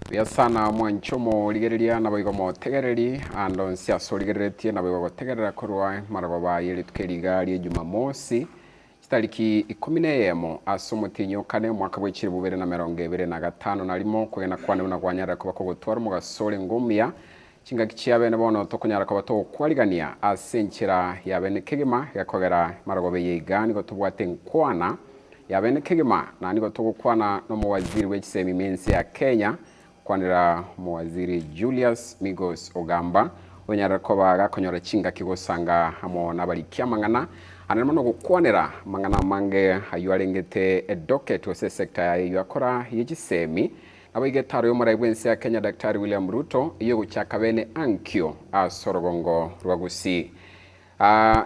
Biasana mwanchomo ligereria na boigo motegereri ando nsiaso ligereretie na boigo gotegerera korwa maragoba yeri tukeriga ri Jumamosi Tariki 11 asumutinyo kane mwaka wa 2025 narimo kugena kwane una kwanyara kuba ko gutwara mu gasore ngumia kinga kicyabene bono to kunyara ko bato kwarigania asenchira yabene kegema yakogera maragobe yigani go tubwate nkwana yabene kegema na nigo to gukwana no mu waziri w'ekisemi mensi ya Kenya kwanira mu waziri Julius Migos Ogamba onyara ko bagakonyora kinga kigosanga hamo nabali kyamangana anemo no gukwanira mangana mange ayuarengete docket wose sector ya yakora y'ekisemi abayigetaro yo muri bwense ya Kenya Dr. William Ruto iyo gucyaka bene ankyo asorogongo rwagusi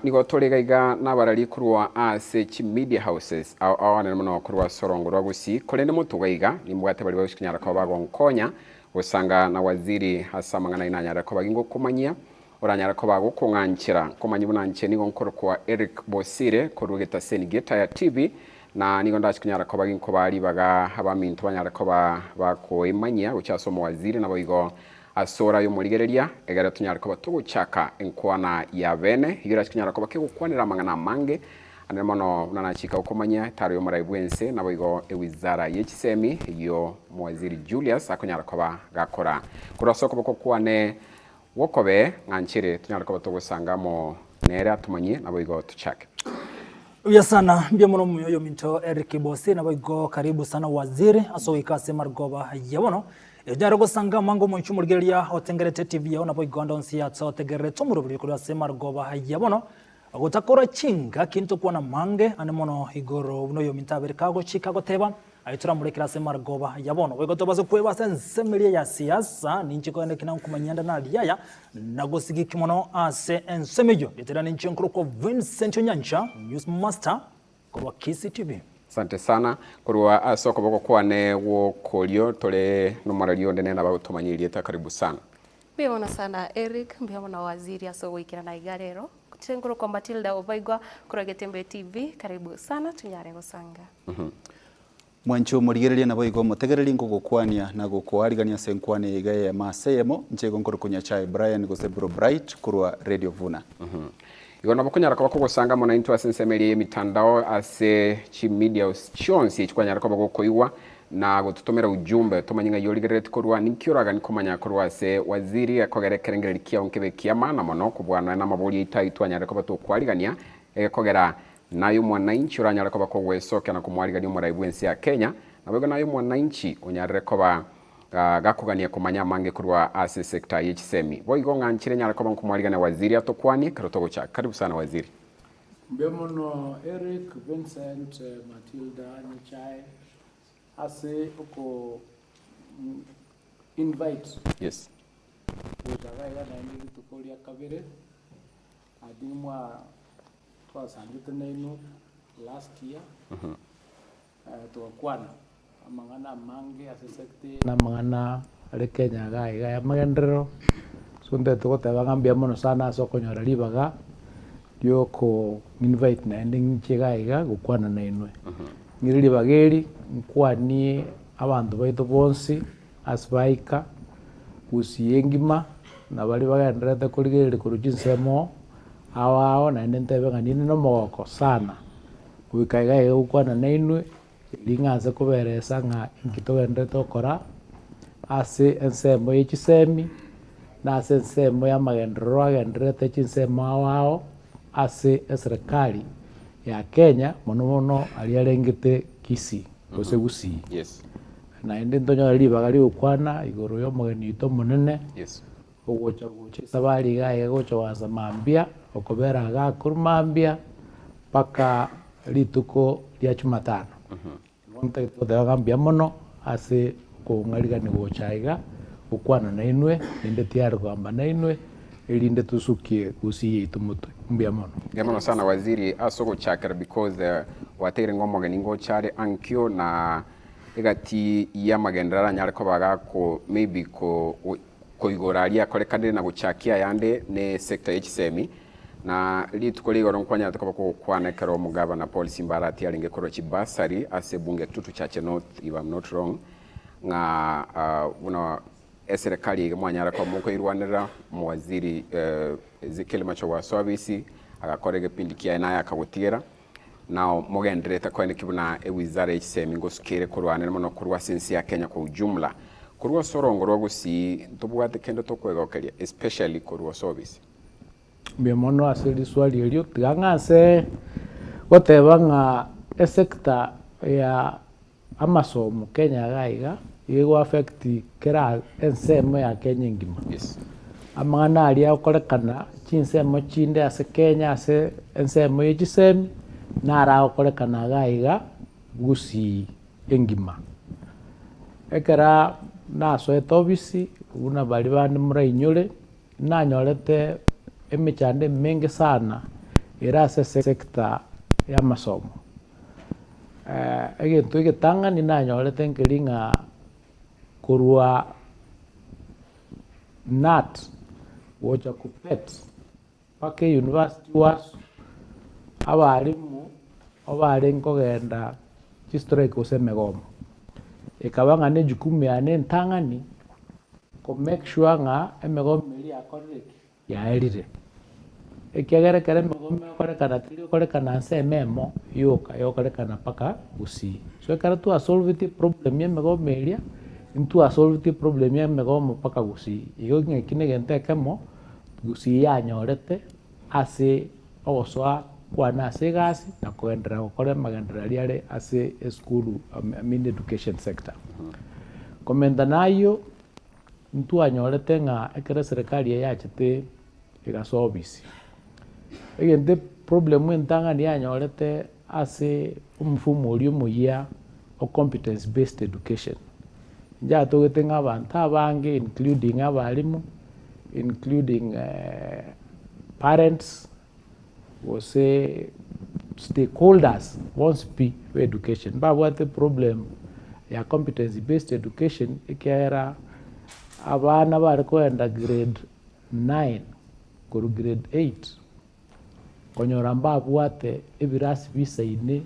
nigo tolegaiga nabarali kurwa ase media houses awana no kurwa sorongo rwagusi kolene mutugaiga nimbwate bali bashikinyara ko bagonkonya usanga na waziri hasamangana inanyara ko bagingo kumanyia oranyara ko bagukungankira komanyi bunanche nigo nkoro kwa Eric Bosire korugeta Senigeta ya TV na nigo ndashikunyara ko baginko bali baga abamintu banyara ko bakoimanya ucyasoma waziri na boigo asora yo murigereria egara tunyara ko batuguchaka enkwana ya bene higirashikunyara ko bakigukwanira mangana mange anemono unanachika ukomanya taro yo maraibwense na boigo ewizara y'ekisemi yo mwaziri Julius akonyara ko bagakora kurasoko bako kwane wokobe nganchire tunyara ko batugusanga mo nera tumanye na boigo tuchake. Uya sana mbia muno muyo minto Eric Bosire na boigo karibu sana waziri aso ikase margoba yabono ejara gusanga mango mu cyumurgeria otengerete TV yaona boigo ndonsi ya tsotegere tumurubiri kuri ase margoba yabono agotakora chinga kinto kuona mange anemono igoro uno yo mintabere kago chikago teba aitura murekera se margoba yabono wego tobazo kweba sensemelia ya siasa ninchi ko ndekina kumanyanda na liaya nagosigi kimono ase ensemejo yetera ninchi nkuru ko Vincent Nyancha news master kwa Kisi TV. Asante sana kurwa asoko boko kwane wo kolio tole numaralio ndene na bagutumanyirie ta karibu sana. Biona sana Eric mbiona waziri aso ikira na igarero kutengoro kwa Matilda Obaigwa kurogetembe TV karibu sana tunyare gusanga. Mwancho murigereria na boigo mutegereri ngugukwania na gukwarigania senkwane igaye ya masemo nchego nkoro kunya chai Brian Gosebro Bright kurwa Radio Vuna. Igona bakunyara ko bakugusanga mona into asensemeli mitandao ase media chonsi ikwanyara ko bagukoiwa na gututomera ujumbe tomanyinga yoligerete korwa nikiuraga nikomanya korwa se waziri akogere kerengere kia onkebe kiama na mono kubwana na mabuli itaitwanyara ko batokwarigania ekogera nayo mwananchi uranyara ko bakogwesoka na kumwarigania mu raibwensi ya Kenya na bego nayo mwananchi onyarre ko ba gakugania kumanya mange kurwa ase sector y'ekisemi boigo nganchire nyara ko bankumwarigania waziri atokwani karotogo cha karibu sana waziri. Mbemono Eric Vincent Matilda Nyachai ase uko invite Yes utagaiga na ndi tukolia kabere adimwa twasangite nenu last year tukwana amangana mange ase sector na mangana ale Kenya gaiga ya magendero sunde tukoteba ngambia mono sana sokonyora libaga yoko invite na ending chigaiga gukwana na inwe ngirili bageri nkwani abantu baito bonsi asbaika usiyengima na bali bagendrete kuligere kurujinsemo awao na ndentebe nganini no mogoko sana wikaiga gukwana na inwe lingaze kuberesa nga inkitogendrete okora ase ensemo y'ekisemi na ase ensemo ya magendero agendrete chinsemo awao ase serikali ya Kenya mono aliarengete Kisi gose gusi. Yes Na ende ntonyo libaga li ukwana igoro yo mogeni ito munene. Yes Ogocha sabali gaye gocha waza mambia okobera ga kurmambia paka lituko lya Jumatano. Monte to de gambia mono ase ko ngaliga ni gochaiga ukwana na inwe ende tiaro kwamba na inwe elinde tusukie gusi itumuto mbia mono. Ngemono sana waziri asoko chakara because watere ngomoga ningo chare ankyo na egati ya magendera nyare ko baga ko maybe ko igoraria korekane na guchakia yande ne sector y'ekisemi na litukoligoro nkwanya tukaba kwana kero mugaba na police mbarati alinge koro chibasari ase bunge tutu chache north if I'm not wrong nga una serikali mwanyara kwa muko irwanira mwaziri Ezekiel Machowa service agakorege pindikia naye akagutira nao mugenderete kwene kibuna ewizara y'isemi ngosukire kurwanira muno kurwa sensi ya Kenya kwa ujumla kurwa sorongo rwa gusi tubwate kendo tokwegokeria especially kurwa service mbemono asili swali elio tigangase gotebanga sector ya amasomo Kenya gaiga yego affect kera ensemo ya Kenya ngima. Yes. Amangana alia okorekana chinsemo chinde ase Kenya ase ensemo yechisemi nara okorekana gaiga gusi engima. Ekera naso etobisi una bali bandi murainyore nanyorete emichande mingi sana irase sector ya masomo. Egintu igitanga ni nanyorete nkiringa kurwa NAT wocha kupet pake university wasu abarimu obari nkogenda chistrike usemegomo ikabanga ne jukumu ya ntangani ko make sure nga emegomo iri akoreki yaerire ekiagere kare megomo korekana tiri korekana sememo yokorekana paka usi so kare tu solve the problem ya megomo iri into solve the problem ya megomo paka usi iyo ngekine gente kemo usi ya nyorete ase ogoswa kwana ase gasi na kuendera gukora magendera riare ase school education sector komenda nayo ntu anyorete nga ekere serikali yachete igasobisi egende problem entanga ni anyorete ase umfumo uri muya o competence based education ja togetenga abantu abange including abalimu including parents was stakeholders wants be education but what the problem ya competency based education ikera abana bari kwenda grade 9 kuru grade 8 konyora mbabwate ebirasi bisaine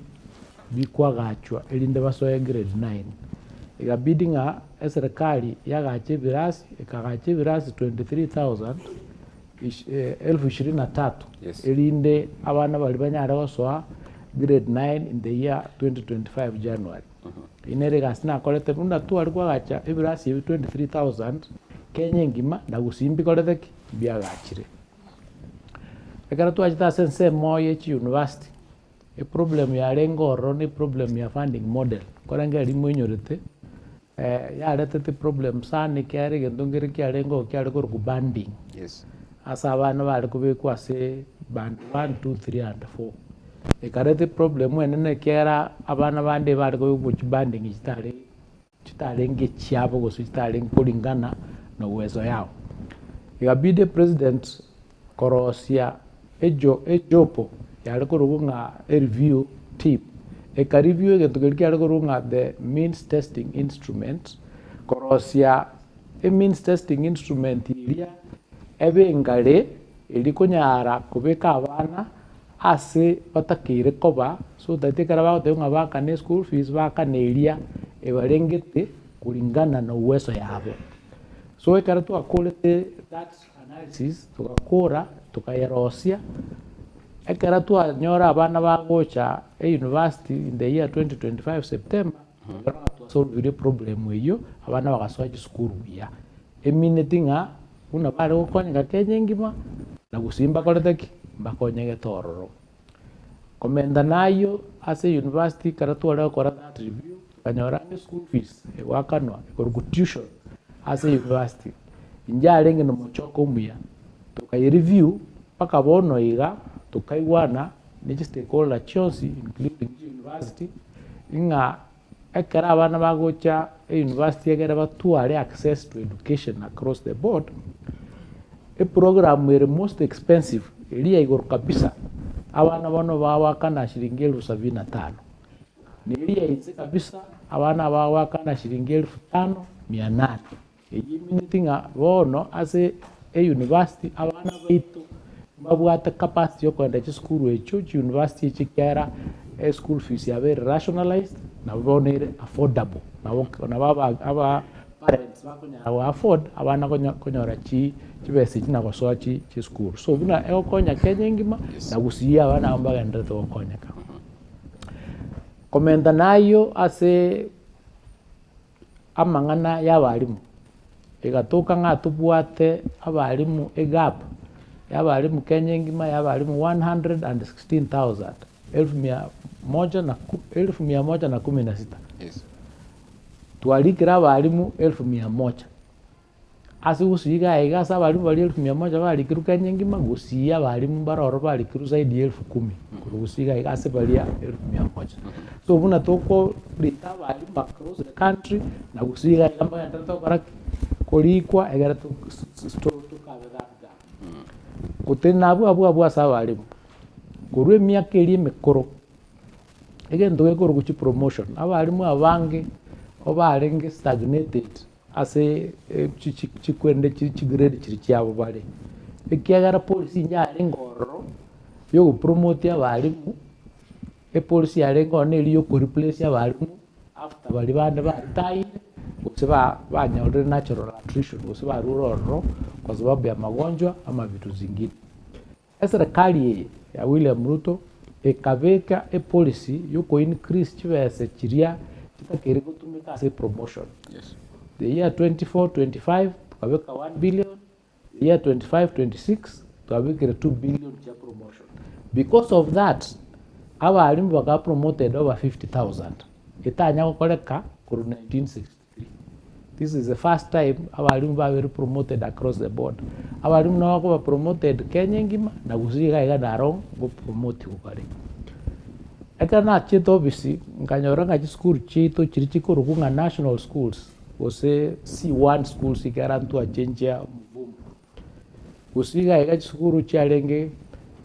bikwagachwa elinde basoye grade 9 igabidi nga serikali yagache birasi ikagache birasi 23,000 23 Yes. elinde abana bali banyara basoa grade 9 in the year 2025 January. Inere gasina kolete unda tu alikuwa gacha ebirasi 23,000 Kenya ngima na gusimbi kolete biagachire. Ekara tu ajita sense moye chi university. E problem ya rengoro ni problem ya funding model. Koranga limu nyorete ya retete problem sana kyare gendongere kyare ngo kyare ko banding. Yes. Asa abana bari kubikwa se band 1 2 3 and 4 ekarete problem enene kera abana bande bari kubikwa banding kitare ngechiabo go kitare kulingana na uwezo yao igabide president korosia ejopo yari kurunga review team review egentukiriki yari kurunga the means testing instrument korosia means testing instrument iria ebe ngare ili kunyara kubeka abana ase batakire koba so datekara ba de ngabaka ne school fees baka neria ebarengete kulingana na uwezo yabo so ekara tu akolete that analysis tukakora tukayerosia ekara tu nyora abana bagocha university in the year 2025 September to solve the problem eyo abana bagasoa school ya eminetinga una bari gukonya Kenya ngima na gusimba koreteki mbakonyege tororo komenda nayo ase university karatu ala kora that review kanyora school fees wakanwa ko tuition ase university injarenge no mochoko muya tukai review paka bono iga tukaiwana ni stakeholder chonsi including university inga ekara abana bagocha university egera batuare access to education across the board a program were most expensive ilia igor kabisa abana bano bawakana shilingi 75,000 ni ilia izi kabisa abana bawakana shilingi 5,800 iyi minitinga bono ase university abana baitu babwata capacity yo kwenda chi school echo university chikera school fees ya very rationalized na bonere affordable na baba parents bakunyara afford abana kunyora chi chibese china kosoa chi school so buna eko konya Kenya ngima na gusia abana ambaga ndete okonyeka komenta nayo ase amang'ana y'abarimu egatuka ng'a tubwate abarimu egap y'abarimu Kenya engima y'abarimu 116,000 1116 Yes. twalikira abarimu 1,100 ase gusiga iga ase abarimu bari 1,100 barikiru Kenya engima gusia abarimu baroro barikiru zaidi ya 10,000 gusiga iga ase baria 1,100 so buna toko rita abarimu across the country na gusiga iga mbagenda tokora korikwa egera tukabega gutiri nabu abu ase abarimu korwa emiaka eri emikoro egento gekoro guchi promotion abarimu abange obarenge stagnated ase chikwende chigrade chiri chiabo bare ekiagara polisi nyare ngororo yo gupromote abarimu polisi yare ngone eri yo replace abarimu after bari bande bataire gose banyaure natural attrition gose baruroro kwa sababu ya magonjwa ama vitu zingine. Serikali ya William Ruto ekabeka policy yo increase chibese chiria chitakere gutumika ase promotion. Yes. The year 24-25 tukabeka 1 billion, the year 25-26 tukabeka 2 billion cha promotion. Because of that, abarimu baka promoted over 50,000. Itanya gukoreka kuru 1963. This is the first time abarimu were promoted across the board. Abarimu na wako promoted Kenya ngima na gusiga iga darong go promote gukari. Eka na chito bisi nkanyora ngaji school chito chirichiko rukunga national schools ose C1 schools ikarantu achenjia mvumbu. Gusiga iga school chialenge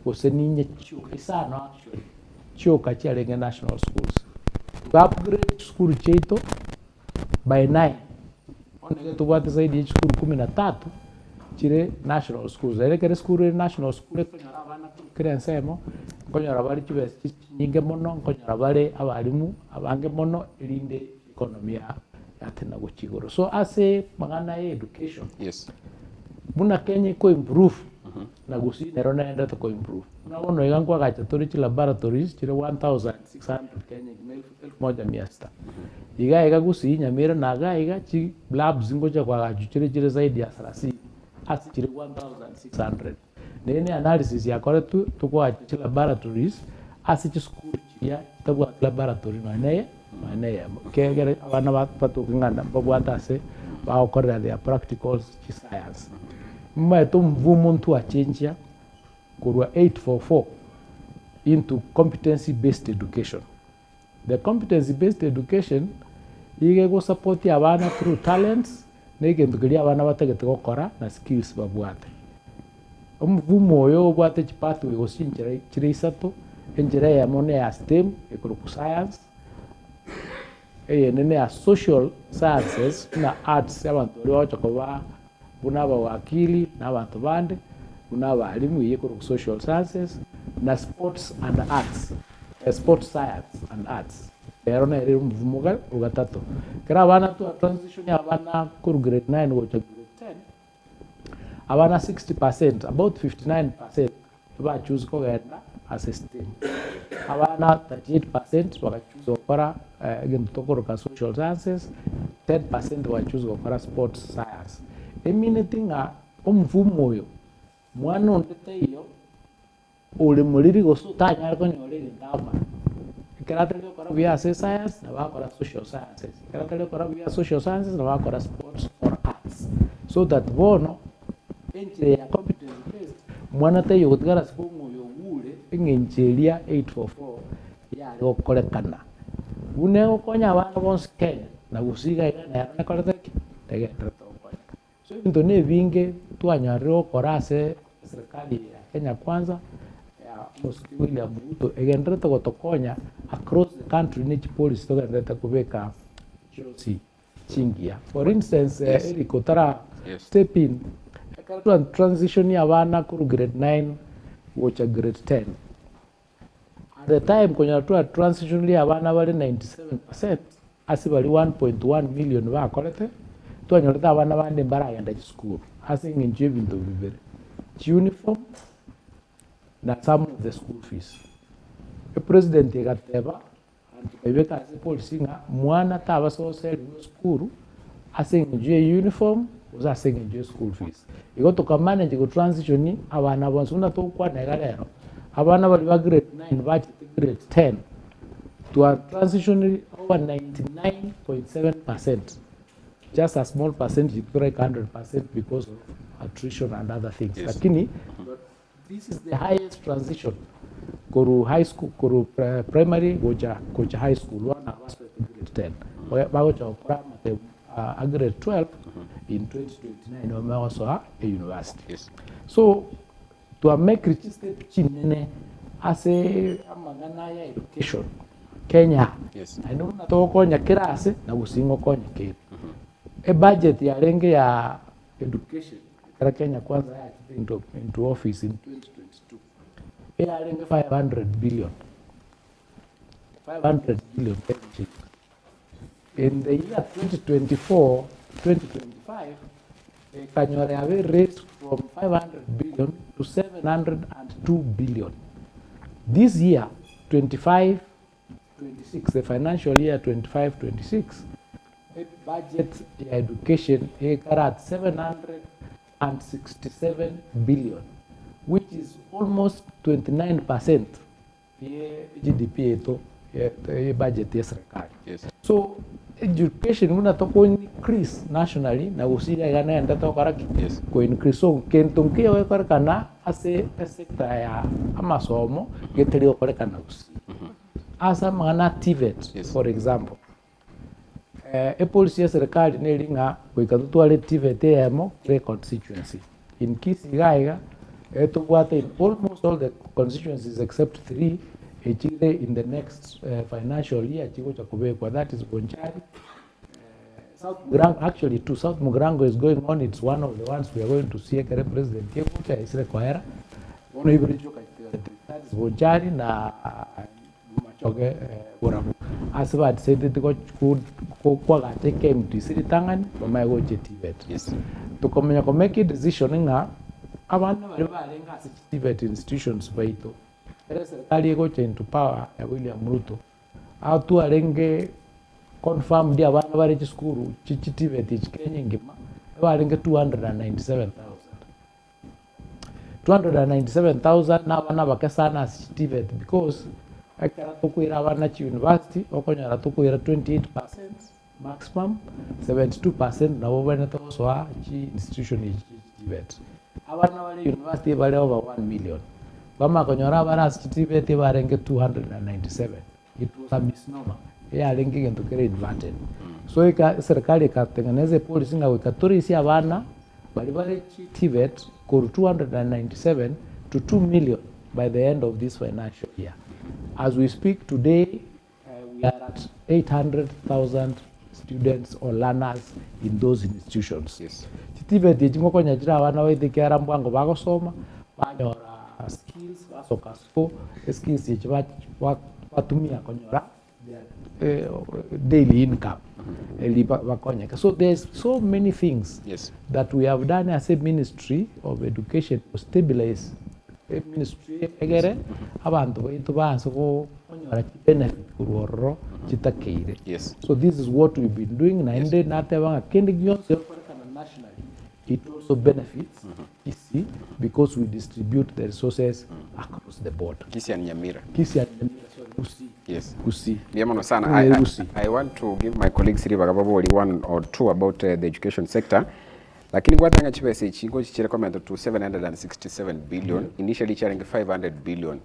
ose ninye chuka sana actually. Chuka chialenge national schools. Upgrade school chito by 9. Onege tubate zaidi ya school 13 chire national schools. Kere school national school konyora abana kirensemo konyora bari chibesi nyinge mono konyora bari abarimu abange mono irinde economy yatena guchigoro. So ase mangana education. Yes. Muna Kenya ko improve na gusi nero naenda to ko improve. Na wono igangwa gacha tori chi laboratories chire 1,600 Kenya 1,100. Iga gusi nyamira naga iga chi labs ngoja kwa gachu chire zaidi ya 30 asi chire 1,600. Nene analysis ya kore tukwa chi laboratories asi chi school ya tabwa laboratory mane kegere abana bapatu kingana babwata se baokora their practicals chi science. Mmeto mvumo ntu achenjia kurwa 844 into competency based education. The competency based education ige go support abana through talents nege ndugiria abana bategete gukora na skills babwate. Mvumo yo bwate chipatu go sinjira chire isato enjira ya mone ya STEM ekuru science nene ya social sciences na arts abantu ryo chokoba buna bawakili n'abantu bande buna abarimu yekuru social sciences na sports and arts sports science and arts pero na eri mvumuga ugatatu kera abana tu transition ya abana kuru grade 9 go to grade 10 abana 60% about 59% ba choose ko genda as a STEM abana 38% baka choose okora again tokoro ka social sciences 10% ba choose okora sports science eminatinga omvumo yo mwana ondete iyo ule muliri gosutanya ariko nyolere ndama ikaratele okora via science na bakora social sciences ikaratele okora via social sciences na bakora sports or arts so that bono enchire ya competence based mwana tayo gutgara sibomo yo ule engencheria 844 ya gokorekana une okonya abana bonse Kenya na gusiga ina na yakoreteke tege so into ne vinge tuanyariro korase serikali ya Kenya kwanza ya William Ruto egendrete gotokonya across the country ni police togendrete kubeka chosi chingia for instance elikotara step in ekatu transition ya bana ku grade 9 wocha grade 10 at the time konya tu transition ya bana bali 97% asibali 1.1 million bakorete tuanyoreta abana bande mbaragenda school asing inje bintu bibere uniform na some of the school fees the president egateba Baibeka as policy nga mwana taba so sel school asengeje uniform uza asengeje school fees iko to manage go transition ni abana bonsunda to kwa na galero abana bali ba grade 9 bati grade 10 to a transition over 99.7%, just a small percentage break 100% because of attrition and other things. Yes. Lakini this is the highest transition kuru high school kuru primary goja high school one was grade 10 bagoja primary grade 12 in 2029 we also a university. Yes. So to make register chinene as a amangana ya education Kenya. Yes. I know na to konya kirase na gusingo konya ke. A budget ya renge ya education kara Kenya kwanza ya into office in 2022. Ya renge 500 billion. 500 billion. In the year 2024, 2025, Kanyore have raised from 500 billion to 702 billion. This year, 25-26, the financial year 25-26, budget education at 767 billion, which is almost 29% GDP budget ya serikali. Yes. So education unatoka increase nationally na usija gana enda to karaki Yes. ko increase so kentonke we karkana ase sector ya amasomo geteri okorekana usi asa mana TVET. Yes. For example a policy ya serikali nelinga kwikatutwale TVET yamo pre constituency in Kisiga to what in almost all the constituencies except 3 in the next financial year, that is Bonchari. South Mugirango, actually, to South Mugirango is going on. It's one of the ones we are going to see. President Kebucha is required. That is Bonchari na Machoge Buramu. As I said, it got good. Take him to City Tangan for my TVET. Yes. To make a decision in her, I want to TVET institutions by it. Serikali iko into power ya William Ruto au tu arenge confirm dia bana bari chikuru chichitive tichkenye ngima barenge 297,000 na bana bakasana chichitive because akara tukuira bana chi university okonyara tukuira 28% maximum 72% na bobana to so chi institution chichitive abana bari university bari over 1 million. Kama konyora baras chitivete barenge 297. It was a misnomer. Ya lengi ngento kere inverted. So serikali ikatengeneza policy na wikaturisia bana bali bali chitivet ko 297 to 2 million by the end of this financial year. As we speak today, we are at 800,000 students or learners in those institutions. Yes. Chitivet yingo konyajira bana wethikera mbwango bagosoma banyora skills basokasko skills yechi batumia konyora daily income bakonyeka. So there's so many things Yes. that we have done as a ministry of education to stabilize a ministry egere abantu baitu banso ko konyora benefit kuroro chitakeire. Yes. So this is what we've been doing na ende natebanga kendi gyonse nationally. It also benefits Kisii because we distribute the resources across the board. Kisii and Nyamira. Kisii and Gusii. Yes. Gusii. Liamono sana. Gusii. I want to give my colleagues Siri Bagababu one or two about the education sector. Lakini gwatanga chipese chingo chichire comment to 767 billion, initially charing 500 billion.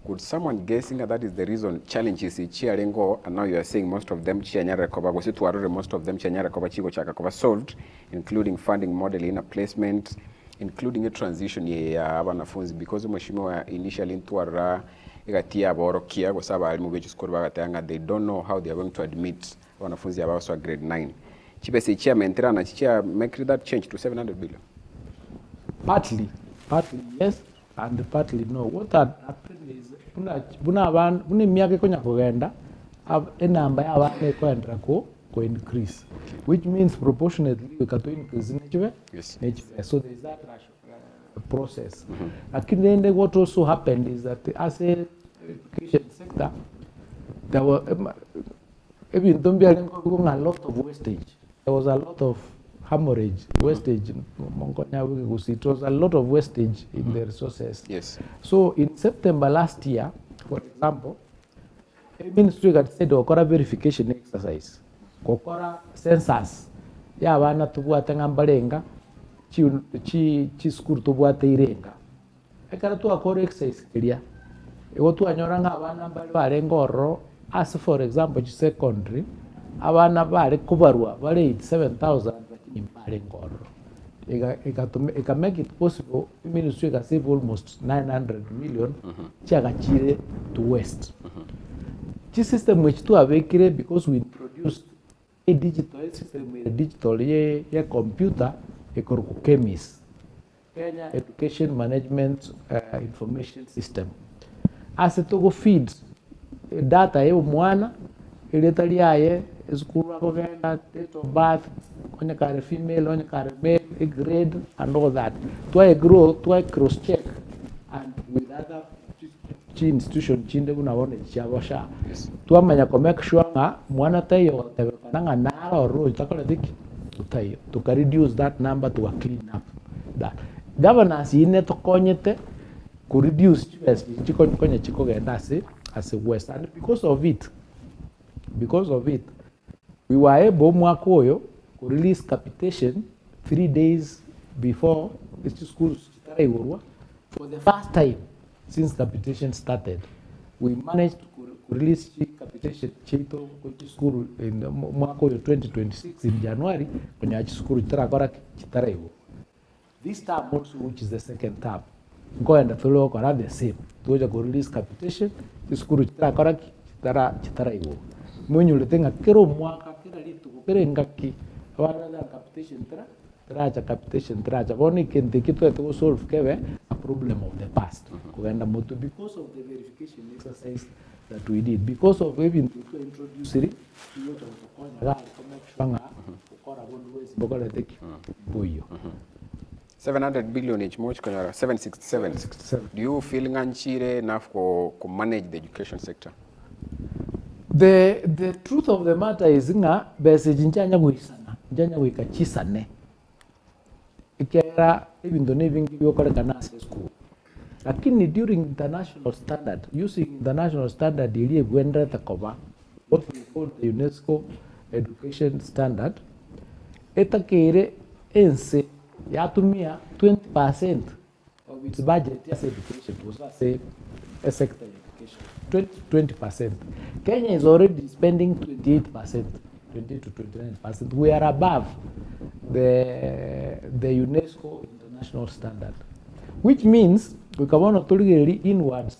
Could someone guessing that is the reason challenges chiarengo, and now you are saying most of them chianyara koba gositu most of them chianyara koba chigo chaka koba solved, including funding modeling, a placement, including a transition ya wanafunzi because mheshimiwa initially ntwara igatia borokia kwa sababu alimu bechi skuru bagatanga they don't know how they are going to admit wanafunzi abao so grade 9. Chipese chairman na chicha make that change to 700 billion. Partly yes and partly no. What had happened is buna miaka konya kugenda enamba ya abana kwenda ko increase, which means proportionately we can increase nature. Yes. So there is that process. Lakini then what also happened is that as a education sector there were even though there was a lot of wastage. There was a lot of hemorrhage, wastage. It was a lot of wastage in the resources. Yes. So in September last year, for example, the ministry had said okora verification exercise, okora census. Ya bana tubuate ngambalenga, chi school tubuate irenga. Ekara tu akora exercise kiria. Ego tu anyoranga abana bali barengoro, as for example, secondary, abana bari kubarwa bari 87,000 lakini barengoro. It can make it possible, the ministry can save almost 900 million chagachire to waste. This system which to have because we introduced a digital system, a digital computer, a chemist, Kenya Education Management Information System. As it go feeds data yo mwana ileta yaye school wako venda date of birth, onye kare female, onye kare male, a grade and all that. To cross check and with other institution chinde unaone chabosha. To manya make sure nga mwana tayo tebekana na oro itakola diki utayo to reduce that number to a clean up that. Governance ine to konyete ku reduce chiko konye chiko genda as a waste, and because of it we were able mwaka oyo to release capitation 3 days before the school started. For the first time since capitation started, we managed to release capitation chito school in mwaka oyo 2026 in January kwenye school started. This term also, which is the second term, go and follow around the same. To go release capitation, the school chitara. When you think kero mwaka kera litu kera ngaki wana capitation tracha capitation tracha oni kente kitu to solve keve a problem of the past. Kuenda moto because of the verification exercise that we did, because of even to introduce it, you to konya ga ukora always bokola take boyo. 700 billion each much kanyara 767. Do you feel nganchire enough to manage the education sector? The truth of the matter is nga bese jinjanya guisana njanya guikachisane ikera even though even give kole kana school lakini during international standard, using international standard ili gwenda takoba what we call the UNESCO education standard etakere ense yatumia 20% of its budget as education was say a sector education 20%. Kenya is already spending 28%, 20 to 29%. We are above the UNESCO international standard, which means we can want to really inwards.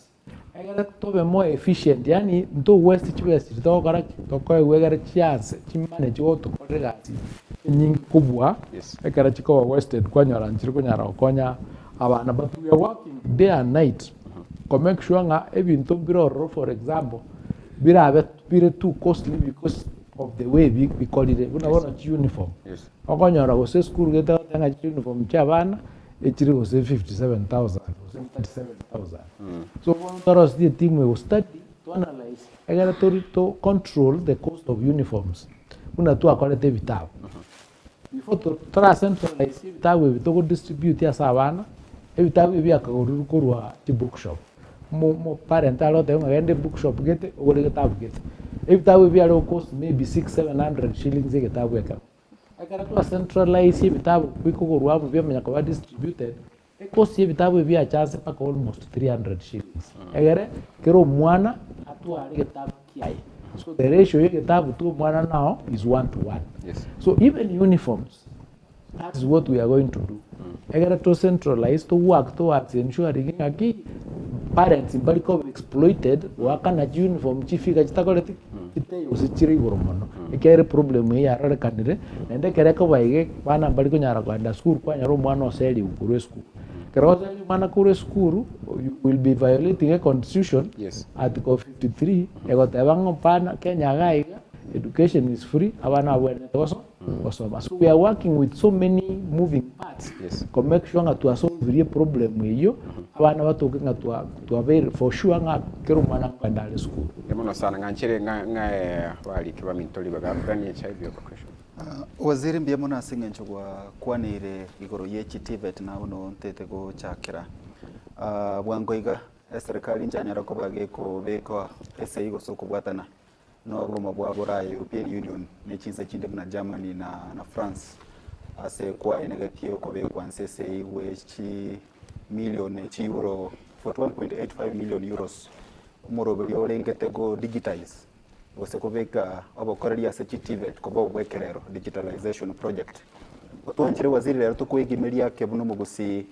I got to be more efficient. Yani to west to west to kara to koi wegara chance chimane to korelati nyingi kubwa. Yes. I got to go western kwanyara nchiri kwanyara konya abana, but we are working day and night. Make sure nga even to biro, for example, bira too costly because of the way we call it. We want uniform. Yes. Okonyora go say school get out nga uniform chabana echiri go say 57,000 or 37,000. So for us the team we will study to analyze. I got to control the cost of uniforms. Una tu akolete vitabu. Before to try centralize vitabu we to distribute ya savana. Vitabu vya kakurwa ti bookshop. Mo parent alo te ngende bookshop gete ogole kitabu gete. Vitabu vya lo cost maybe 600-700 shillings kitabu eka. Akara to centralize vitabu kukurwa vya menya kwa distributed. E cost vitabu vya chance paka almost 300 shillings. Egere kero mwana atu ali kitabu kiai. So the ratio kitabu tu mwana now is 1:1. Yes. So even uniforms, that is what we are going to do. I got to centralize to work towards ensuring that parents in Bariko exploited work on a uniform chifika chitakoleti ite usichiri goromono. Ikere problem ya rara kanire nende kereka waige bana Bariko nyara kwenda school kwa nyaro mwana oseli ukuru school. Keroza mwana kure school you will be violating a constitution. Yes. Article 53 ego tebango pana Kenya gaiga education is free abana wene toso osoma. So we are working with so many moving parts to make sure nga tuasolve problem hiyo abana batoke nga tuabere for sure nga kero mwana kwenda school. Emono sana nganchere nga wali kiba mintoli baga brani HIV operation. Waziri mbia mona asingencho kwanire igoro yechi TVET na uno ntete go chakira bwangoiga serikali njanyara ko bage ko beko ese igo soko bwatana no goma bwa bora European Union ne chinsa chinde na Germany na France ase kwa negative ko be kwa nsese wechi million euro for 1.85 million euros moro be olengete go digitize wose ko beka abokoreri ase TVET ko bo bwekerero digitalization project otonchire waziri rero to kwegimeria ke buno mugusi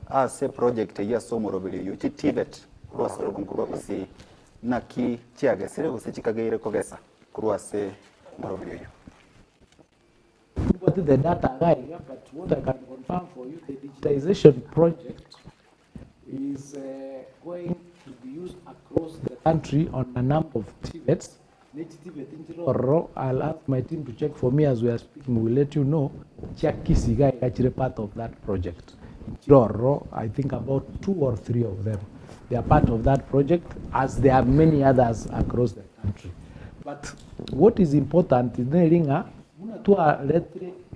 ase project ya somoro bili yo TVET rwasoro kunkuba gusi naki chiagesere gose chikageire kogesa kurwase moro bili yo. What the data guy, but what I can confirm for you, the digitization project is going to be used across the country on a number of TVETs. I'll ask my team to check for me as we are speaking. We'll let you know. Chakisiga is actually part of that project. I think about 2 or 3 of them. They are part of that project, as there are many others across the country. But what is important is that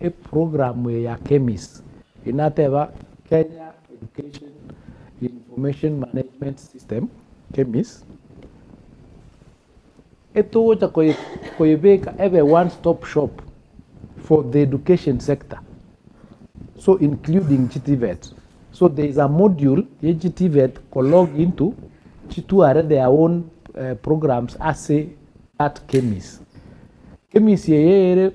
a program where ya chemist inateva Kenya Education Information Management System chemist eto wocha koyebeka every one-stop shop for the education sector, so including TVET. So there is a module TVET can log into to are their own programs as a that chemist ye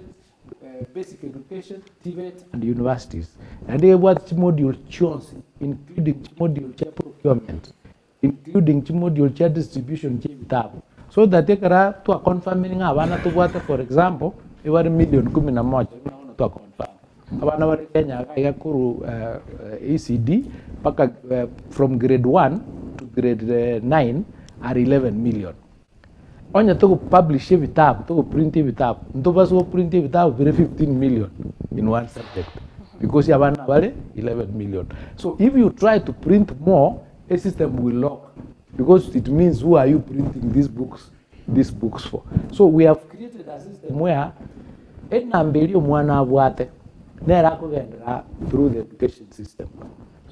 basic education, TVET, and universities. And they what module choose, including module chair procurement, including module chair distribution tab. So that they can to a confirming abana to what, for example, every million kumina moja to a confirm. Abana wari Kenya kaya kuru ECD paka from grade 1 to grade 9 are 11 million. Onya to publish vitabu, to print vitabu. Ntoba so print vitabu very 15 million in one subject because you have 11 million. So if you try to print more, a system will lock because it means who are you printing these books for? So we have created a system where enambelio mwana abwate nera kugendera through the education system.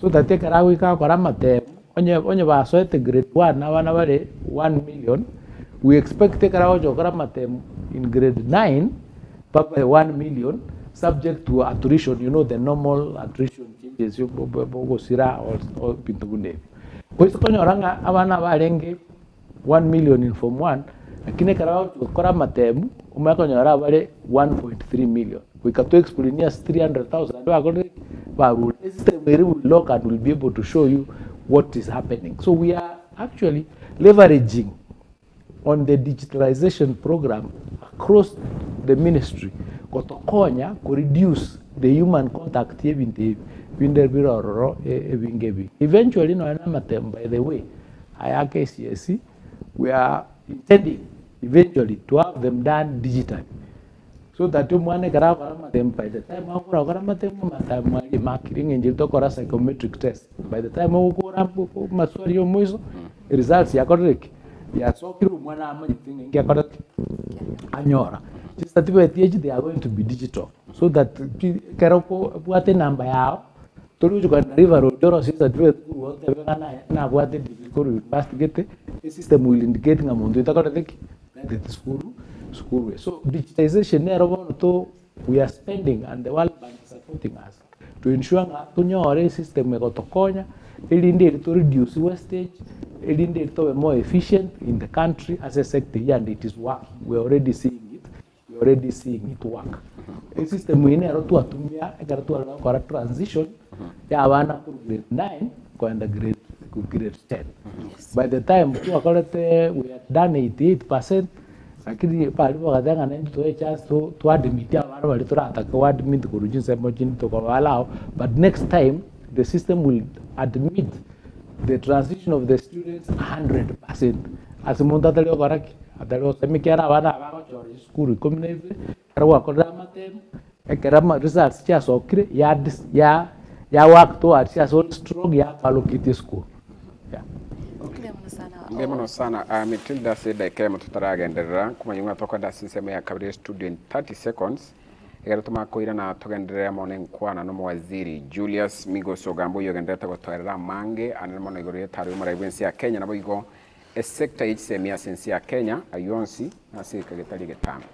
So that take arawika kwa ramate onye basoete grade 1 abana bare 1 million. We expect take around in grade 9, by 1 million, subject to attrition, you know, the normal attrition changes, or Pintugunde. Kwenye abana barenge 1 million in Form 1, lakini karao chukora matemu, umeko nyara bare 1.3 million. We can to explain 300,000. The system will lock and will be able to show you what is happening. So we are actually leveraging on the digitalization program across the ministry kotokonya ko reduce the human contact eventually no matem. By the way, IRKCSE, we are intending eventually to have them done digitally so that you by the time making psychometric test by the time results yeah, so anyora. They are going to be digital, so that karoko what number yao. Tolu juka river road na what investigate the system will indicate ngamundu that is school way. So digitization we are spending, and the World Bank is supporting us to ensure that the system to reduce wastage, to be more efficient in the country as a sector, and it is working. We're already seeing it. We're already seeing it work. The system we need to transition. Grade 9 grade 10. By the time we have done 88%, lakini palipo kadanga na to a chance to admit but next time the system will admit the transition of the students 100%. As a montatale correct, atalo semikiara bana school community karwa kodama tem ekerama results cha sokire ya work towards ya so strong ya allocate school. Yeah. Mbe muno sana Matilda said kema tutaragenderera kumanyunga toka dasisema ya kabiri studio in 30 seconds egera tumakoira na tugenderera mone nkwana no mwaziri Julius Migoso gambo yogendeta gutwarira mange anene mono igoro yetari mu raibensi ya Kenya nabo igo sector HCM ya sensi ya Kenya ayonsi na sika getali getano.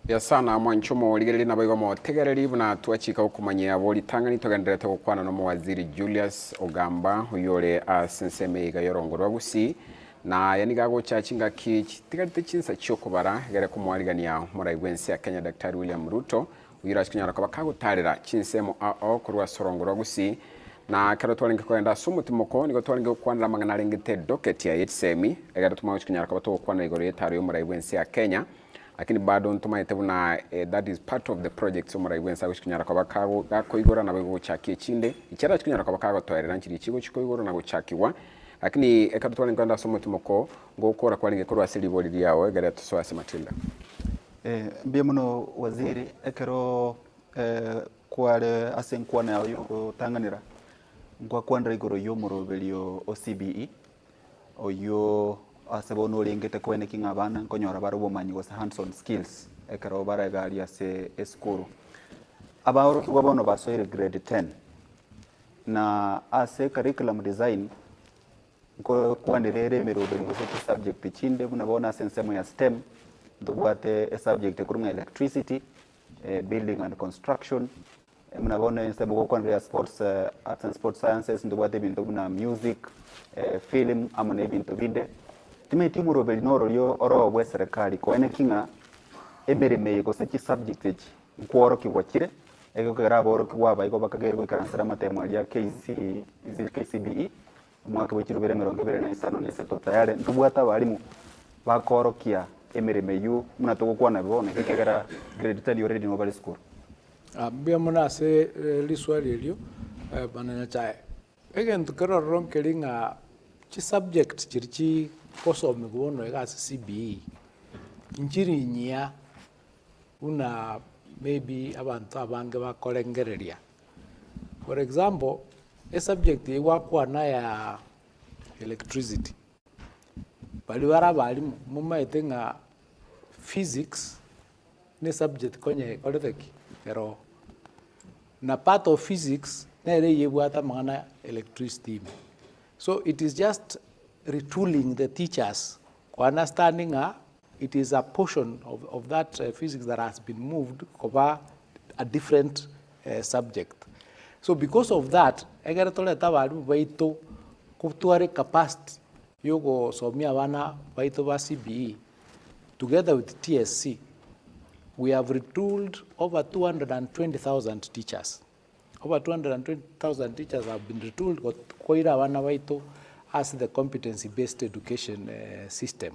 ya sana mwanchomo ligere na baigo motegereri buna twachika ukumanyia boli tangani togenderete gukwana no waziri Julius Ogamba uyore asenseme ga yorongorwa gusi na yaniga go chachinga ki tigarite chinsa cyokubara gere kumwarigania muraigwense ya Kenya Daktari William Ruto uyirashkinyara kwa bakagutarira chinsemo ao kurwa sorongorwa gusi na kero twalinga kwenda sumutimoko nigo twalinga kwanira mangana rengete docket ya itsemi egara tumawishkinyara kwa bato kwana igoro yetari yo muraigwense ya Kenya lakini bado ntumaite buna that is part of the project so muraigwense agushikinyara kwa bakago gakoigora na bego chakie chinde icyara chikinyara kwa bakago twarira nchiri ikigo chikoigoro na guchakiwa lakini ekara twalinga kwenda sumutimoko ngokora kwalinga kurwa siliboli yawo egara tuswase Matilda mbia muno waziri ekero kware asenkwana yayo gutanganira ngwa kwandra igoro yo muroberio OCBE oyo asebono olengete kweneki ngabana nkonyora baro bomanyi go hands on skills ekero baragaria se esukuru abaro kibono basoire grade 10 na ase curriculum design ngo kwandirere miroberio go subject chinde buna bona sensemo ya STEM ndubate a subject kurunga electricity building and construction mnabona nsemo go kwandira sports arts and sports sciences ndubate bintu buna music film amone bintu binde timeti murobeli noro yo oro bwe serikali ko ene kinga emereme ko sechi subject echi nkworo kiwakire ego kera boro kiwaba iko bakagero kansera matemo ya KCBE mwaka w'ikirubere 2025 nese totale ndubwata balimu bakorokia emereme yu munatogo kwana bibone kekera grade 10 already no bali school ambia muna se liswali elio bananya chae egen tukero ronkelinga chi subject chirichi kosome kubono ega CBE injiri nyia una maybe abantu abange bakolengereria for example a subject iwakwana ya electricity bali barabali mumaite nga physics ne subject konye koletheki ero na part of physics nere yebwata mangana electricity so it is just retooling the teachers for understanding it is a portion of that physics that has been moved over a different subject. So because of that, egera tole tabali baito kutuare capacity yogo somia wana baito ba CBE together with TSC we have retooled over 220,000 teachers. Over 220,000 teachers have been retooled koira wana baito as the competency-based education system.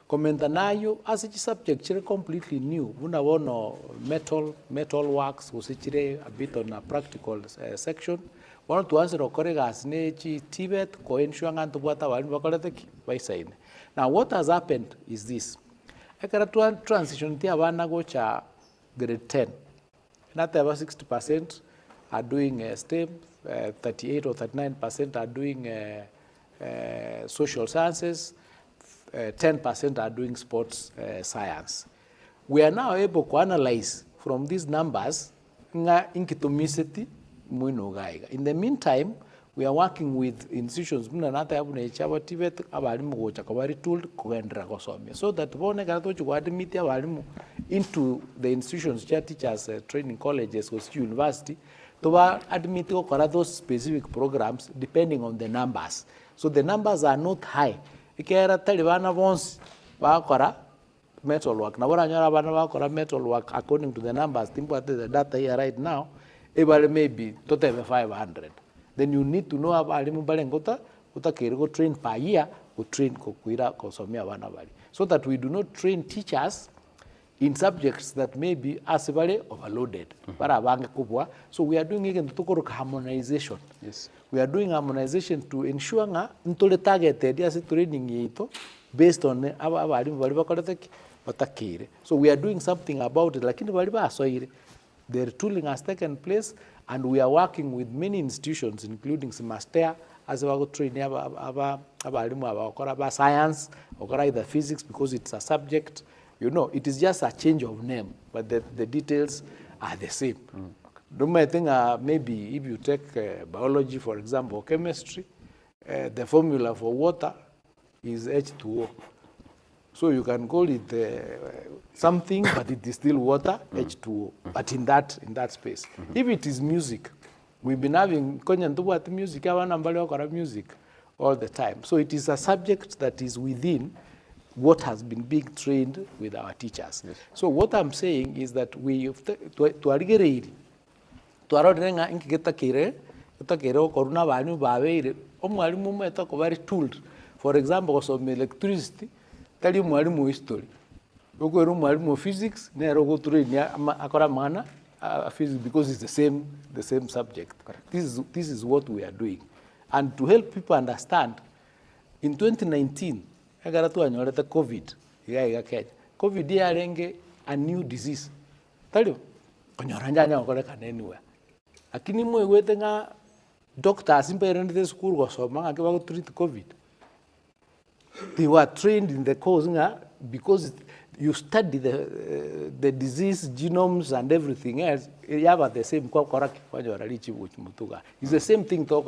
Komenta nayo as a subject chire completely new. Una wono metal works usichire a bit on a practical section. One to answer okorega asne chi Tibet ko ensure ngantu bwata wali bakolete baisaine. Now what has happened is this. Ekara transition ti abana go cha grade 10. Not about 60% are doing STEM, 38 or 39% are doing social sciences, 10% are doing sports science. We are now able to analyze from these numbers nga inkitumiseti mwino gaiga. In the meantime, we are working with institutions muna nata yabu na ichaba Tibet abalimu gocha kabari tool kuendra kosomia so that bone karato chuadmit abalimu into the institutions cha teachers training colleges or university to admit ko kora those specific programs depending on the numbers. So the numbers are not high. Ikera talibana bonds bakora metal work. Na bora nyara bana bakora metal work according to the numbers. Timpo the data here right now, able maybe total 500. Then you need to know about alimu balengota utakiriko train per year ko train ko kuira ko somia bana bali. So that we do not train teachers in subjects that may be asivale overloaded. So we are doing again harmonization. Yes. We are doing harmonization to ensure nga ntole targeted as training yito based on abalimu bali bakolete batakire. So we are doing something about it. Lakini bali basoire. The retooling has taken place and we are working with many institutions including Simastea as we train abalimu abakora science or either physics because it's a subject. You know, it is just a change of name, but the details are the same. I think maybe if you take biology, for example, chemistry, the formula for water is H2O. So you can call it something, but it is still water, H2O, but in that space. If it is music, we've been having music, music all the time. So it is a subject that is within what has been being trained with our teachers. Yes. So what I'm saying is that we very tooled. For example, some electricity, tell you mwalimu history. Uko mwalimu physics, ne rogo train akora mana physics because it's the same subject. This is what we are doing. And to help people understand, in 2019, COVID, COVID yarenge a new disease. Tell you, anywhere. Lakini mwe wete nga doctors in the school was to treat COVID. They were trained in the course because you study the disease genomes and everything else. You have the same it's the same thing to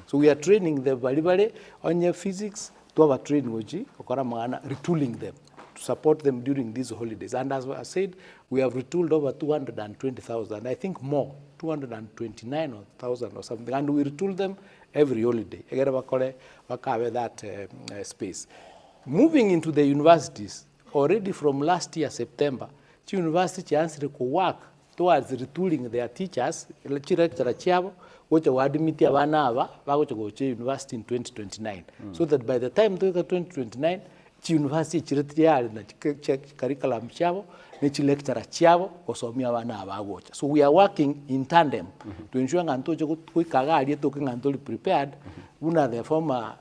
so we are training the balibale on your physics to have a training retooling them to support them during these holidays. And as I said, we have retooled over 220,000. I think more, 229,000 or something. And we retool them every holiday. That space. Moving into the universities, already from last year, September, the university answered to work towards retooling their teachers, which were admitted to university in 2029. So that by the time 2029, the university curriculum lecturer so we are working in tandem to ensure that prepared. One of the former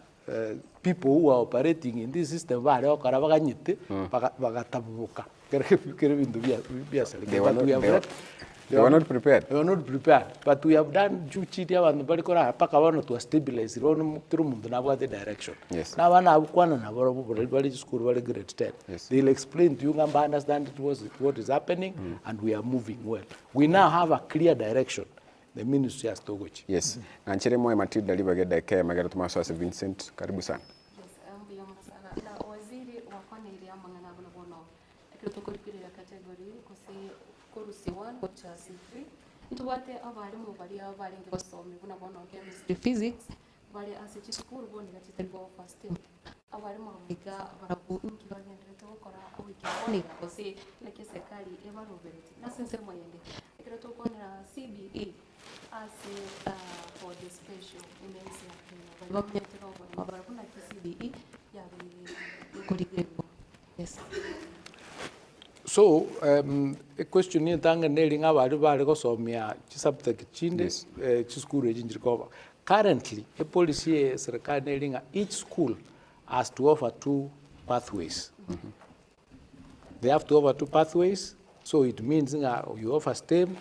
people who are operating in this system they were not prepared. They were not prepared. But we have done to stabilize the direction. Yes. Now grade 10. Yes. They'll explain to you and understand what is happening and we are moving well. We now have a clear direction. The ministry has to go. Yes. Nanchire moyo Matilda Libageda ke magara tumaswase Vincent. Karibu sana. Ntubate abarimu bari abarenga basomye buna bono chemistry physics bari asichi school boni gatiterwa first year abarimu biga barabuki bagenda gukora wiki kosi leke sekali evaluate na sense moyende ekero to konera CBE as for the special immense bari bamyetero boni barabuna CBE ya bari yes. So, a question is that currently, a policy is each school has to offer 2 pathways. They have to offer 2 pathways, so it means you offer STEM,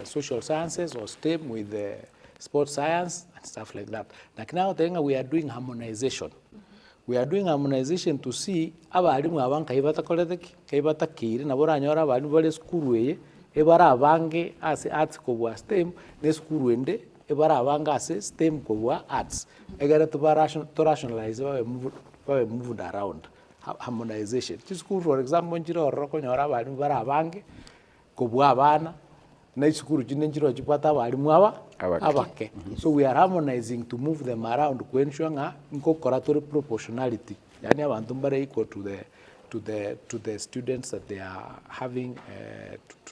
social sciences, or STEM with sports science and stuff like that. Like now, we are doing harmonization. We are doing harmonization to see abarimu abanka kaibata kiri na bora nyora abarimu bale school weye ebara abange as arts ko STEM ne school wende ebara abanga as STEM ko arts egara to rationalize we move around harmonization. This school for example njiro roko nyora abarimu bara abange ko abana na school jinenjiro jipata abarimu abake. So we are harmonizing to move them around to ensure incorporatory proportionality. Yani abantu mbare equal to the students that they are having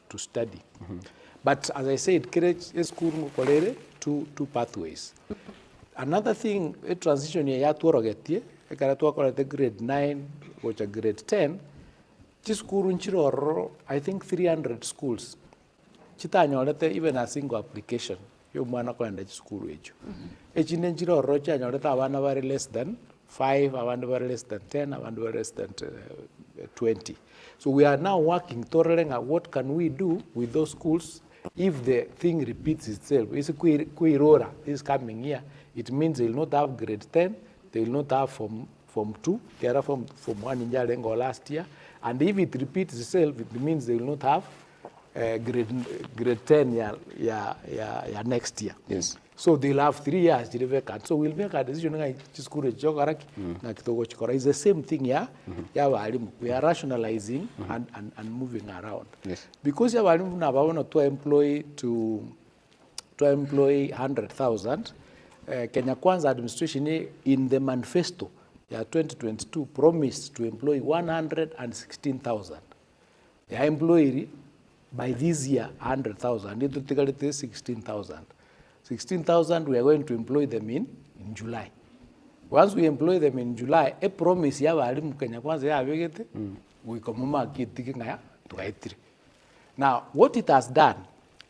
to study. But as I said, school kolere 2 pathways. Another thing, a transition ya tuorogetie, ekaratua kolete grade 9 or grade 10. This school nchiro I think 300 schools. Chita even a single application. You mwana kwenda school echo. Echine njiro rocha nyoreta abana bari less than 5, abana bari less than 10, abana bari less than 20. So we are now working thoroughly at what can we do with those schools if the thing repeats itself. It's a Kuirora is coming here. It means they will not have grade 10, they will not have form 2, they are from 1 in Jalengo last year. And if it repeats itself, it means they will not have grade 10 ya next year. Yes. So they'll have 3 years to vacant. So we'll make a decision nga school jogaraki na kitogo chikora. It's the same thing ya walimu. We are rationalizing and moving around. Yes. Because ya walimu na bawono to employ 100,000. Kenya Kwanza administration in the manifesto ya 2022 promised to employ 116,000. Ya employee by this year 100,000. It will take 16,000. 16,000 we are going to employ them in July. Once we employ them in July, a promise ya walimu Kenya Kwanza ya wegete we komuma kitiki ngaya tukaitiri. Now what it has done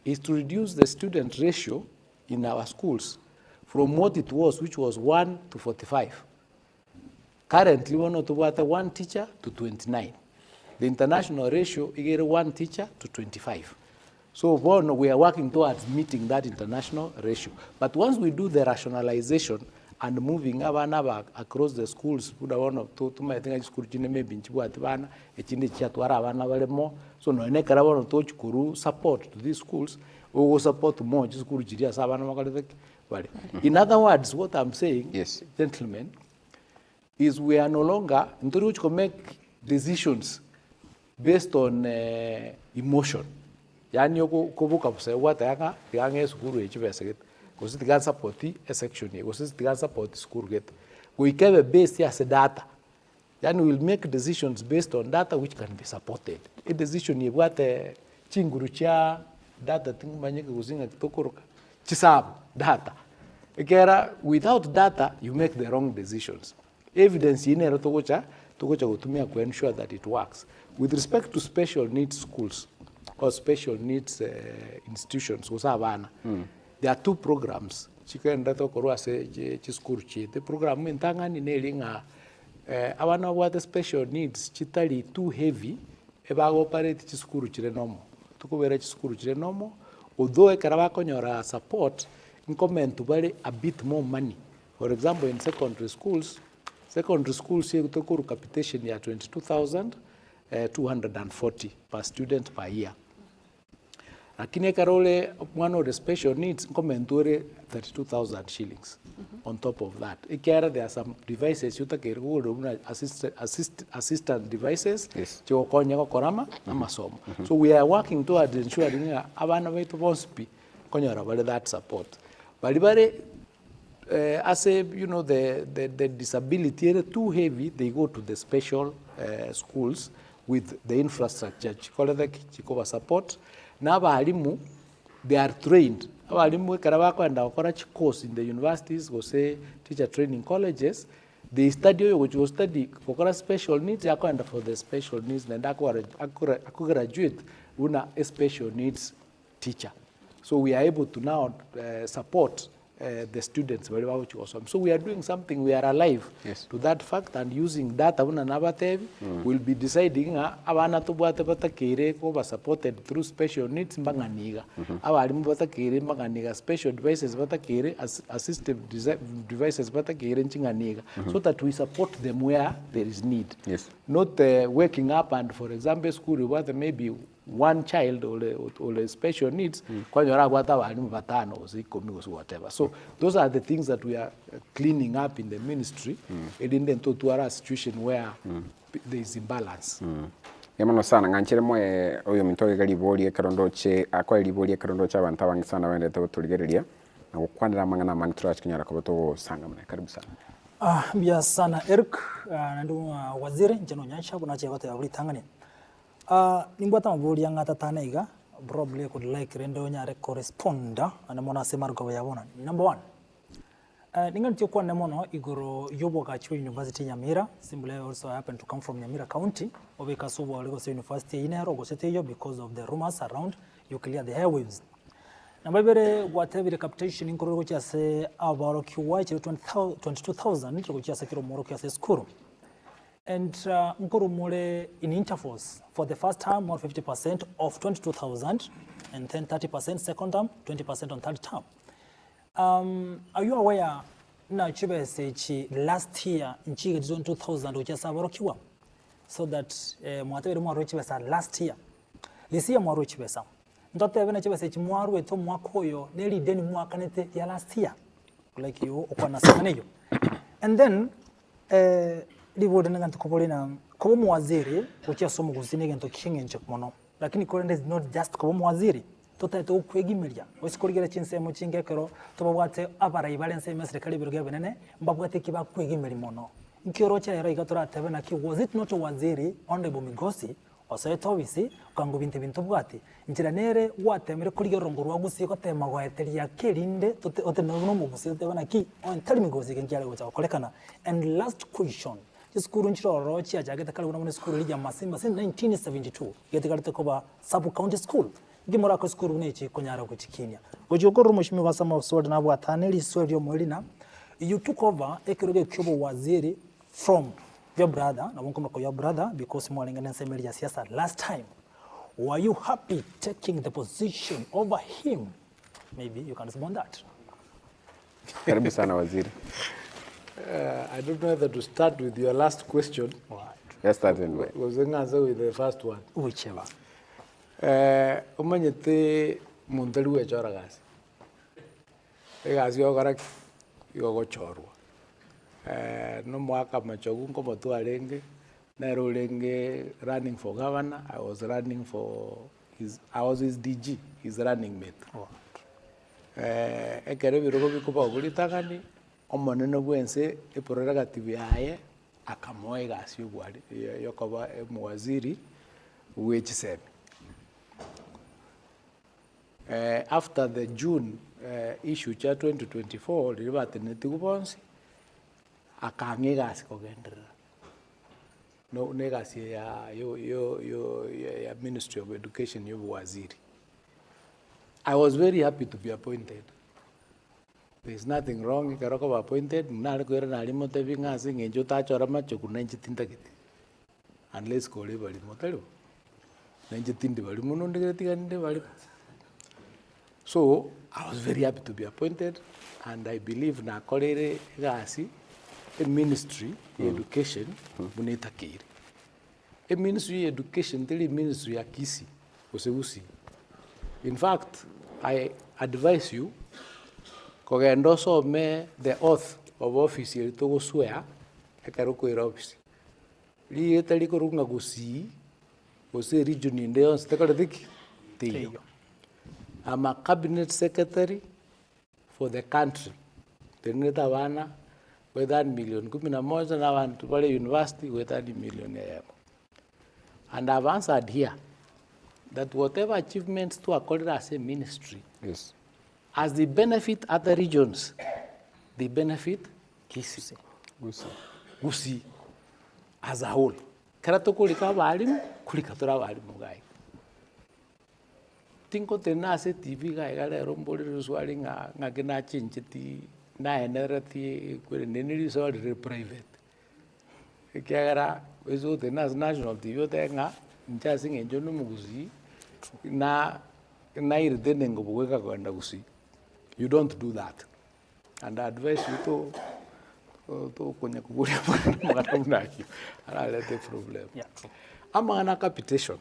is to reduce the student ratio in our schools from what it was, which was 1 to 45. Currently, we want to have 1 teacher to 29. The international ratio is 1 teacher to 25. So we are working towards meeting that international ratio. But once we do the rationalization and moving abana across the schools, we want to make school maybe abana so no nekara to support to these schools. We will support more school. In other words, what I'm saying, yes, gentlemen, is we are no longer to make decisions based on emotion. Yani yoko kubuka puse wata yanga yange school echibeseket. Kosi tigan support a section ye. Kosi tigan support school get. We can base ya se data. Yani we'll make decisions based on data which can be supported. A decision ye wate chingurucha data ting manyeke kuzinga kitokoroka. Chisab data. Ekera without data you make the wrong decisions. Evidence inero togocha kutumia ku ensure that it works. With respect to special needs schools or special needs institutions, there are 2 programs. Chikenda tokorwa se chiskuru chi. The program intangani nelinga abana what special needs chitali too heavy eba operate chiskuru chire nomo. Tukubera chiskuru chire nomo. Although ekaraba konyora support, incomment to buy a bit more money. For example, in secondary schools here to capitation ya 22,240 per student per year. Lakini karole one of the special needs incommentore 32,000 shillings on top of that. Ikera there are some devices you take assistant devices. Yes. So we are working towards ensuring abana wetu bonspi konyora bale that support. Balibare as a, you know, the disability is too heavy, they go to the special schools with the infrastructure. Chikoba support. Na abalimu, they are trained. Abalimu karabako and our course in the universities, go say teacher training colleges. They study which was study for special needs, and for the special needs, and aku graduate una a special needs teacher. So we are able to now support the students very well. So we are doing something, we are alive, yes, to that fact, and using data we'll be deciding abana to buat supported through special needs mbanganiga. Abalimu batakere mbanganiga special devices batakere assistive devices batakere chinganiga, so that we support them where there is need. Yes. Not waking up and, for example, school what maybe one child or a special needs, whatever. So those are the things that we are cleaning up in the ministry, and in the situation where there is imbalance. Yamono sana nganchere mwe oyo mintoge gali boli ekarondoche akwa liboli ekarondoche abantu abangi sana wende to tuligerelia na kukwanira mangana manitra chikinyara koboto sanga mne karibu sana. Bia sana Eric nandu waziri njeno nyansha kuna chegota ya bulitangani. Nimbwata mabuli yanga tatanaiga probably could like rendo nyare corresponda anamona semargo yabona. Number 1, ninganti kwa nemono igoro yoboka chiwe University Nyamira. Simply also happen to come from Nyamira County. Obeka subo Lagos University inero goseteyo because of the rumors around you clear the airwaves. Nambabere whatever the capitation inkoro gocha se abaro kiwa 22,000 gocha se kiro moro kiase skuru. And Nkurumule in intervals for the first term, more 50% of 22,000, and then 30% second term, 20% on third term. Are you aware na chibe sechi last year in Chiga 2,000 which is Kiwa, so that Mwateri Mwaruchibesa last year, this year Mwaruchibesa. ntotebe na chibase chimwaru eto mwaka oyo neri deni mwaka nete ya last year like you okwana sana neyo and then libode na gantu kobole na kobo mwaziri ukia somo gusine gento kingenche mono lakini korende is not just kobo mwaziri totaito kwegimiria osikorigera chinsemo chingekero tobabwate abarai balense mesrekali biruge benene mbabwate kiba kwegimiri mono ikioro cha yaro igatora tebe na ki was it not waziri honorable Migosi oseto bisi kango bintu bwati njira nere watemere kuri rongo rwa gusi ko tema gweteria kirinde ote no mu gusi tebe na ki on tell Migosi kenjale gocha kolekana. And last question skuru nchiro rochi ajagete kali una skuru lija Masimba since 1972 gete kali tekoba sub county school gimora ko skuru nechi konyara ko chikinya gojogoro mushimi wa sama sword na bwataneli sword yo mwelina you took over ekiroge kyobo waziri from your brother na wonko mako your brother because mwalingana nsemeli ya siasa last time. Were you happy taking the position over him? Maybe you can respond that. Karibu sana waziri. I don't know whether to start with your last question. Right. Let's start anyway. Was the answer with the first one? Whichever. Umanyete mundalu e choragasi. Egasi yogara yogo chorwa. No mwaka machogu nkomo tu alenge na rolenge running for governor. I was running for his DG, his running mate. Ekere birogo bikuba ogulitagani omonene gwense eprorogative yaye akamoe gasi ugwali yokoba muwaziri wechisemi. After the June issue cha 2024 libateneti kubonsi akange gasi kogendera no negasi ya ya Ministry of Education yo waziri. I was very happy to be appointed. There is nothing wrong karoko appointed nali kwera nali motebi ngasi ngenjo tachora macho kunenji tindagiti unless kole bali motelo nenji tindi bali munonde tigande bali. So I was very happy to be appointed, and I believe na kolere gasi a ministry education buneta kiri a ministry education tili ministry ya kisi useusi. In fact, I advise you kogendo some the oath of office to swear ekaruko ira office li etali korunga gusi ose region ndio stakadiki tiyo. I'm a cabinet secretary for the country. Teneta wana with that million kumina moja na wantu wale university with that million ya. And I've answered here that whatever achievements to accorded as a ministry, Yes. as they benefit other regions, they benefit Kisii, Gusii as a whole. Karato kulika walimu, kulika tora walimu gai. Tinko tena se TV gai gale romboli ruswali nga gina chinchiti na enerati kule nini resort private. Kiagara wezo tena national TV tenga nchasi ngenjono mugusi na irtene ngobuweka kwenda Gusii. You don't do that, and I advise you to kwenye kuguria mwana mnaki ana lete problem. Yeah, true. Ama ana capitation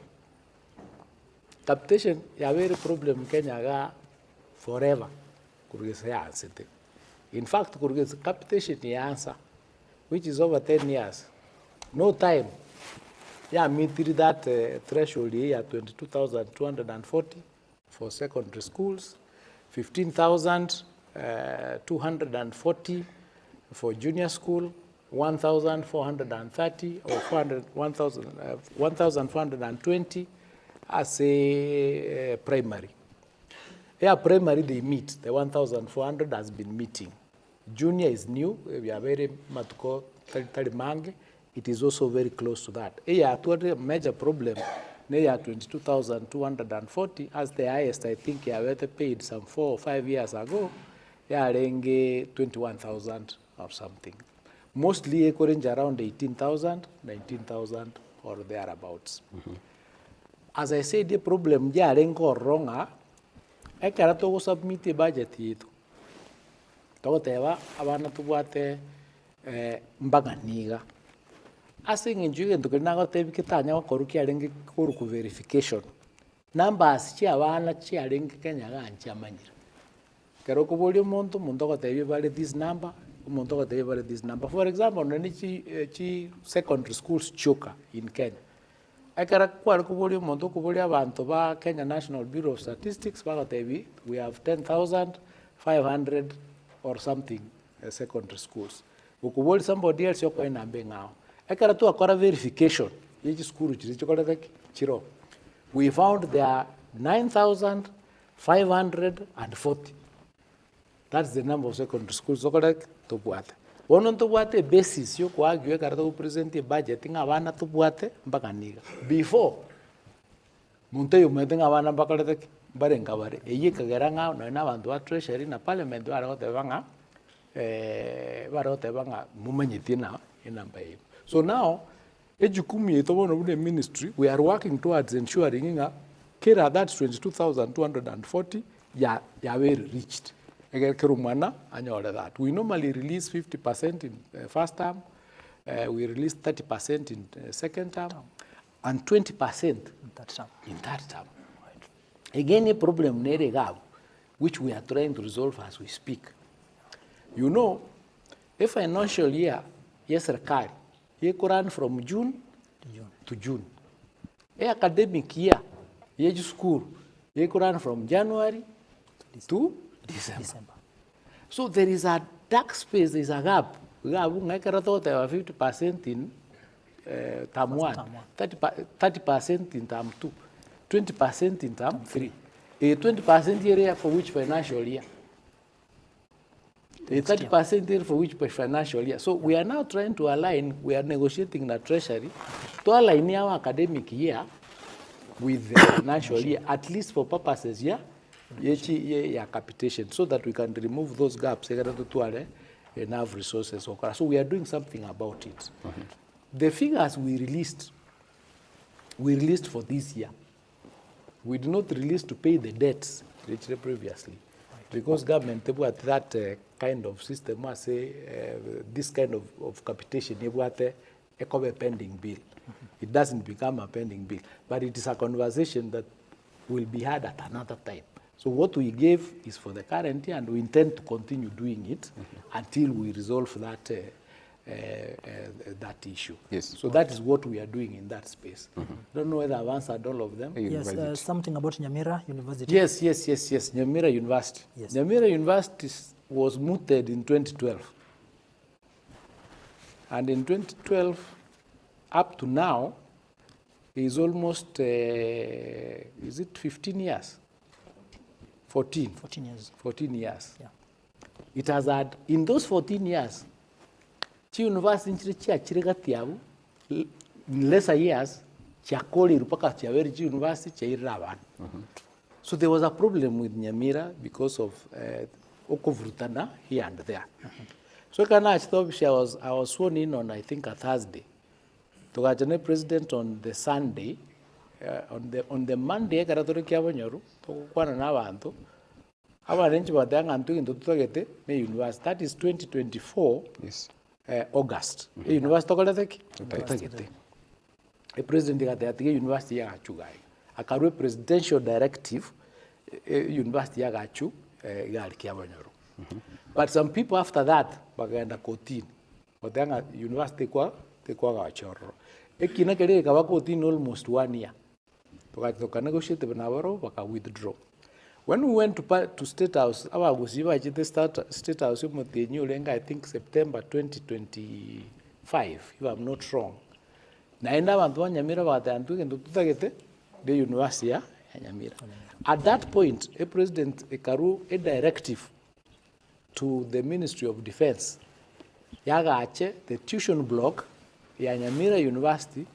ya very problem Kenya ga forever kurugesa ya ansete. In fact kurugesa capitation ya answer which is over 10 years. No time. Yeah, meet that threshold here 22,240 for secondary schools, 15,240 for junior school, 1,430 or 1,420 as a primary. Yeah, primary they meet. The 1,400 has been meeting. Junior is new. We are very matuko talimange. It is also very close to that. Yeah, a major problem. They are 22,240 as the highest. I think I have paid some 4 or 5 years ago. They are 21,000 or something. Mostly occurring around 18,000, 19,000 or thereabouts. As I said, the problem they are wrong. I cannot submit a budget yet. Toteva abana tubuate mbaganiga. Asing enjuge ndukina go tebi kitanya ko koruki alenge koruku verification numbers chia abana chia ringi Kenya gancha manyira kero kubuli muntu agotebi bari this number umuntu agotebi bari this number. For example nani chi secondary schools choka in Kenya akara kwari kubuli umuntu kubuli abantu ba Kenya National Bureau of Statistics bagotebi we have 10,500 or something secondary schools ukubuli somebody else yoko inambe ngao akara tu akora verification yechi school chiri chikola chiro we found there are 9,540. That's the number of secondary schools. So correct to buate. One to buate basis yo kwa gwe karata ku present budget nga bana to buate mpaka niga. Before munte yo metenga bana mpaka lete barenga bare. Eye kagera nga na bantu wa treasury na parliament wa te banga mumenyiti na inamba hiyo. So now ejukumi etobono bude ministry we are working towards ensuring nga kera that's 22,240 ya were reached. Kerumana anyore that. We normally release 50% in first term, we release 30% in second term, and 20% in third term. Again, a problem nere gab, which we are trying to resolve as we speak. You know, a financial year, yes, serikali, ye run from June to June. A academic year, ye school, ye run from January to December. So there is a dark space, there is a gap. We have 50% in term 1, 30% in term 2, 20% in term 3. A 20% area for which financial year? A 30% area for which financial year? So we are now trying to align, we are negotiating the treasury to align our academic year with the financial year, at least for purposes, yeah? Capitation, so that we can remove those gaps enough resources. So we are doing something about it. The figures we released for this year. We did not release to pay the debts reached previously, because government at that kind of system must say this kind of capitation a pending bill. It doesn't become a pending bill, but it is a conversation that will be had at another time. So what we gave is for the current year, and we intend to continue doing it until we resolve that that issue. Yes. So that is what we are doing in that space. Don't know whether I've answered all of them. Yes, something about Nyamira University. Yes. Nyamira University. Yes. Nyamira University was mooted in 2012. And in 2012, up to now, is almost, is it 15 years? 14 years. 14 years. Yeah. It has had, in those 14 years, Chi University in lesser years, Chiakoli Rupaka Chiaveri University Chairavan. So there was a problem with Nyamira because of Okovrutana here and there. So I was sworn in on, I think, a Thursday. Togajane president on the Sunday. On the Monday, Karatori Kiavanyoru, Tokwana Navanto, our arrangement into University. That is 2024, yes. August. University a president at the University Yagachugai. A Karu presidential directive, University Yagachu, Kiavanyoru. But some people after that, Baganda Kotin, but then University Kwa, the Kwagachoro. Ekina Kere Kavakotin almost 1 year. To negotiate the Navarro, withdraw. When we went to State House, our State House, I think September 2025, if I'm not wrong. The University Nyamira. At that point, a President Ekaru a directive to the Ministry of Defense. Yagache, the tuition block, Nyamira University,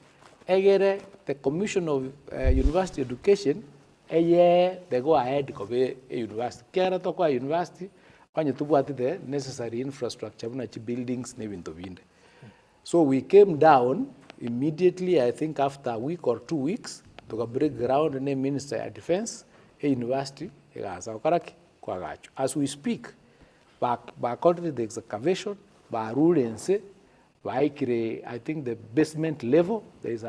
egere the Commission of University Education, they go ahead to a university. Kera to a university, when you the necessary infrastructure, buildings, so we came down immediately, I think after a week or 2 weeks, to break ground in the Ministry of Defense, a university, as we speak, back country the excavation, by rule and say, Waikire, I think the basement level, there is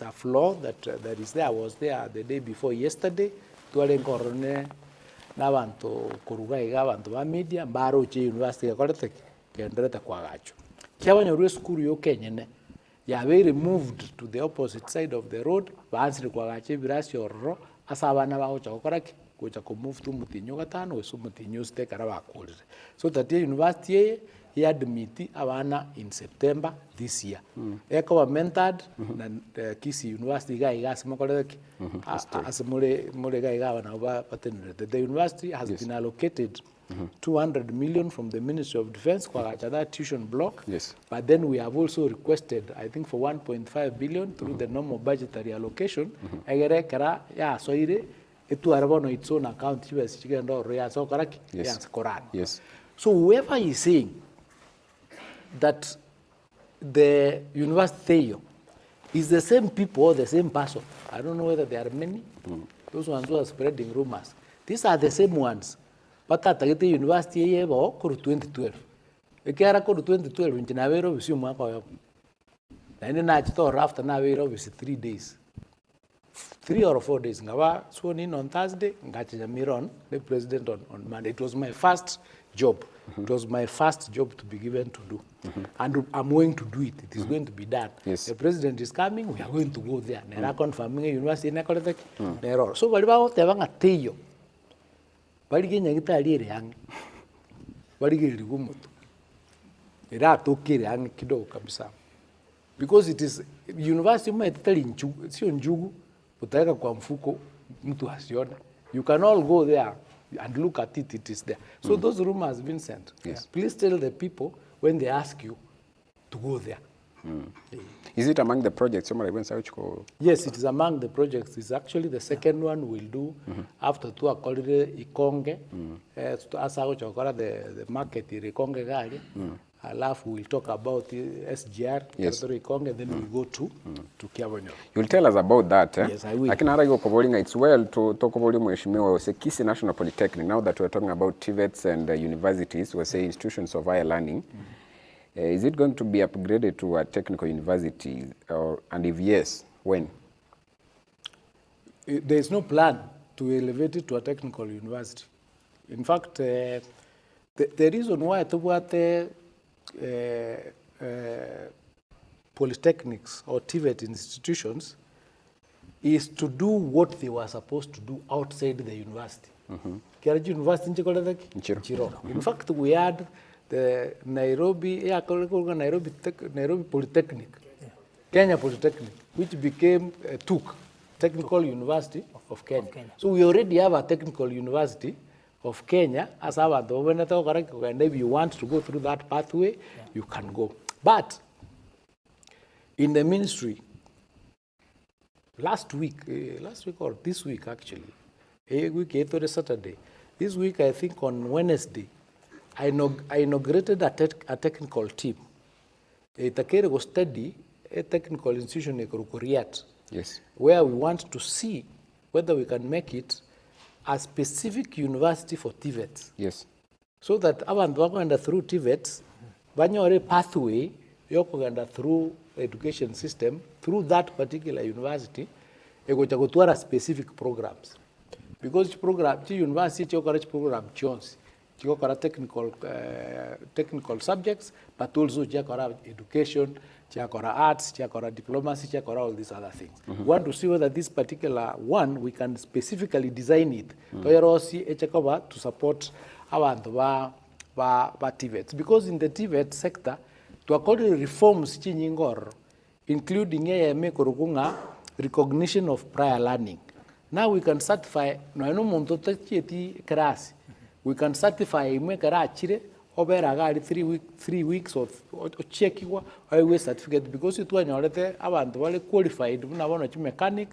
a floor that is there. I was there the day before yesterday. Tuale nkorone n'abantu kuruga iga abantu ba media mbaro che university yakorete kenderete kwa gacho. Kyabanyarwe school yo kenyene. Ya be removed to the opposite side of the road. Bansiri kwa gache birasi orro asabana baho chakoraki kuja ko move to mutinyo gatano weso mutinyo ste karabakolire. So that university he admit abana in September this year. Eko wa mentored na Kisi University guy gas makoleki as mole guy abana ba patenere. The university has been allocated 200 million from the Ministry of Defense kwa that tuition block. Yes. But then we have also requested, I think, for 1.5 billion through the normal budgetary allocation. Egere kara ya soire etu arabono its own account US chigendo roya so karaki ya Quran. Yes. So whoever is saying that the university is the same people or the same person, I don't know whether there are many, those ones who are spreading rumors. These are the same ones. But at the university, ye bo kuru 2012. Ekera kuru 2012 intinavero bisi mwaka yo. Nani na chito after na vero bisi 3 days. 3 or 4 days. Ngawa sworn in on Thursday, ngacha miron the president on Monday. It was my first job. It was my first job to be given to do. And I'm going to do it. It is going to be done. Yes. The president is coming, we are going to go there. Nera confirming university na kolete. Nero. So bali ba wote banga teyo. Bali nyangita aliere yangi. Bali ligumutu. Ira tokire yangi kidogo kabisa. Because it is university mmetali njugu, sio njugu, utaweka kwa mfuko mtu asione. You can all go there and look at it, it is there. So those rumors have been sent. Yes. Please tell the people when they ask you to go there. Is it among the projects? Yes, it is among the projects. It's actually the second one we'll do after two akolire Ikonge. Asa chokora the market Ikonge gari. Alafu we'll talk about SGR, yes. Ikonge, then we'll go to Kiabonyo. You'll tell us about that. Yes, I will. Lakini hata yuko it's well to talk about mheshimiwa wase Kisi National Polytechnic. Now that we're talking about TVETs and universities, we say institutions of higher learning. Is it going to be upgraded to a technical university, and if yes, when? There is no plan to elevate it to a technical university. In fact, the reason why polytechnics or TVET institutions is to do what they were supposed to do outside the university. University in fact, we had the Nairobi Polytechnic, Kenya Polytechnic, which became TUK, Technical University of Kenya. So we already have a technical university of Kenya as our government, and if you want to go through that pathway, you can go. But in the ministry, last week or this week actually, Saturday, this week I think on Wednesday, I inaugurated a technical team. Itakere go study a technical institution in Riyadh. Yes. Where we want to see whether we can make it a specific university for TVETs. Yes. So that abantu bakugenda through TVETs, banyore pathway yokugenda through education system through that particular university, egocha gutwara specific programs. Because program, university chokora program chonsi. Chokora technical subjects, but also chokora education, chokora arts, chokora diplomacy, chokora all these other things. We want to see whether this particular one we can specifically design it. To support abantu ba TVETs. Because in the TVET sector, to according reforms chinyingor, including AMA korugunga recognition of prior learning. Now we can certify we can certify over 3 weeks of checking highway certificate because it was abantu qualified mechanic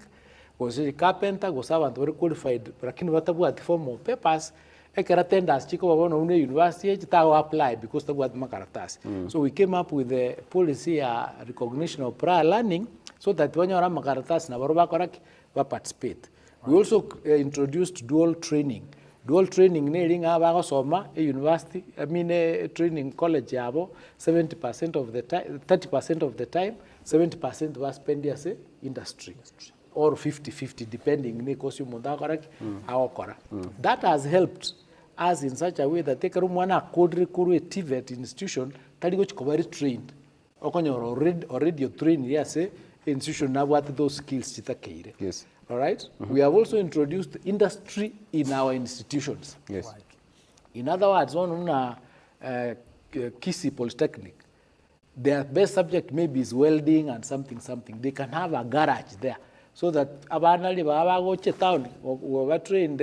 was a carpenter was very qualified lakini watabuati form of papers ekera tenders chiko babona une university chitago apply because tabuati makaratasi. So we came up with a policy recognition of prior learning so that wanyora makaratasi na baroba koraki participate. We also introduced dual training dual training ne nga ba go soma a university I mean a training college yabo 70% of the time 30% of the time 70% was spent as a industry or 50-50 depending ne kosi munda correct awokora that has helped us in such a way that take mwana kodri kuru a TVET institution tali go chikobari trained okonyo already you trained yes institution now what those skills chitakeire. Yes. All right. We have also introduced industry in our institutions. Yes. Right. In other words, on Kisii Polytechnic, their best subject maybe is welding and something. They can have a garage there, so that abanali baba go che town we train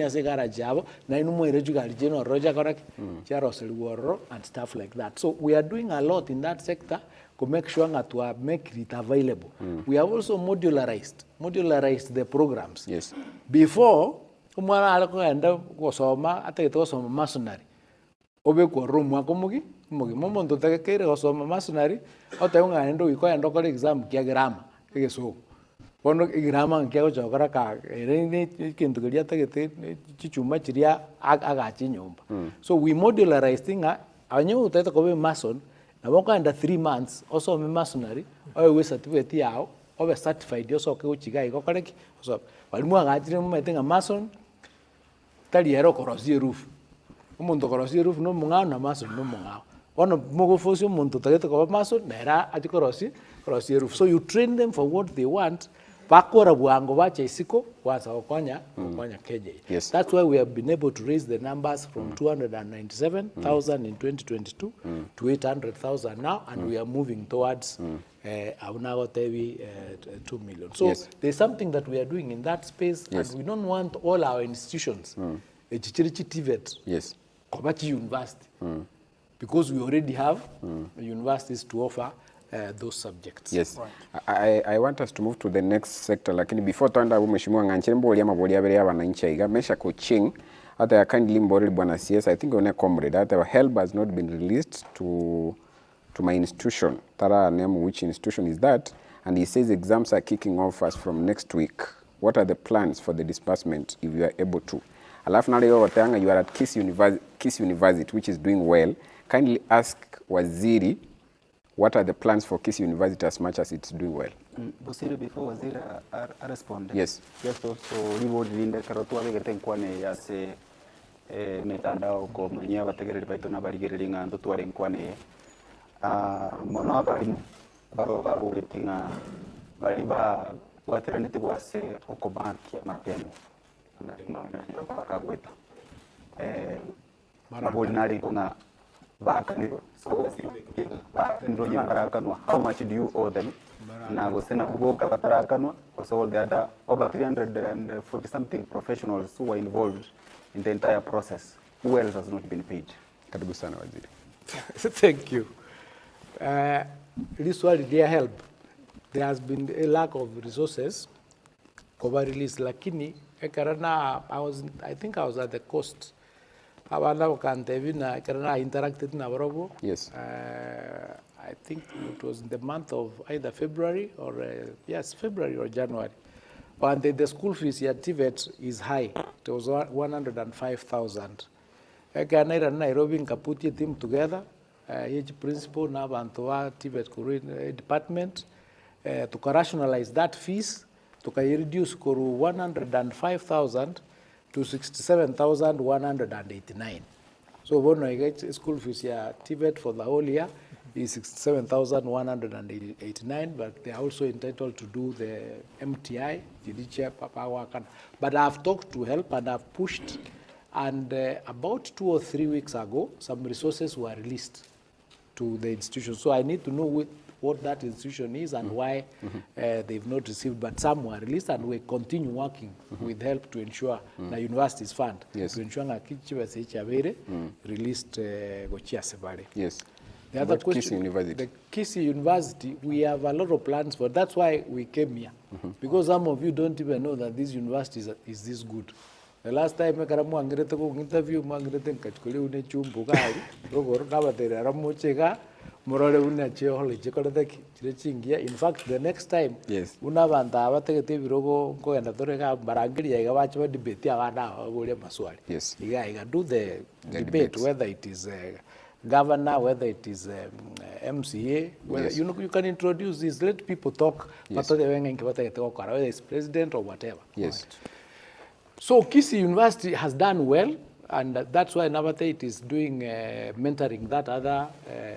as a garage yabo na inumo irejuga general roja correct charosel and stuff like that. So we are doing a lot in that sector to make sure that we make it available. We have also modularized the programs. Yes. Before, umwana alikuwa enda kusoma hata itosoma masonary. Obe kwa room wako mugi momo ndo takere kusoma masonary hata unga endo iko kole exam kia grammar keso. Pono grammar kia chokora ka ni kintu kiria takete chichuma chiria agachi nyumba. So we modularized thing anyo utaita kobe mason na wako under 3 months also me masonary we certificate yao obe certified yoso ke uchiga iko correct so walimu agachire mu metinga mason tali ero korosie roof umuntu korosie roof no mungao na mason no mungao ono mugo fosi umuntu tagete ko mason na era ati korosie roof so you train them for what they want bakora bwango bache isiko waza okonya KJ. Yes. That's why we have been able to raise the numbers from 297,000 in 2022 to 800,000 now, and we are moving towards 2 million. So yes. there's something that we are doing in that space, yes. and we don't want all our institutions, Chichirichi TVET, Yes. Kobachi University, because we already have universities to offer those subjects. Yes. Right. I want us to move to the next sector, lakini before tuenda mheshimiwa Ng'anchire mboli maboli abere abananchi iga mesha coaching hata ya kindly mboli bwana CS I think one comrade hata help has not been released to my institution. Tara name which institution is that, and he says exams are kicking off as from next week. What are the plans for the disbursement if you are able to? Alafu na leo watanga you are at Kisii University which is doing well. Kindly ask Waziri what are the plans for Kisii University as much as it's doing well? Busiri before Waziri respond. Yes. Yes, so libo linde karotu abegete nkwane yase metandao ko manya bategerere baito na barigerere ngando tware nkwane mono abari baro betinga bari ba waternete wase okobanki mapeno ndari mwana bakagweta maboli nari kuna how much do you owe them? So there are over 340 something professionals who are involved in the entire process. Who else has not been paid? Karibu sana Waziri. Thank you. This was their help. There has been a lack of resources cover release. Lakini I think I was at the coast. I interacted na Barobo. Yes. I think it was in the month of either February or February or January. And the school fees at TVET is high. It was 105,000. I Nairobi put your team together. Each principal na bantua TVET department to rationalize that fees to reduce 105,000 to 67,189. So when I get school fees here, TVET for the whole year is 67,189, but they are also entitled to do the MTI, judicial power. But I've talked to help and I've pushed, and about 2 or 3 weeks ago, some resources were released to the institution. So I need to know what that institution is and why they've not received, but some were released, and we continue working with help to ensure the universities fund to ensure that Kisii released Gochia Sebare. Yes. The other question, the Kisii University, we have a lot of plans for. That's why we came here, because some of you don't even know that this university is this good. The last time I came interview, murore una chehole chikorete chire chingia. In fact, the next time Yes. una banda abategete birogo ngoenda torega barangiria iga bacho debate abana agore maswali. Yes. Iga do the debate debate. whether it is governor, whether it is MCA, whether, Yes. you can introduce this, let people talk, Yes. whether it's president or whatever. Yes. So Kisii University has done well, and that's why Nabatate is doing mentoring that other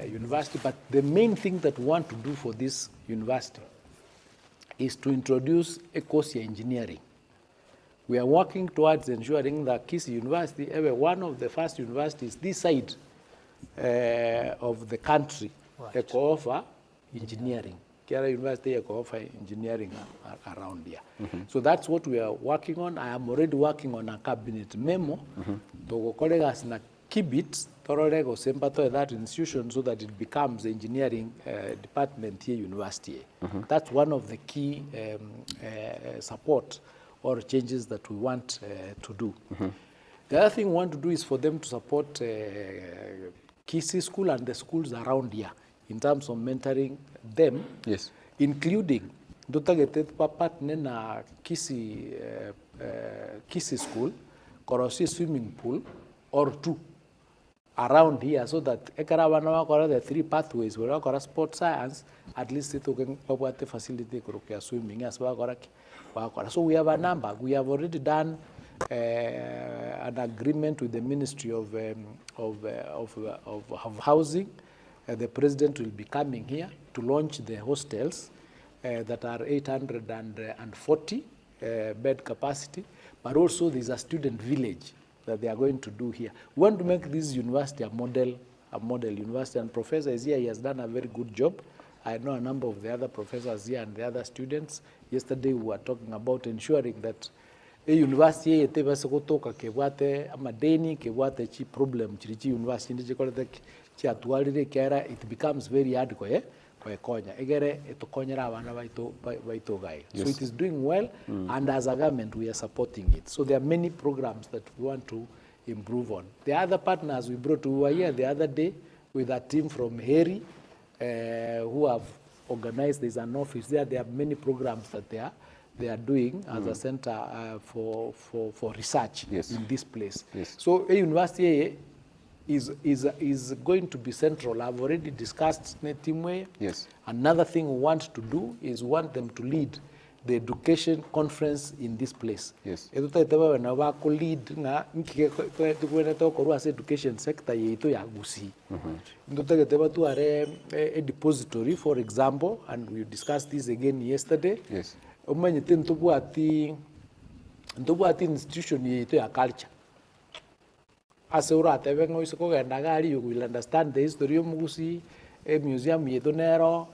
university. But the main thing that we want to do for this university is to introduce ecosia engineering. We are working towards ensuring that Kisii University, one of the first universities this side of the country, right, offer engineering. Kiara University offer engineering around here. So that's what we are working on. I am already working on a cabinet memo to colleagues na Kibit, Tororego Sempato, that institution, so that it becomes the engineering department here, university. That's one of the key support or changes that we want to do. The other thing we want to do is for them to support Kisii School and the schools around here in terms of mentoring them, Yes. including partner na Kisii School, Korosi swimming pool or 2 around here, so that the 3 pathways where we sport science, at least it can the facility swimming as well. So we have a number. We have already done an agreement with the Ministry of Housing. The president will be coming here to launch the hostels that are 840 bed capacity, but also there's a student village that they are going to do here. We want to make this university a model university, and Professor is here. He has done a very good job. I know a number of the other professors here and the other students. Yesterday we were talking about ensuring that a university ete base kutoka kebwate amadeni kebwate chi problem chirichi university ndi chikolete chi atwalire kera, it becomes very hard ko konya egere etokonyera abana baito gai. So it is doing well, and as a government we are supporting it. So there are many programs that we want to improve on. The other partners we brought, we were here the other day with a team from Heri who have organized. There's an office there. There are many programs that they are doing as a center for research in this place. Yes. So a university is going to be central. I've already discussed Netimwe. Yes. Another thing we want to do is want them to lead the education conference in this place. Yes. Lead education sector ya Gusii. A depository, for example, and we discussed this again yesterday. Yes. Institution ya culture. As you will understand the history of Gusii, a museum yetonero,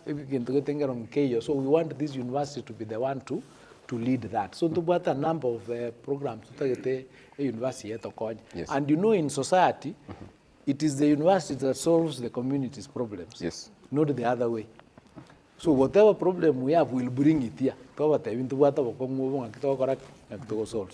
so we want this university to be the one to lead that. So to a number of programs to a university. Yes. And you know, in society, it is the university that solves the community's problems. Yes. Not the other way. So whatever problem we have, we'll bring it here.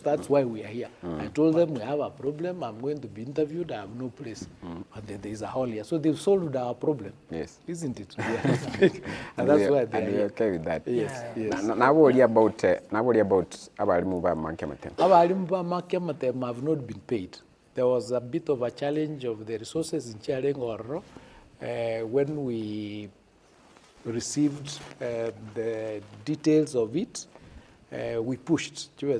That's why we are here. I told them we have a problem. I'm going to be interviewed. I have no place. But there is a hall here. So they've solved our problem. Yes. Isn't it? And that's why they are here. Okay with that. Yes. Yes. Now worry about abarimu ba Makematem. Abarimu ba Makematem have not been paid. There was a bit of a challenge of the resources in Chiarengoro when we received the details of it. We pushed a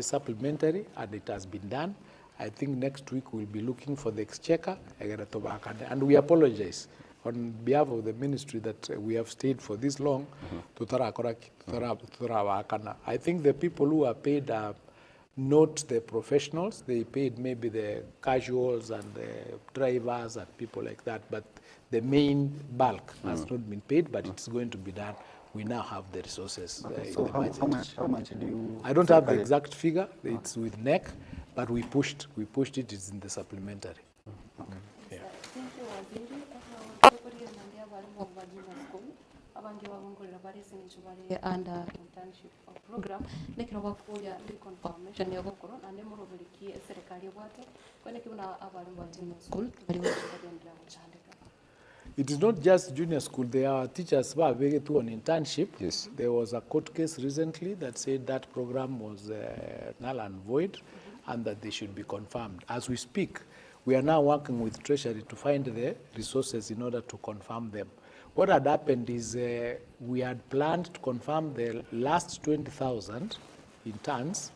supplementary, and it has been done. I think next week we'll be looking for the exchequer, and we apologize on behalf of the ministry that we have stayed for this long. I think the people who are paid are not the professionals. They paid maybe the casuals and the drivers and people like that, but the main bulk has not been paid, but it's going to be done. We now have the resources. So how much do you... I don't have the exact figure. It's with NEC, but we pushed it. It's in the supplementary. Thank you, Waziri. Under internship program, nekirobakuya confirmation ya gukoro ande murobiriki serikali bwate kwene kibuna abari bwate mu school bari bari kuchandika. It is not just junior school. There are teachers who are very to an internship. Yes. There was a court case recently that said that program was null and void and that they should be confirmed. As we speak, we are now working with Treasury to find the resources in order to confirm them. What had happened is we had planned to confirm the last 20,000 interns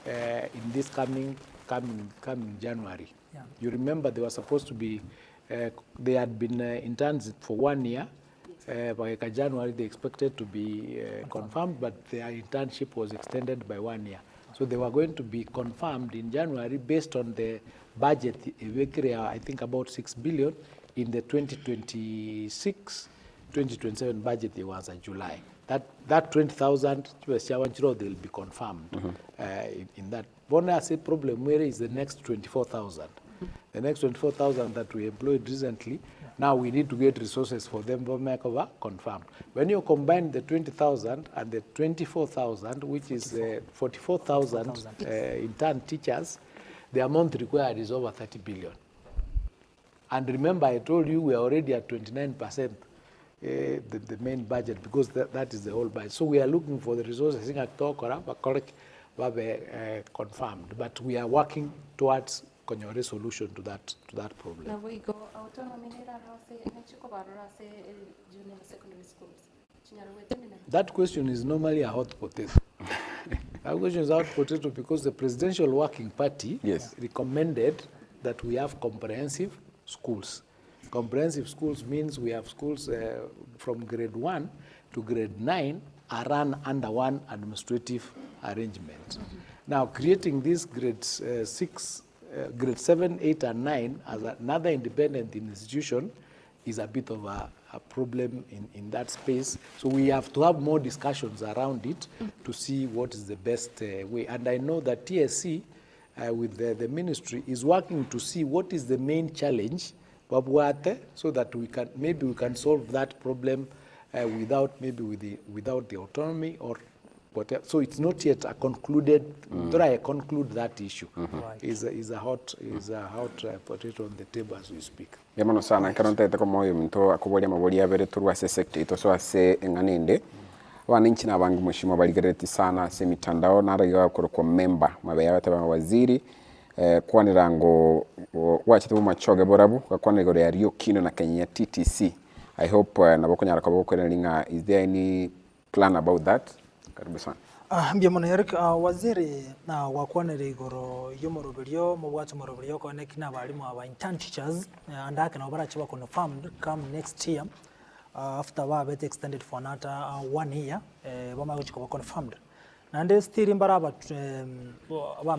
in this coming January. Yeah. You remember they were supposed to be, they had been interns for 1 year. By January, they expected to be confirmed, but their internship was extended by 1 year. So they were going to be confirmed in January based on the budget, I think about 6 billion in the 2026-2027 budget it was in July. That 20,000, they'll be confirmed in that. One I say problem where is the next 24,000. The next 24,000 that we employed recently, now we need to get resources for them to make over confirmed. When you combine the 20,000 and the 24,000, which is 44,000 intern teachers, the amount required is over 30 billion. And remember, I told you we are already at 29%, the main budget, because that is the whole budget. So we are looking for the resources in confirmed, but we are working towards a solution to that problem. Na voigo autonomy nira rose nechiko barora se junior secondary schools. That question is normally a hot potato. That question is a hot potato because the Presidential Working Party recommended that we have comprehensive schools. Comprehensive schools means we have schools from grade 1 to grade 9 are run under one administrative arrangement. Now, creating these grades grade 7, 8, and 9 as another independent institution is a bit of a problem in that space. So we have to have more discussions around it to see what is the best way. And I know that TSC with the ministry is working to see what is the main challenge so that we can solve that problem without the autonomy or whatever. So it's not yet a concluded. I conclude that issue is a hot potato on the table as we speak. Yamano sana karonte ko moyo mto akubolia mabolia bere turwa se sector ito so ase enganinde wananchi na bangu mheshimiwa baligereti sana se mitandao na raga ko member mabaya bata waziri kwani rango wacha tu machoge borabu kwani gore ya Rio Kino na Kenya TTC. I hope na bokonya rakabo ko linga, is there any plan about that? Karibu sana. Mbia mono Eric, waziri na wakwanere igoro yomoroberio mubwatu moroberio ko nekina balimu aba intern teachers and akana obarachi ba confirmed come next year after be extended for another 1 year bama ko confirmed and still mbara about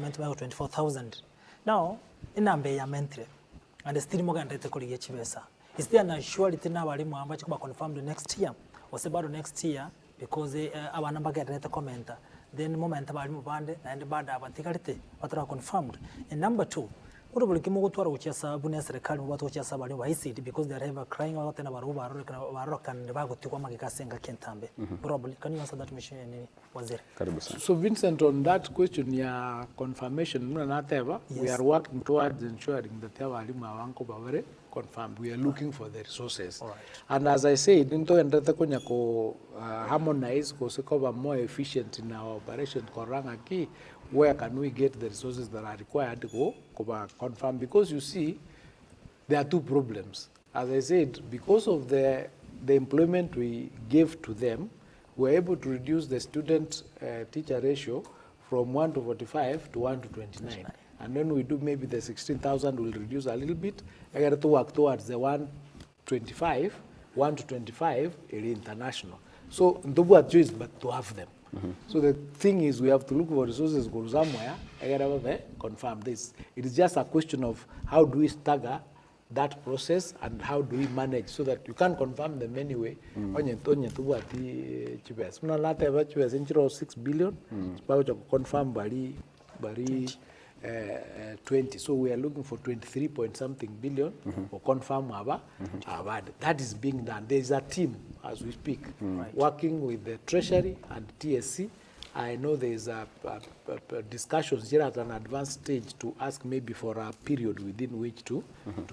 meant by 24,000 now inambe ya mentre and still moga ndete ko liye chibesa. Is there an surety na balimu ambacho ko confirmed next year or next year? Because abana bagereta commenta then moment abali mubande and bada abantikalite batara confirmed. And number 2, urubuli kimu gutwara ucyasa bune serikali mu bato ucyasa bali bahisidi because they have a crying out na baruba barokan bagutikwa magikasenga kentambe. Probably can you answer that mission waziri? Karibu sana. So Vincent, on that question ya confirmation we are working towards ensuring that abalimu abanko babere confirmed. We are looking for the resources. Right. And as I said, into endete kunya ko harmonize ko sekoba more efficient in our operation koranga ki, where can we get the resources that are required to go confirm? Because you see, there are two problems. As I said, because of the employment we gave to them, we're able to reduce the student teacher ratio from 1 to 45 to 1 to 29. And then we do maybe the 16,000 will reduce a little bit. I got to work towards the 1 to 25 international. So the choice but to have them. So the thing is we have to look for resources go somewhere. I got to confirm this. It is just a question of how do we stagger that process and how do we manage so that you can confirm them anyway. Onye tu ati chibes. Muna lata eba chibes inchiro 6 billion. Spago cha confirm bari 20. So we are looking for 23 point something billion for confirm abad. That is being done. There is a team as we speak working with the Treasury and TSC I know there's a discussions here at an advanced stage to ask maybe for a period within which to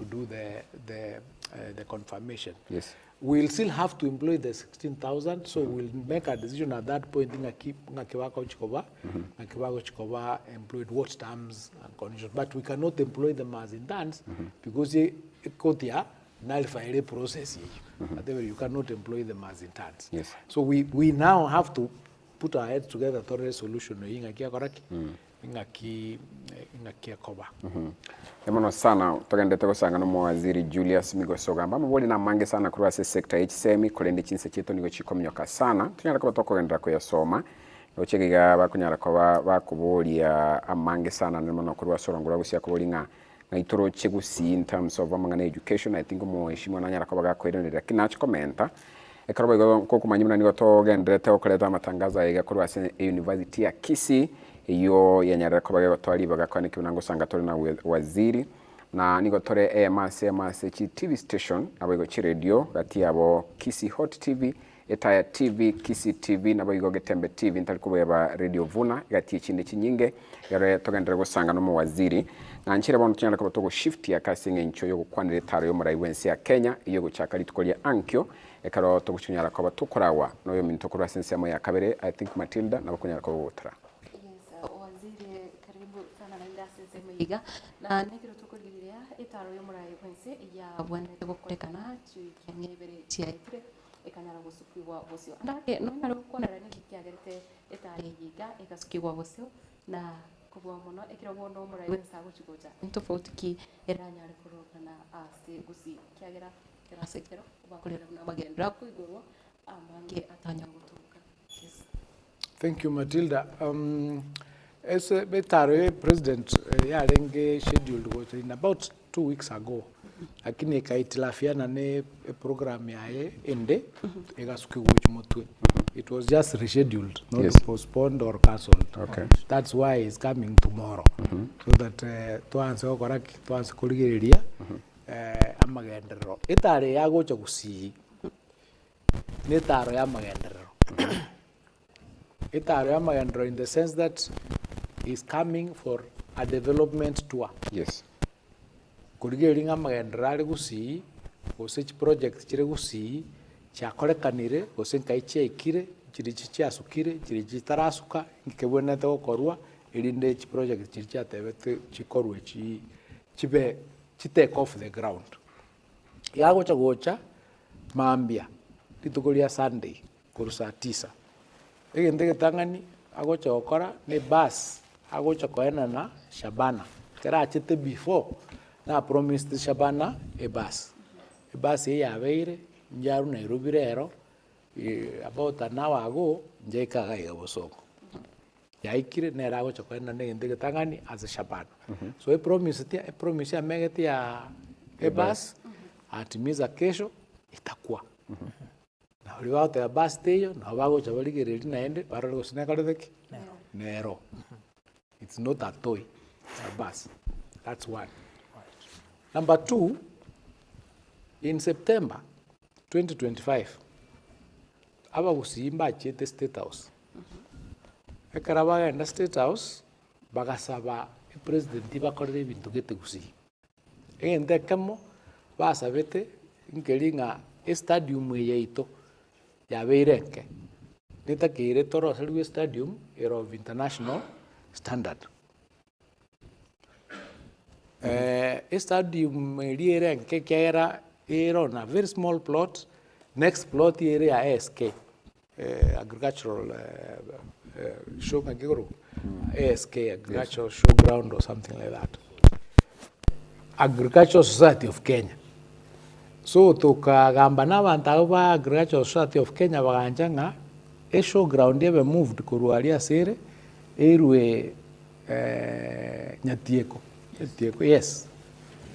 do the confirmation. Yes. We'll still have to employ the 16,000, so we'll make a decision at that point in Kiwako Chikova employed what terms and conditions. But we cannot employ them as interns because Kotia nullify the process. You cannot employ them as interns. Yes. So we now have to put our heads together to a solution. Emono sana tugendete gusanga no muwaziri Julius Migosoga mbamo boli na mange sana kuri ase sector HCM kulendi chinse chito nigo chikomyoka sana tunyara ko batokogendera kuyasoma ochegiga bakunyara ko bakubolia amange sana nemono kuri wasorongura gusia kuboli nga itoro chigusi in terms of amangana education. I think mo heshimwa nanyara ko bagakwerera kinacho komenta ekaroba ko kumanyimuna nigo togendete okoleta amatangazo yiga kuri ase University ya Kisii iyo yanyara ko bagatwari bagakwaniki nango sanga tori na waziri na nigo tore AMS chi TV station abo chi radio gati abo Kisii Hot TV Etaya TV Kisii TV nabo igo Getembe TV ntari kubeba radio Vuna gati ikindi kinyinge yare togendera gusanga no mu waziri na nchire bono tunyara ko batogo shift ya kasinge ncho yo kwanire taro yo muri wensi ya Kenya iyo guchaka litkolia ankyo ekaro to guchunyara ko batokorawa no yo minto kura sense ya kabere. I think Matilda nabo kunyara ko wotra iga na negiro tukuliria itaro yo murai kwense ya bwana gukorekana cyanyebere cyayitire ekanyara gusukirwa bosio ndake no naro konara ni kiagerete etari yiga ekasukirwa bosio na kubwa muno ekiro bono murai wensa guchikoja ntofauti ki eranyare kurogana ase gusi kiagera kerasekero bakorera na magendra kuigoro amange atanya gutuka. Yes. Thank you, Matilda. As a Betare president, yarenge scheduled was in about 2 weeks ago. Lakini kaitilafiana ne program yae ende egasuki motwe. It was just rescheduled, not postponed or cancelled. Okay. That's why it's coming tomorrow. So that tuanze okoraki tuanze kuligereria amagendero. Etare yagocha gusi. Netaro ya magendero. Etaro ya magendero in the sense that is coming for a development tour. Yes. Kuligeringa magendrale gusi ose project chire gusi chakorekanire ose nkaiche ikire chiri chiasukire chiri chitarasuka nkebwena to korwa irinde chi project chiri chatebete chikorwe chibe take off the ground. Yagocha gocha mambia litukolia Sunday kurusa 9 egende tangani agocha okora ne bus agocha koena na Shabana kera achete before na promised Shabana a bus ya beire njaru Nairobi rero about an hour ago njeka ga bosoko yaikire ne agocha koena ne ndege tangani as a Shabana. So a promise ya megeti ya a bus atimiza kesho itakuwa na uliwao ya bus teyo na wago chabaligereri naende baralo sinakalodeki nero. It's not a toy, it's a bus. That's one. Number 2, in September 2025, aba gusimba chete State House. Ekarabaga in the State House, bagasaba president bakorere bintu gete gusi. Ende kamo basabete ngelinga stadium yeito ya beirenke. Nita kire toro selwe stadium of international standard. Stadium beirenke kera on a very small plot. Next plot area ASK, agricultural show ASK, agricultural showground or something like that. Agricultural Society of Kenya. So tukagamba n'abantu ba Agricultural Society of Kenya baganjanga a showground yebe moved kurualia sere erwe Nyatieko. Yes.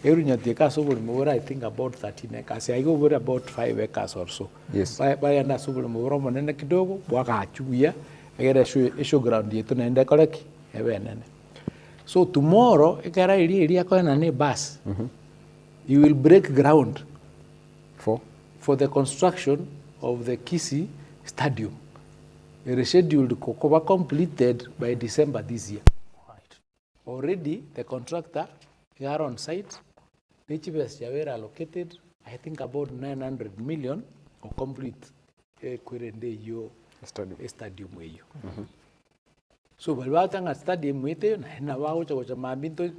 Eru Nyatieka subul mura I think about 13 acres. I go over about 5 acres or so. Yes. Bayanda subul mura monene kidogo bwaka achuya egera showground yetu naenda koleki ebenene. So tomorrow ekara iri akona ne bus. You will break ground For the construction of the Kisii Stadium. rescheduled kuba completed by December this year. Right. Already the contractor are on site. Nichibes were allocated, I think about 900 million to complete Kwirende yo stadium weyo. So balwatanga stadium wete na wao cha mabinto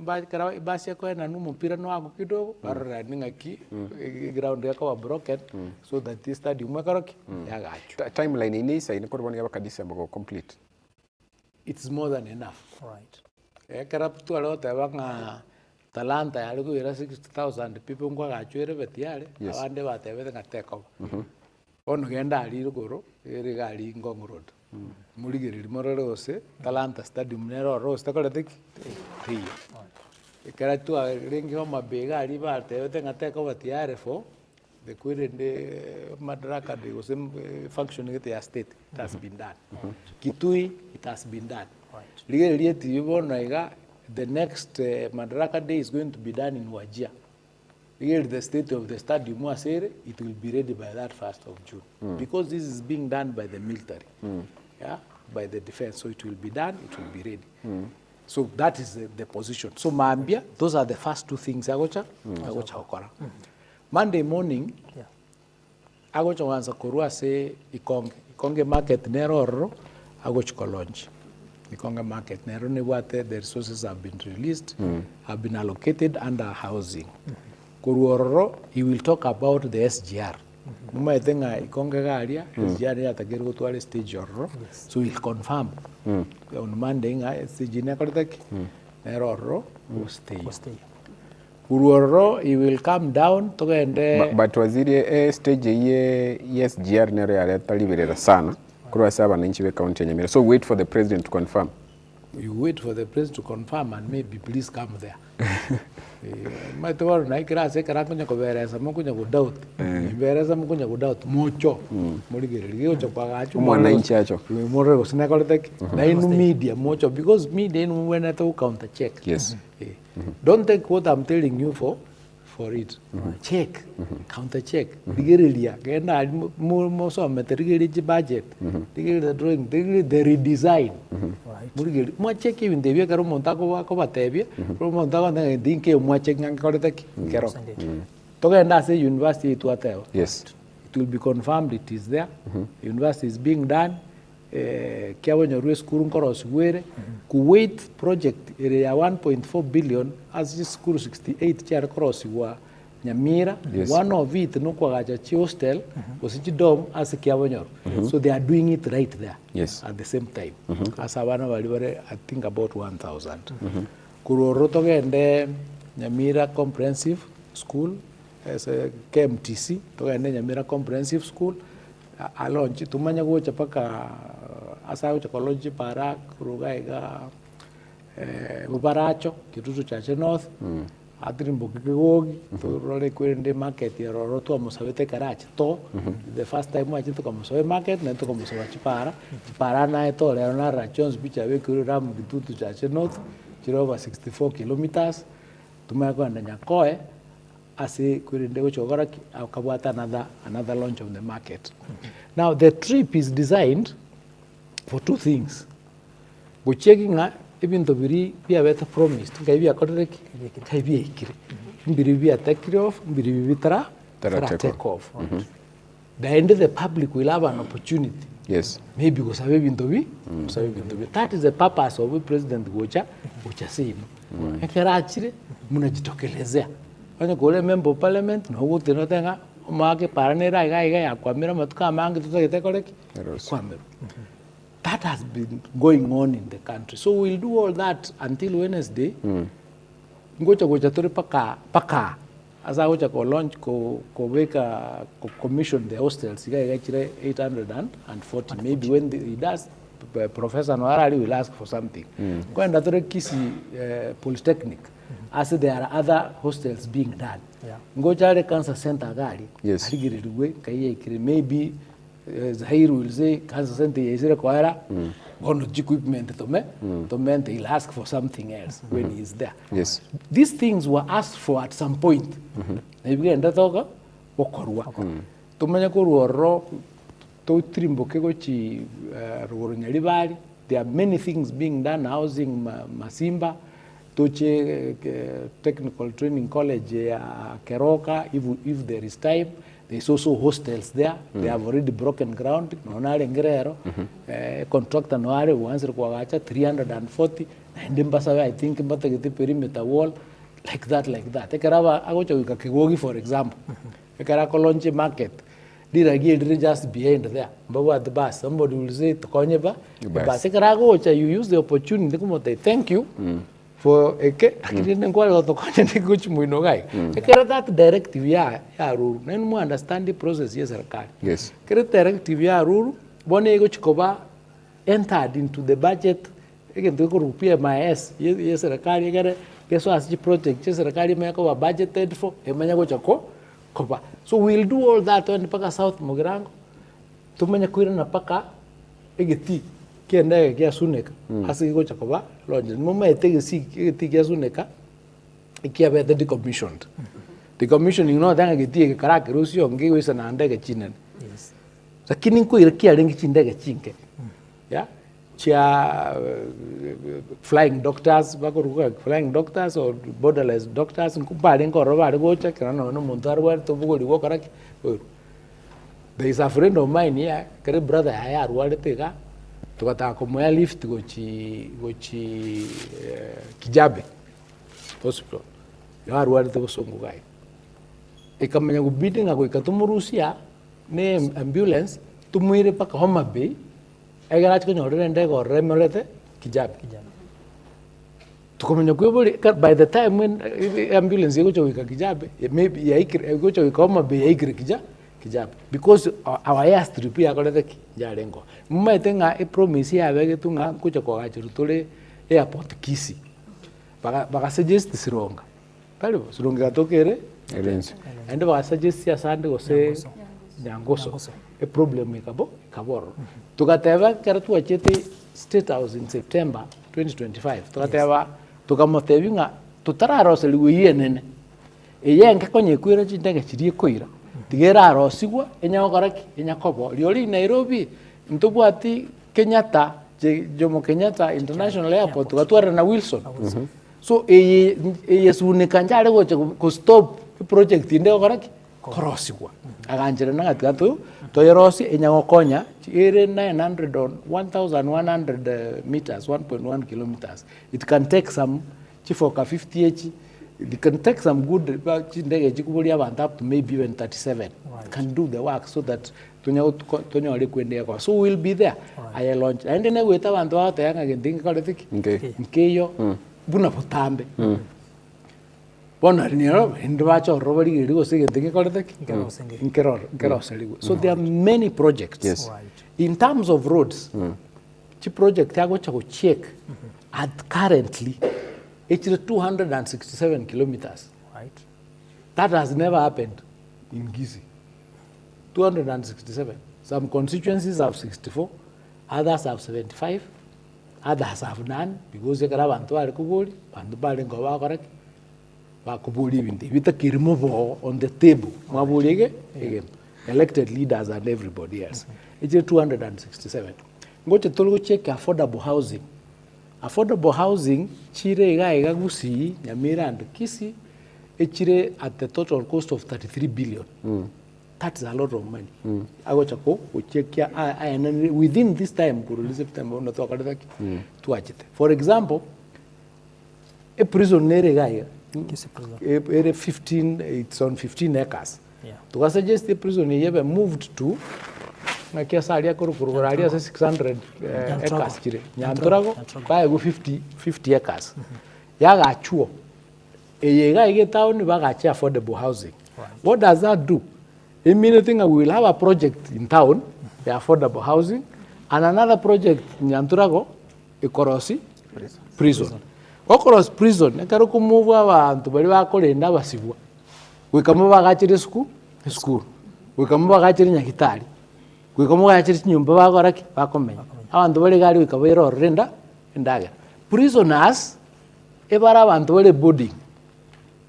basi yako na numu mpira no ako kidogo para ninga ki ground yako wa broken so that this stadium makaroki yagacho. Timeline ini isa ini korwani yaba December go complete. It's more than enough. Right. Karap tu alo tawanga talanta ya lugu ira 60,000 people ngwa gachwere betiare abande batebete ngateko. Ono genda ali rugoro ere gali Ngong Road. Muligiri morose talanta stadium nero rose takoleteki. Kara tu rengi homa bega ali batebete ngateko betiare fo the Kwirende Madaraka de was functioning at the state. It has been done. Kitui, it has been done. Right. The next Madaraka Day is going to be done in Wajir. Here, the state of the stadium, it will be ready by that 1st of June. Because this is being done by the military, yeah, by the defense. So it will be done, it will be ready. So that is the position. So Mambia, those are the first two things. Monday morning, agocha wanza kurua se ikonge market neroro agocha launch. Ikonge market nero ne wate the resources have been released, have been allocated under housing. Kuruoro, he will talk about the SGR. Muma etenga ikonge garia SGR ya tageru gutwale stage orro. So he'll confirm on Monday nga stage ne kortaki neroro stay. Uruoro, he will come down to but waziri stage yes GR nero ya taliberera sana kurwa saba na nchi we county ya Nyamira. So wait for the president to confirm. You wait for the president to confirm and maybe please come there. Matoro na ikira se kara kunya kubereza mukunya kudoubt. Ibereza mukunya kudoubt mucho. Muligere ocho pagacho mwana nchi acho. More usina koltek. Na inu media mucho because media inu wena to counter check. Yes. Don't take what I'm telling you for it. Check, counter check. Digirilia, kena mo so material budget. Digiri the drawing, digiri the redesign. Right. Mo check even the via karo montako wa ko batebia, pro montako na dinke mo check ngang ko tek kero. To kenda say university to ateo. Yes. It will be confirmed it is there. University is being done. Kiawenyo Ruiz Kurun Koros Were Kuwait project area 1.4 billion as is Kuru 68 chair cross wa Nyamira. Yes. One of it no kwa gacha chi hostel was chi dom as Kiawenyo. So they are doing it right there. Yes. At the same time. As Awana Valibare, I think about 1,000. Kuru Roto gende Nyamira Comprehensive School as a KMTC to gende Nyamira Comprehensive School. Alonchi tumanya gocha paka asao cha college para kurugaiga ubaracho kitutu cha North atrimbo kigogi to role kwende market ya roroto amusabete karachi to the first time wa chitu kama soe market na to kama soe para na to le na rachons bicha we kuru ram kitutu cha North kirova 64 kilometers tumaya kwenda Nyakoe ase kwende gocho garaki akabwata another launch of the market. Now the trip is designed for two things. Go checking even though we have promised kai bia kodreki kai bia ikire mbiri bia take off mbiri bitara take off. The end the public will have an opportunity. Yes. Maybe go sabe binto bi that is the purpose of President Gocha sino. Ekera achire munajitokelezea. Kwenye kule member of parliament no wote no tenga omake paranera iga ya kwamira matuka mangi tutagete koleki kwamira. That has been going on in the country. So we'll do all that until Wednesday. Ngocha tore paka asa gocha ko launch ko weka ko commission the hostels iga chire 840 maybe when he does Professor Noarali will ask for something. Kwenda tore Kisi Polytechnic as there are other hostels being done. Ngochare cancer center gari. Yes. Maybe Zahiru will say cancer center is required. One equipment to meant he'll ask for something else when he's there. Yes. These things were asked for at some point. Maybe and that oka okorwa. To menya kuruoro to trimboke gochi ruguru nyaribari. There are many things being done, housing Masimba, Toche Technical Training College, Keroka, if there is time. There's also hostels there. They have already broken ground. Nonare Ngerero, contractor Noare, once required 340. And then I think about the perimeter wall, like that. Ekaraba, I go to Kakigogi, for example. Ekarakolonche market. Did I get just behind there? But at the bus, somebody will say to Konyeba, you use the opportunity to thank you for a didn't go to Konyeba. That directive, yeah, rule. Then more understand the process, yes, yes. Directive, yeah, rule. Bonego Chikoba entered into the budget. Again, to go to MIS, yes, a car, you get a guess as the project, yes, a car, you make a budgeted for a Manago. So we'll do all that when paka South Mogirango. Tumenya kuira na paka egeti kienda ya suneka. Hasi go chakoba lodge. Mama etege si egeti ya suneka. Ikia be decommissioned. Decommissioning no danga geti karake rusio ngewe sana ndege chinen. Yes. Lakini kuira kia rengi chindege chinke. Yeah. Chia flying doctors, flying doctors or borderless doctors, there is a friend of mine here, brother Hayar, lift to Kijabe hospital. You are what the Songo guy. A company beating a Katumurusia, name ambulance to Miripak Homa Bay. I got to know and or remorete Kijab. To come by the time when ambulance go to Kijab, maybe I go to Koma be Kijab because our ass to repeat a Jarengo. My thing I promise here, I beg to Kuchako airport Kisi. But I suggest this wrong. Palibus, Rungatokere, and I suggest Yasande or say Nyangoso. A problem with Kabor. Tukateva Karatu Achete State House in September 2025. Tukateva Tukamotevinga Tutara Rosali Yen. A young Kakonye Kuira Chitaka Kuira. Tigera Rosigua, Enyakaraki, Enyakobo, Lioli, Nairobi, Ntubuati, Kenyatta, Jomo Kenyatta International Airport, Tukatuara na Wilson. So, yes, Unikanjara could stop the project in the Okaraki. Korosigwa. Aganjira na gatatu Toyorosi enyangokonya ere 900 or 1100 meters 1.1 kilometers. It can take some chifoka 50h. It can take some good ndege jikubulia up to maybe even 37. Right. Can do the work so that Tonyo alikwendea kwa. So we'll be there. Right. I launch. And then we ta bantu out yanga ngendinga kale thiki. Nkeyo buna potambe. So there are many projects. Yes. Right. In terms of roads, the project I go check at currently it's 267 kilometers. Right. That has never happened in Gizi. 267. Some constituencies have 64, others have 75, others have none because they have with the Kirimovo on the table, again, elected leaders and everybody else. It's 267. Go to Tolo check affordable housing. Affordable housing, Chire Gagusi, Yamira and Kisi, Chire at the total cost of 33 billion. That's a lot of money. I go to check here, and within this time, September, for example, a prisoner guy. 15, it's on 15 acres. Yeah. To suggest the prison moved to 600 acres. Nyantorago 50 acres. Yaga chuo. Yega get town affordable housing. What does that do? Immediately we will have a project in town, the affordable housing, and another project in Nyantorago, Ikorosi prison. Okoros prison, nekaro kumuva abantu bali bakolenda basibwa. Wekamuva gachire school. Wekamuva gachire nyakitali. Wekamuva gachire nyumba bakoraki bakomenya. Abantu bali gali wekabero renda endaga. Prisoners ebara abantu bali boarding.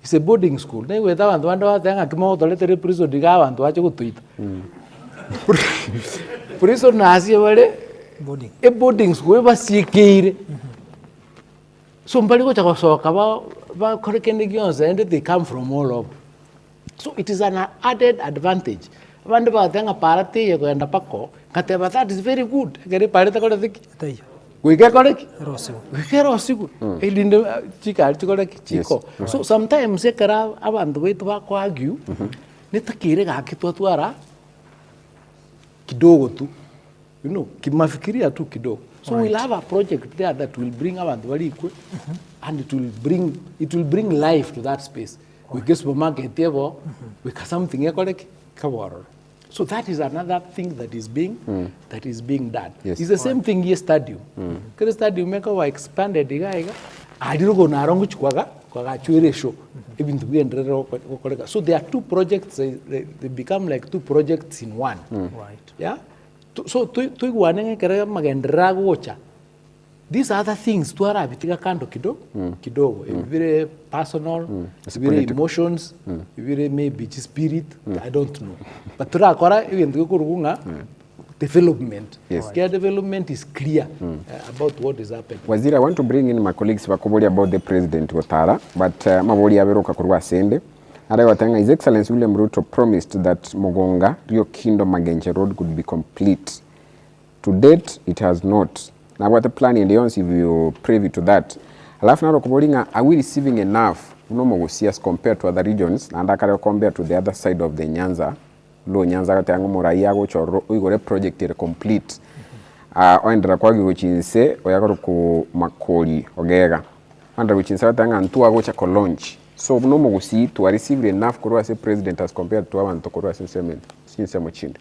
It's a boarding school. Nei weta abantu banda batanga kimo toletere prison diga abantu bache kutuita. prisoners yebale Boarding. boarding school basikire so mbali ko chakosoka ba korekende gyonse and they come from all over. So it is an added advantage. Abantu bathenga parate yekenda pako kateba that is very good. Gere parate ko thiki. Tayo. Wike koreki. Rosio. Wike rosiku. Elinde chika chikoreki chiko. So sometimes ekara abantu wetu bako argue nitakire gakitwa twara kidogo tu. You know, kimafikiria tu kidogo. So we'll have a project there that will bring abantu bali ikwe and it will bring life to that space. We get supermarket table, we got something ekoleki kawaro. So that is another thing that is being done. Yes. It's the same thing here stadium. Kile stadium meka wa expanded iga adiro go narongo chikwaga kwa chwere show. Even to be and so there are two projects, they become like two projects in one. Right. Yeah. So tu guanenge kere magendra gocha. These other things tu ara bitika kando kidogo very personal, very emotions, very maybe spirit, I don't know. But tura kora even tukurunga development. Yes. Care development is clear about what is happening. Waziri, I want to bring in my colleagues bakoboli about the president Watara, but maboli aberoka kurwa sende. Watanga, His Excellency William Ruto promised that Mugonga Rio Kingdom Magenche Road could be complete. To date, it has not. Now, what the plan in the if you privy to that. Alafu na rokobolinga, are we receiving enough as compared to other regions? And I compare to the other side of the Nyanza. Lo Nyanza katango moraia gocho uigore project is complete. Oendra kwa gichinse oyakoro ku makoli ogega. Andra gichinse katanga ntua gocha ko launch. So no mugusi to receive enough kurwa say president as compared to abantu kurwa since muchinde.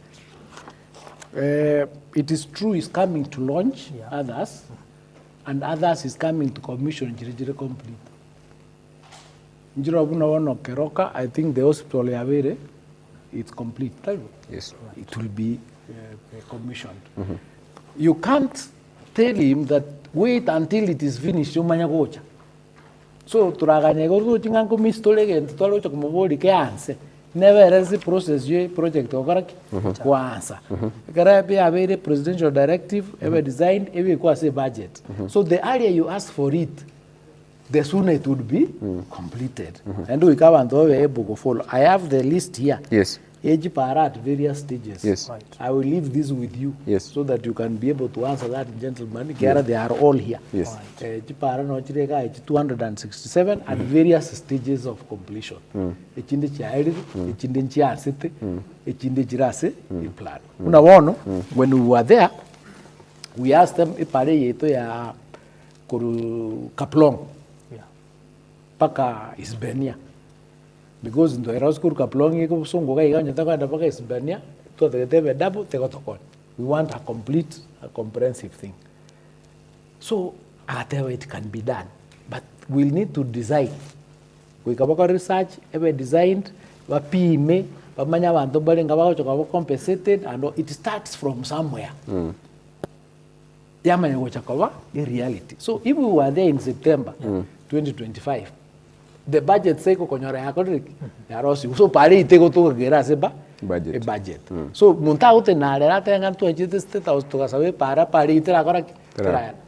It is true is coming to launch others, and others is coming to commission Njiri complete. Njiro abuna wano keroka, I think the hospital yavere, it's complete. Yes. It will be commissioned. You can't tell him that wait until it is finished, umanya gocha. So turaganya gordo chinganko mistolege ntolo cho kumobodi ke anse. Never has the process ye project okaraki kwanza. Kara pia very presidential directive ever designed ever kwa say budget. So the earlier you ask for it, the sooner it would be completed. And we come and we able to follow. I have the list here. Yes. Age para at various stages. Yes. Right. I will leave this with you. Yes. So that you can be able to answer that, gentlemen. Yes. They are all here. Yes. Age para no chirega age 267 at various stages of completion. Echinde chiairi, echinde chiasete, echinde chirase, plan. Unawono, when we were there, we asked them ipare yeto ya kuru Kaplong. Paka Isbania. Because ndo era skuru Kaplong yeko songo ga iganya takanda paka Isbania to the double tekotokon. We want a complete, a comprehensive thing. So whatever it can be done, but we'll need to design. We kabaka research ever designed bapime bamanya abantu balenga bacho compensated, and it starts from somewhere. Yamanya gocha in reality. So if we were there in September 2025, the budget cycle konyora yako yarosi so pari itego to gera seba budget. A budget. So munta ute na lera tenga to ejite state house to kasabe para pari itera kora.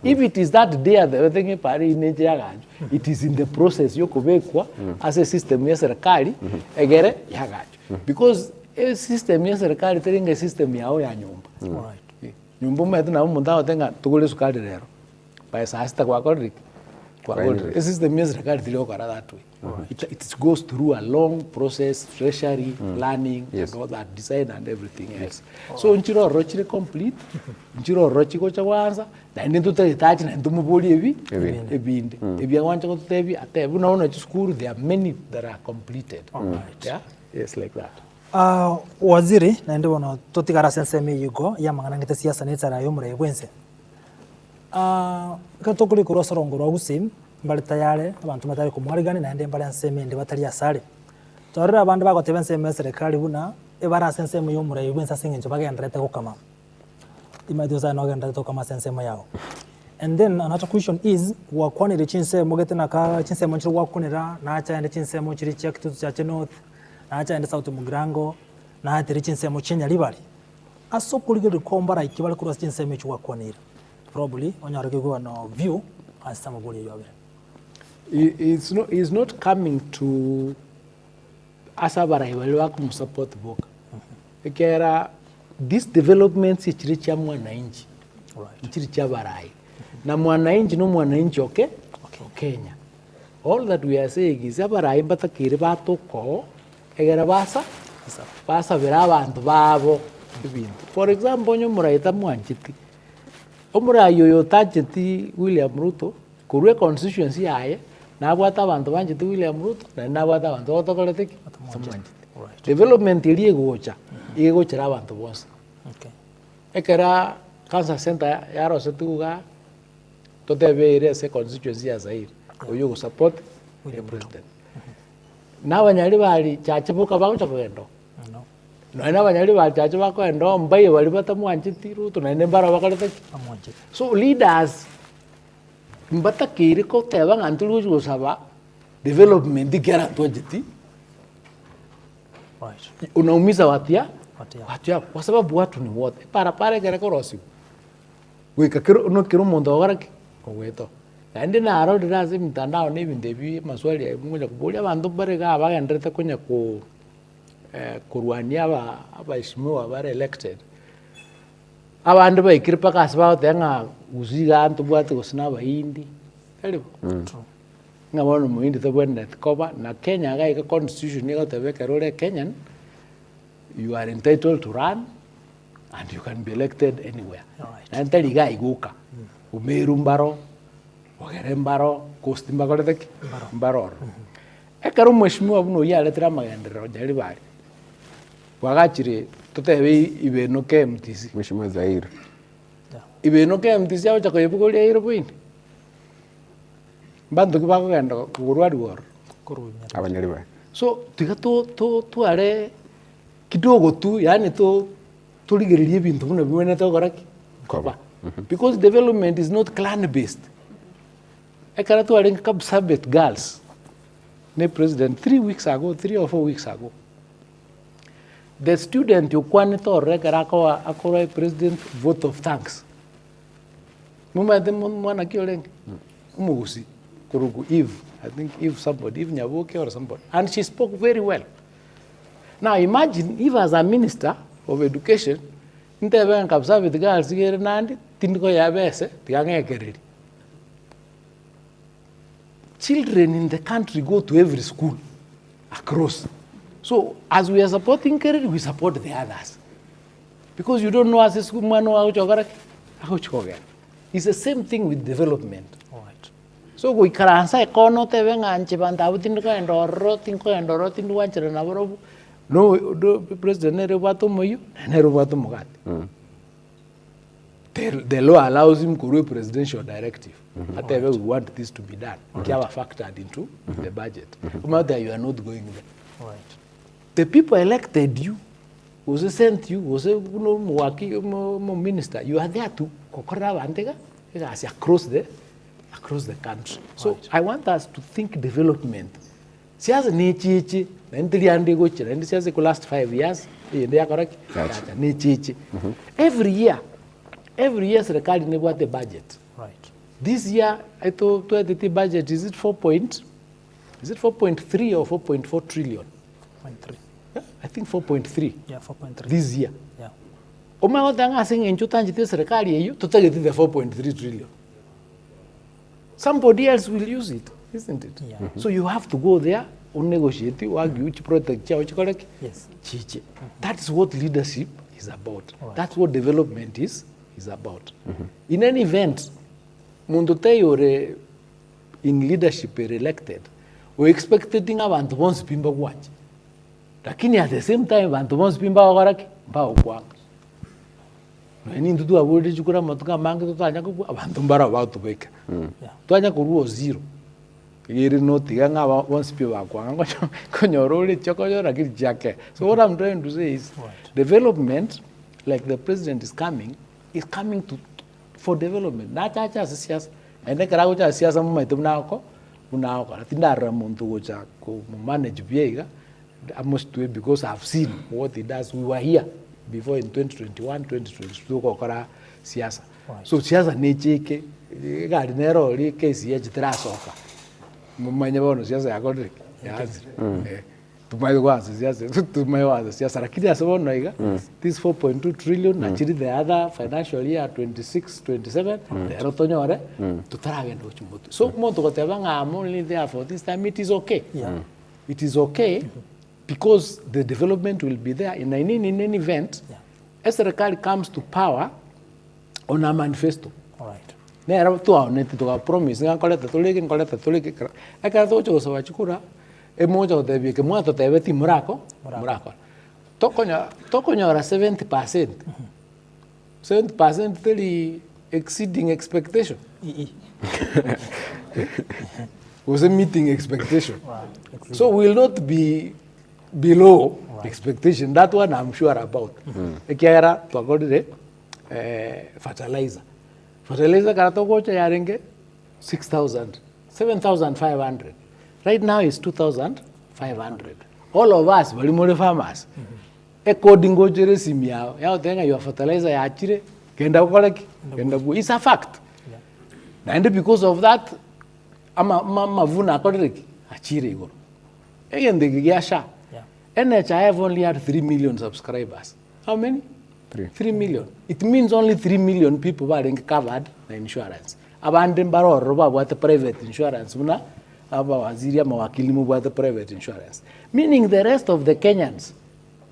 If it is that day the thing pari ineje yagajo, it is in the process yokobekwa as a system ya serikali egere yagajo. Because a system ya serikali teringa system yao ya nyumba. Right. Nyumba metu na munta tenga tugule sukari lero. Pa esa hasta kwa kodri. A system ya serikali tilio kara that way. It goes through a long process, treasury, planning, and all that, design and everything else. So nchiro rochire complete, nchiro rochi kocha wanza, na ndio tutahitaji na ndio mboli ebinde. Ebya wancha kutebi ate unaona school there are many that are completed. Yeah? Yes, like that. Waziri na ndio wana totikara senseme yugo ya mangana ngite siasa netara yo mure bwense. Katokuli kurosorongo rwa gusim mbali tayare abantu matari kumwarigani na ende mbali anseme ndi batari asale torera abantu bagotebe nseme serikali buna ebara senseme yo mure bwensa singenjo bagendrete gukama imadoza no gendrete gukama senseme yao. And then another question is wakwanire chinse mogete na ka chinse monchiro wakunira na acha ende chinse monchiri check to cha north na acha ende south mugrango na atiri chinse mochinya libali aso kuligiri kombara ikibale kurwa chinseme chwa kwanira probably onyarege go no view asama boli yobere. He's not coming to asabara iwalewa kumsupport boka. Ekera this development ichiri cha mwananchi. Right. Ichiri cha barai. Na mwananchi no mwananchi okay? Kenya. All that we are saying is abarai batakiri batoko egera basa vera abantu babo ibintu. For example nyo muraita mwanchiti. Omurayo yotachiti William Ruto kurwe constituency yaye nabwata abantu banchiti William Ruto na nabwata abantu otokoleteki mwanchiti. Development iliye gocha igochera abantu bose. Okay. Ekera cancer center yaro setuga totebere se constituency ya Zaire. Oyo support William President. N'abanyari bali cyakibuka bakuca kwendo. No n'abanyari bali cyakibuka kwendo mbaye bali batamwanchiti Ruto na nembara bakaleta amwanchiti. So leaders mbatakiri ko teba ngantulu gusaba development igera tojiti. Right. Unaumiza watia kwa sababu watu ni wote para gere korosi wika kiro mondo waraki kweto andi na aro dirazi mitandao ni bindebi maswali ya mungu kubolia bantu barega abagendrete kunya ku kurwania abaheshimiwa bare elected abantu bayikiripa kasaba tenga uziga antu bwate kusina bahindi karibu ngabona muhindi to bwenda koba na Kenya ga constitution ni gotebeka role Kenyan. You are entitled to run and you can be elected anywhere. And tell guy guka. Umeru mbaro, wagere mbaro, kosti mbagolete mbaro. Ekaru mheshimiwa buno ya letra magendero jali bari. Wagachire totebe ibeno ke MTC. Mheshimiwa Zaire. Ibeno ke MTC awo chako yebuko ya irobuini. Bantu kibako gendo kurwadi wor. Abanyari ba. So tiga to are kidogo tu yani to tuligeririe bintu buna bimene to goraki koba because development is not clan based. Ekara to are Kapsabet girls ne president 3 or 4 weeks ago the student you kwanito rekara ko akora president vote of thanks muma de mwana kioleng umugusi kurugu Eve I think Eve Nyaboke or somebody and she spoke very well. Now imagine if as a minister of education, Nteven Kapsabet girls here nandi tinko yabese tigangekereri. Children in the country go to every school across. So as we are supporting Kereri, we support the others. Because you don't know as a school man it's the same thing with development. Right. So we karansa ekono tevenga anchibanda tinko endoro tindu wanchira na borobu. No, President Nerewato Moyu, Nerewato Mogati. The law allows him to do a presidential directive. At we want this to be done. We have factored into the budget. There you are not going there. Right. The people elected you, was sent you, was a minister. You are there to across the country. So right. I want us to think development. Siasa ni chichi, nendili andi gochi, nendi siasa ku last 5 years, ndia correct? Ni chichi. Every year serikali ni bwate budget. Right. This year I thought the budget is it 4.3 or 4.4 trillion? 4.3. Yeah, I think 4.3. Yeah, 4.3. This year. Yeah. Oma otanga singe nchutanjite serikali yeyo tutagete the 4.3 trillion. Somebody else will use it. Isn't it? Yeah. So you have to go there, negotiate, which protect, yes. Chiche. That is what leadership is about. Right. That's what development is about. In any event, Mundote or in leadership elected, we expected abantu bonse pimba kwaje. Lakini at the same time abantu bonse pimba wagaraki ba kwanga. Nini ndudu abudi chukura matuka mange tutanya ku abantu mbara ba tubeka. Tutanya ku ruo zero. Yeri no tiga nga bonse pimba kwanga konyorole chokoyora kiri jake. So what I'm trying to say is development, like the president is coming for development. Na chacha siasa. Ene karago cha siasa mu maitumna ko. Unao tindara muntu gocha ko manage biega. I must do it because I've seen what he does. We were here before in 2021 2022 kokora siasa so siasa ni chike gari nero ri kesi ya tirasoka mumanye bono siasa ya Godric yazi tumayiwaza siasa lakini asabono iga this 4.2 trillion actually the other financial year 26-27 lero tonyore tutaragenda uchimbutu so monto koteba ngamo only therefore this time it is okay it is okay because the development will be there in any event as serikali comes to power on a manifesto Alright. nera tuaonete tuka promise ngakoleta tuliki eka tocho gosoba chikura emoja otebie ke mwato tebe ti murako tokonyora 70% 70% teli exceeding expectation was a meeting expectation so will not be below expectation that one I'm sure about ekiara twagodire fertilizer kana tokocha yarenge 7,500 right now is 2,500 all of us bali more farmers according to jere simia yao tenga your fertilizer ya achire kenda ukoleki kenda ku is a fact and because of that mavuna akodreki achire igoro again the gigasha NHIF only had 3 million subscribers. How many? 3 million. It means only 3 million people were covered by insurance. Abandon baroro about the private insurance. Muna aba waziri mawakili mu about the private insurance. Meaning the rest of the Kenyans,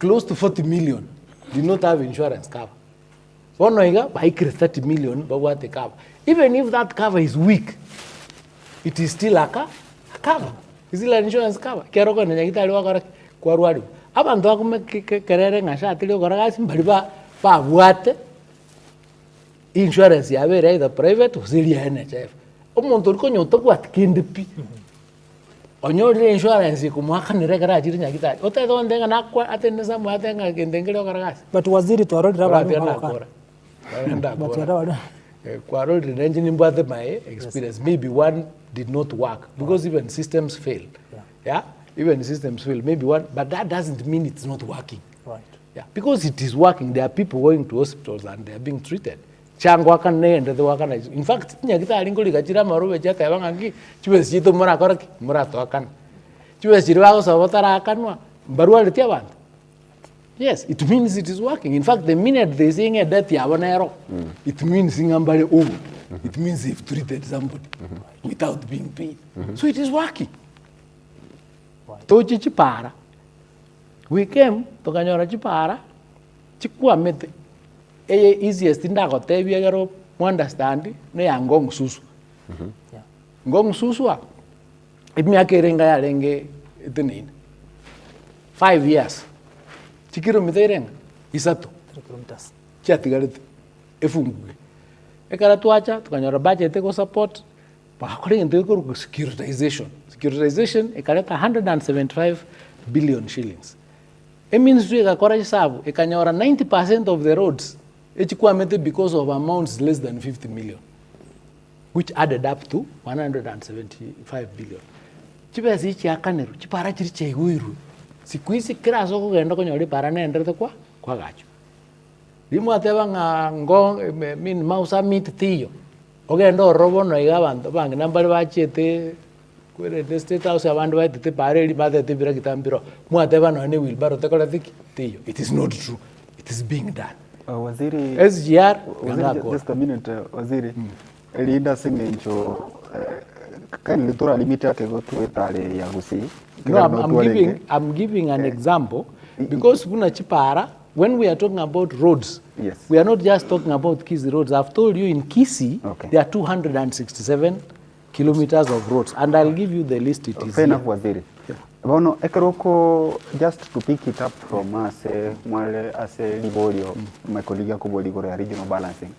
close to 40 million, did not have insurance cover. One noiga by 30 million but what the cover. Even if that cover is weak, it is still a cover. Is it an insurance cover? Keroko nyagita aliwa kwa ruadu abantu akume kerere ngasha atilio koragasi mbali ba bwate insurance ya bere either private usili ya NHIF omuntu liko nyoto kwa kindipi onyori insurance kumwaka nirekera ajiri nyagita otedo ndenga nakwa ateneza mwatenga kendengero koragasi but waziri twarodi rabana kwa road engine mbwate my experience maybe one did not work because even systems failed yeah even systems fail, maybe one, but that doesn't mean it's not working. Right. Yeah, because it is working. There are people going to hospitals and they are being treated. In fact, nyakita alingoli kachira maruwe chata yabangangi chibes chito murakoraki murato akan. Chibes chirwago sabotara akanwa barua letia band. Yes, it means it is working. In fact, the minute they saying a death yabanero, it means ingambale over. It means they've treated somebody without being paid. So it is working. Tochi chipara. We came to kanyora chipara. Chikua mete. Eye easiest ndako tebi agaro understand ne ya ngong susu. Ngong susu a. Imi akerenga ya renge itenine. 5 years. Chikiro miterenga isato. 3 kilometers. Chatigarete. Efungue. Ekara tuacha tukanyora budget ko support. Pa kore ngende ko securitization. Securitization ekaleta 175 billion shillings. A ministry ekakora hisabu ekanyora 90% of the roads echikuwa mete because of amounts less than 50 million, which added up to 175 billion. Chibesi ichi akaneru chipara chiri cheiguiru sikuisi kira soko genda konyori para nenderte kwa gacho limu ateba ngong min mausa mit tiyo ogendo robo no igabantu bangi nambali bachete kwere the state house abantu baitete pareli batete bira kitambiro mu ateba no ne wilbaro tekola tiyo. It is not true. It is being done. Waziri SGR just a minute waziri Linda Singencho kan litura limit yake go tu etale ya gusi. No, I'm giving an example because kuna chipara when we are talking about roads. Yes. We are not just talking about Kisii roads. I've told you in Kisii there are 267 kilometers of roads and I'll give you the list. It is fair enough waziri. Bono ekeroko just to pick it up from us mwale ase libolio my colleague akoboli gore regional balancing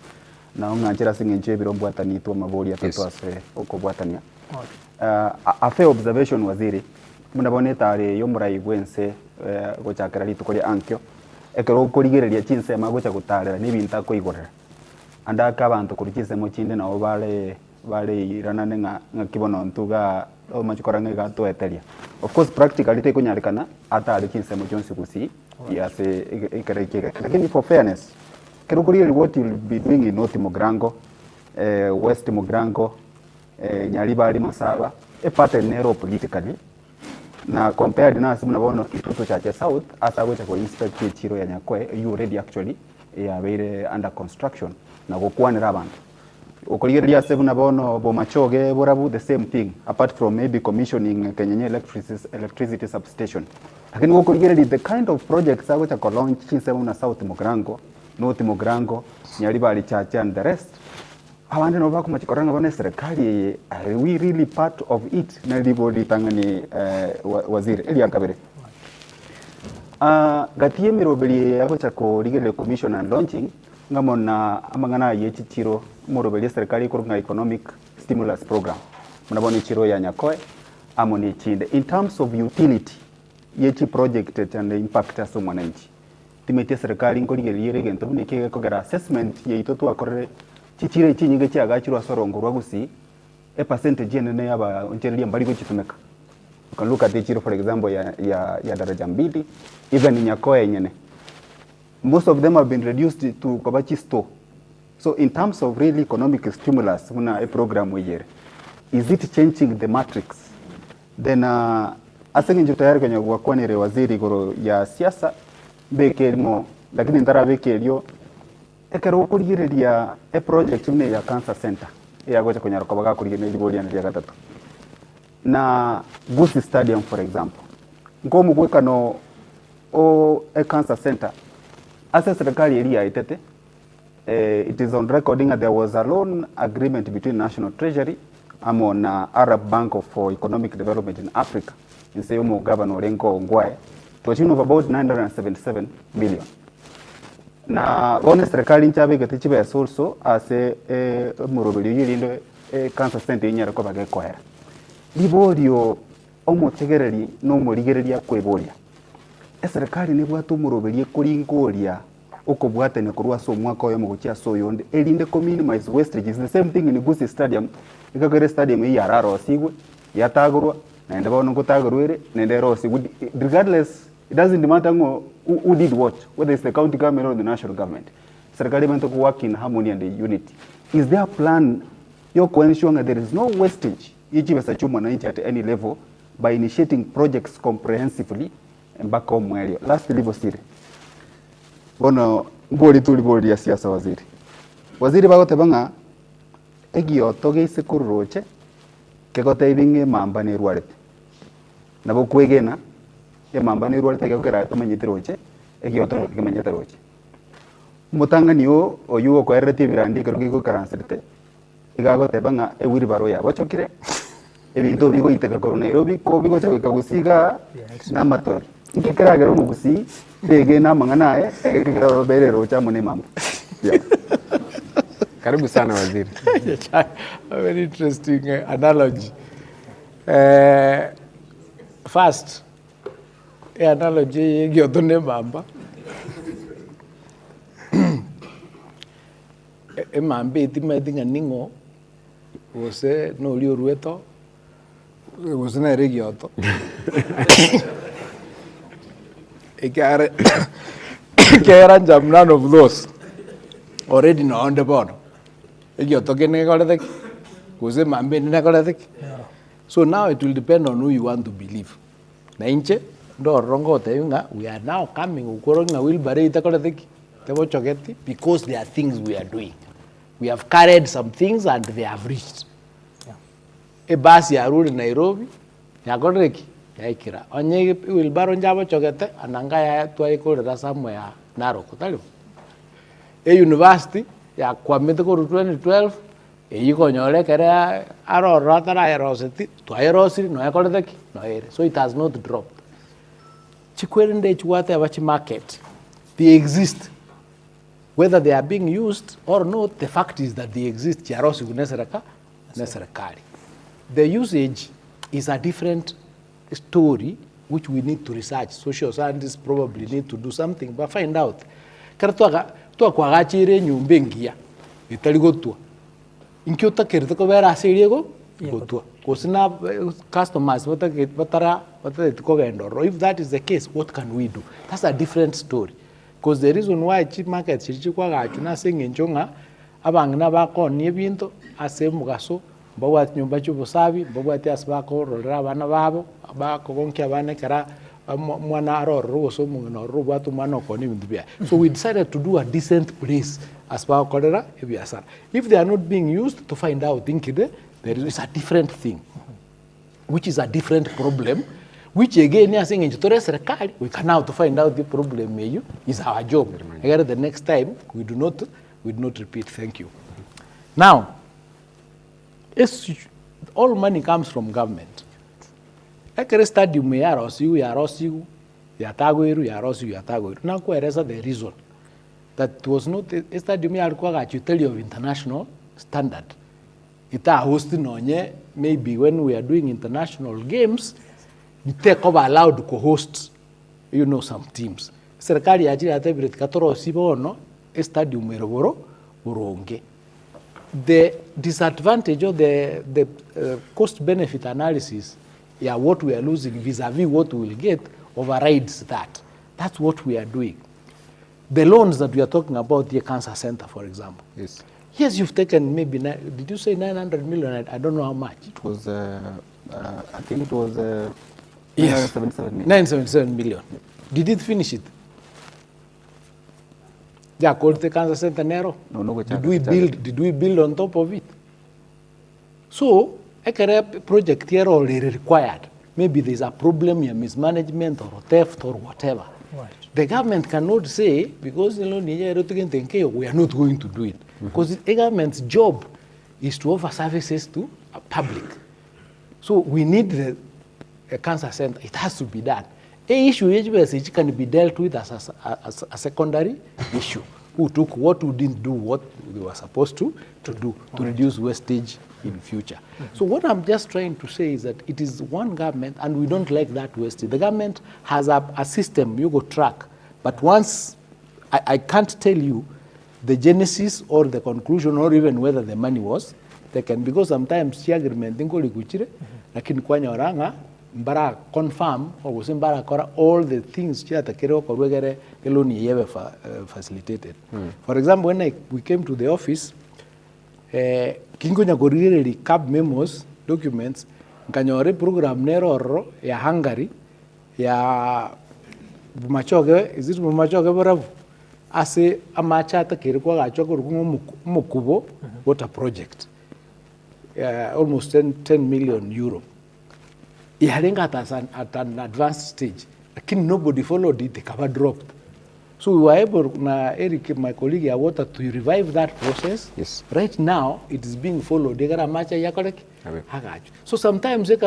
na ngachira singenche birombo atani to maboli apeto ase okobwatania a fair observation waziri munaboneta ari yomurai igwense gochakira litukori ankyo ekeroko ligereria chinse magocha gutarera nibinta koigorera andaka abantu kurikize mo chinde nabo bale iranane nga kibono ntuga o machikoranga igatoeteria. Of course practically tekunyarikana atari kinsemo jonsi gusi yase ikareke, lakini for fairness kerukuri what you will be doing in North Mugrango, West Mugrango, Nyaribari Masaba a pattern narrow politically na compared na simu nabono Kitutu Chache South asa wecha ko inspect chiro ya Nyakwe you already actually ya very under construction na gukwanira abantu ukurigeria seven nabono Bomachoge Borabu the same thing apart from maybe commissioning Kenyenye electricity substation, lakini ukurigeria the kind of projects wecha ko launch seven na South Mugrango, North Mugrango, Nyaribari Chache and the rest abandi no bako machikoranga bone serikali are we really part of it na libo litangani waziri Elian Kabere gatie mirobeli yabo chako rigele commission and launching ngamona amangana yechi chiro morobeli serikali kurunga economic stimulus program mnaboni chiro ya Nyakoe amoni chinde in terms of utility yechi project and impact aso mwananchi timete serikali ngorigele yere gento nike kogera assessment yeito twakorere chichire chinyinge cyagachirwa sorongorwa gusi a percentage nene yaba onchereria mbali go chitumeka. You can look at the chiro for example ya daraja mbili even in Nyakoe nyene most of them have been reduced to Kobachi store. So in terms of really economic stimulus una a program where is it changing the matrix then asengi njo tayari kwenye wakwanire waziri goro ya siasa bekelmo lakini ndara bekelio ekero kurigireria a project ne ya cancer center ya gocha kwenye rokobaga kurigireria libolia na ya gatatu na Gusii Stadium for example ngomu gweka no o a cancer center asa serikali area itete it is on recording that there was a loan agreement between National Treasury among Arab Bank for Economic Development in Africa in Seymour Governor Renko Ngwae to a tune of about 977 million. Na one serikali nchabe gatichibe also ase murobeli yirindo cancer center inyara ko bage kwera liborio omutegereri no murigereria kweboria serikali ne bwatu murobeli kuringoria okobwate ne kurwa so mwaka oyo mugukia so yonde elinde ko minimize wastage is the same thing in Gusii Stadium ikagere stadium yararo sigwe yatagurwa na ndaba no kutagurwere nende rosi regardless it doesn't matter who did what, whether it's the county government or the national government. Serikali meant to work in harmony and unity. Is there a plan to ensure that there is no wastage at any level by initiating projects comprehensively and back home area? Last level siri. Bono ngoli tuliboli ya siasa waziri. Waziri bagote banga egio toge isekururoche kegote ibinge mamba ne ruarete. Nabo kwegena ya mamba ni ruwa take kera tomanyitiroche egioto kemanyitiroche mutanga niyo oyugo ko RT birandi ko karansete igago tebanga ewiri baro ya bochokire ebintu bigo iteka ko Nairobi ko bigo chabika gusiga na matori ikikera gero mu gusi dege na mangana ekikera berero cha mune mama Karibu sana waziri. A very interesting analogy. First analogy giotone mamba mambe itimedinga ningo ose no lio rueto ose na regioto ekare kera jam none of those already no on the board egioto kene kolethek ose mambe ne kolethek. So now it will depend on who you want to believe na inche do rongo teyunga we are now coming ukoronga will bare itakolethek tebo chogeti because there are things we are doing. We have carried some things and they have reached. A bus ya rule Nairobi, ya godreki, ya ikira. Onye will baron jabo chogete, ananga ya tuaiko da somewhere Narok. A university, ya kwamete ko 2012, yiko nyole kere aro ratara erosity, to aerosity, no ekoletheki, no ere. So it has not dropped. Chikwerende chuwate abachi market, they exist. Whether they are being used or not, the fact is that they exist. The usage is a different story which we need to research. Social scientists probably need to do something, but find out. Tua kwa gachire nyumbengia italigotua. Inkyota kerto ko vera seriego gotua. kusina customers batara kogendoro. If that is the case, what can we do? That's a different story. Because the reason why cheap market chirichikwa gachuna singinchonga abangina bako niebinto ase mugaso bawat nyumba chubusabi bawat asbako rolera bana babo abako konke abane kara mwana aroro so mungino rubatu mano koni bindubia. So we decided to do a decent place as per kolera ebiasara. If they are not being used, to find out thinkide there is a different thing, which is a different problem, which again is saying serikali, we can now to find out the problem is our job. Again, the next time we do not repeat. Thank you. Now, all money comes from government. Ekere stadium ya rosiu ya tagoiru ya rosiu ya tagoiru. Na kueleza the reason that was not a stadium ya alikuwa gachuteli of international standard. Ita host nonye maybe when we are doing international games, take over allowed to host some teams. Serikali ya jira tebret katoro sibono stadium eroboro uronge. The disadvantage of the cost benefit analysis, what we are losing vis-a-vis what we will get overrides that. That's what we are doing. The loans that we are talking about, the cancer center, for example. Yes. Yes, you've taken maybe, did you say 900 million? I don't know how much. It was, I think it was yes. 977 million. 977 million. Did it finish it? Yeah, called the cancer center Nero. No, did we build on top of it? So, a project here already required. Maybe there's a problem here, mismanagement or theft or whatever. Right. The government cannot say, because we are not going to do it. Because the government's job is to offer services to the public. So we need a cancer center. It has to be done. A issue which can be dealt with as a secondary issue. Who took what we didn't do, what we were supposed to do to reduce wastage in future. So what I'm just trying to say is that it is one government, and we don't like that wastage. The government has a system you go track, but once I can't tell you the genesis or the conclusion or even whether the money was taken, because sometimes the agreement lakini kwanya oranga mbara confirm or mbara kora all the things chata kero korwegere eloni yebe facilitated. For example, when we came to the office, kingo nyagorire cab memos documents nkanyore program neroro ya Hungary ya bumachoge is it bumachoge barabu ase amachata kirikwa gachoko mukubo water project almost 10 million euro. Iharenga at an advanced stage, lakini nobody followed it, the cover dropped. So we were able, Eric, my colleague, to revive that process. Yes. Right now, it is being followed. So sometimes, like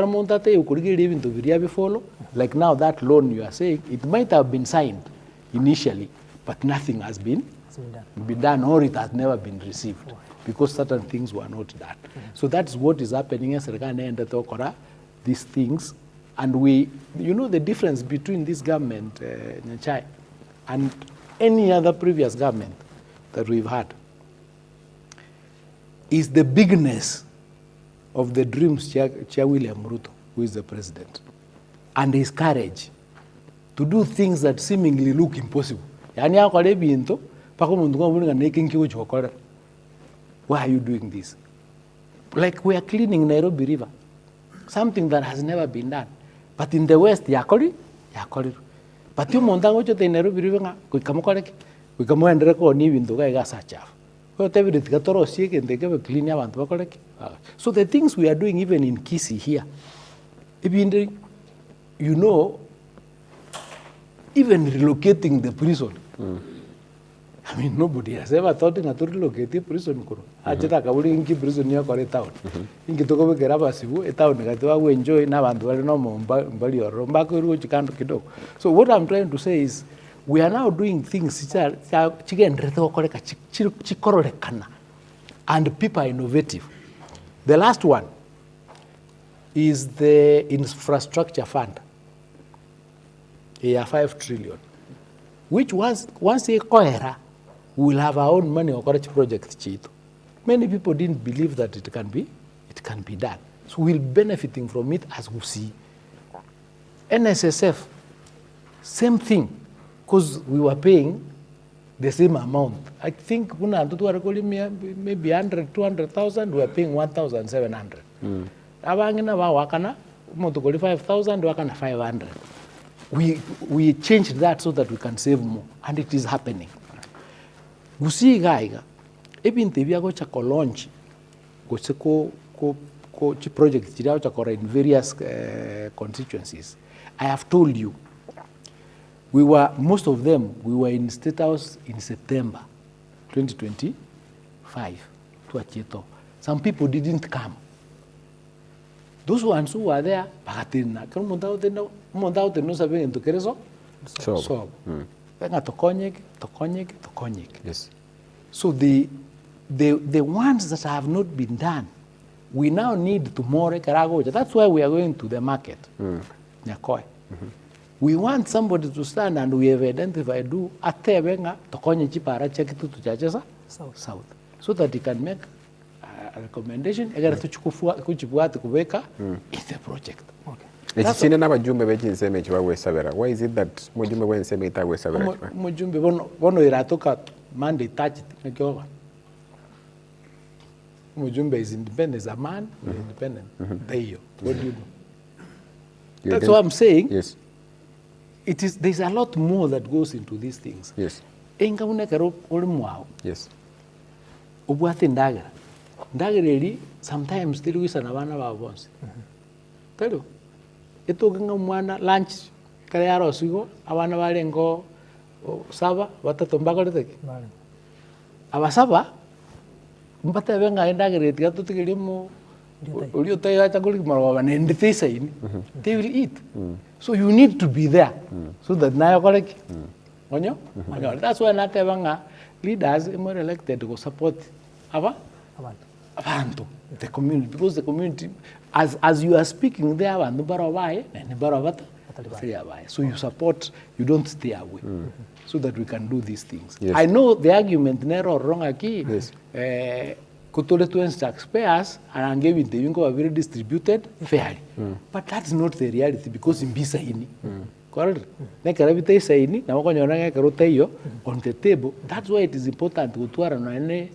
now that loan you are saying, it might have been signed initially, but nothing has been done, or it has never been received because certain things were not done. So that's what is happening in these things. And we, the difference between this government, Nyachai, and any other previous government that we've had is the bigness of the dreams Chair William Ruto, who is the president, and his courage to do things that seemingly look impossible. Why are you doing this? Like we are cleaning Nairobi River, something that has never been done. But in the West, yakori. But you montango chote Nairobi River, we come correct, we come and record new in the way gas chaff. Whatever it got or sick and they give a clean and correct. So the things we are doing even in Kisii here, even even relocating the prison. I mean, nobody has ever thought in a to relocate the prison. Ajata Kabuli inki prison near Kore town. Inki Togo Gerabasibu, a town that we enjoy now and well no more Bali or Rombako, which can't kido. So what I'm trying to say is we are now doing things chicken chikororekana, and people are innovative. The last one is the infrastructure fund. 5 trillion. Which once a cohera, we will have our own money or project cheat. Many people didn't believe that it can be done. So we're benefiting from it as Gusii. NSSF, same thing, because we were paying the same amount. I think maybe 100, 200,000, we were paying 1,700. Abangina wakana, 5,000, wakana 500. We changed that so that we can save more, and it is happening. Gusii gaiga, ebinte biago cha launch, go project in various constituencies. I have told you, most of them, we were in State House in September 2025 to Achieto. Some people didn't come. Those ones who were there, bagatina. Kung montaute no saben en tu kereso, so. Venga tokonyek. Yes. So the ones that have not been done, we now need to more karagoja. That's why we are going to the market. Nyakoi. We want somebody to stand, and we have identified atebenga tokonye chipara check to chachesa south, so that he can make a recommendation. Egera kuchifuata kubeka in the project. Okay. Ekisine n'abajumbe b'ekinseme kibawesabera. Why is it that mujumbe w'enseme itawesabera? Mujumbe bono iratoka Monday 30 nekyoba. Mujumbe is independent as a man, independent. What do you do? That's what I'm saying. Yes. There's a lot more that goes into these things. Yes. Enga unekero ulimwao. Yes. Ubwate ndagera. Ndagera eri sometimes tiruisa na bana ba bonse. Tero. Etoganga mwana lunch kare yaro sigo abana barengo saba batatu mbagareteke. Vale. Abasaba mbata benga endagera etiga tutigirimo They will eat. So you need to be there. So that now that's why leaders are elected to support the community, because the community, as you are speaking there, so you support, you don't stay away, so that we can do these things. Yes. I know the argument narrow wrong aquí. Yes. Kutoletwens taxpayers and gave it the are very distributed fairly. But that's not the reality, because in Bisaini, correct? Nekarabite saini, na wako nyonanga karoteyo on the table. That's why it is important to tuara no any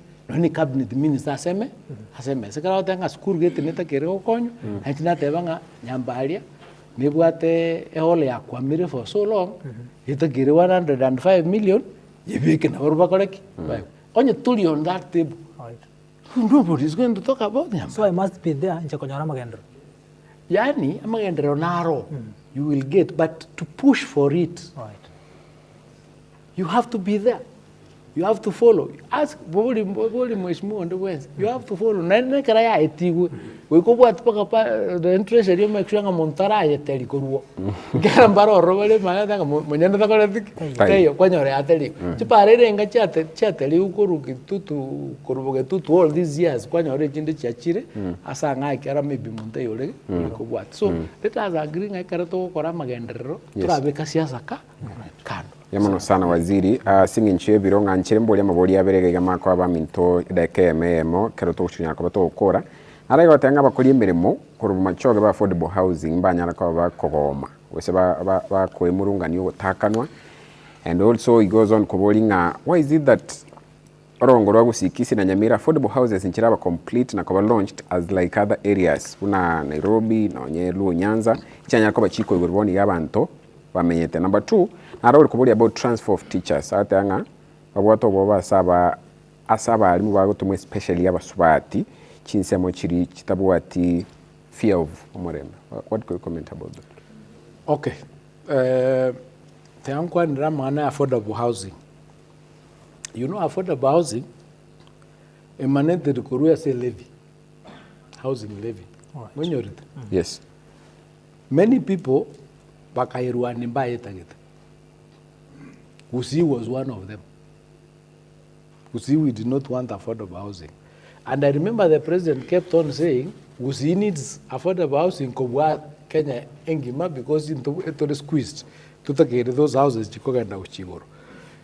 cabinet minister aseme. Sekara otanga school gate neta kereo konyo, antina tebanga nyambalia. Nebuate ehole ya kwamire for so long, ita kere 105 million, yebeke na waruba koreki. Onye tuli on that table. Nobody is going to talk about them. So I must be there in Chakonyara Magendro. Yani, Magendro narrow, you will get, but to push for it, Right. you have to be there. You have to follow. Ask Boli Mwishmu on the West. You have to follow. Nene karaya etigu. We go what the interest area make sure Montara yeteli kuruo. Garambaro robele maya monyana takora teyo kwanyore ateli. Chiparere nga chateli ukuru kitutu kuruboge tutu all these years kwanyore chinde chachire asa nga ikara maybe monteyo le ko what. So let us agree nga karato kora magendero turabeka siasa kando. Yamono sana waziri singinchiye bironga nchire mboli amaboli yaberege gamako abaminto DKMM keroto kuchunya ko batokora arayo batanga bakuri imirimo ku rumachoga ba affordable housing mbanyara ko bakogoma wese ba kwemurungani yotakanwa. And also it goes on kubolinga, why is it that orongorwa gusikisi na Nyamira affordable houses nchiraba complete na ko launched as like other areas una Nairobi na Nyeri Nyanza cyanya ko bachiko ibirwoni yabanto bamenyete. Number 2 narori kubuli about transfer of teachers atanga babwato boba asaba alimu bagotumwe especially abasubati chinsemo chiri kitabwati fear of umurema. What could you comment about that? Okay. Teankwa ndramana affordable housing. You know, affordable housing emanated kuruya say levy. Housing levy. Right. When you read. Yes. Many people bakairuwa nimbaye tageta. Gusii was one of them. Gusii, we did not want affordable housing. And I remember the president kept on saying, Gusii needs affordable housing kubwa Kenya engima because it was squeezed to take those houses chikoganda uchigoro.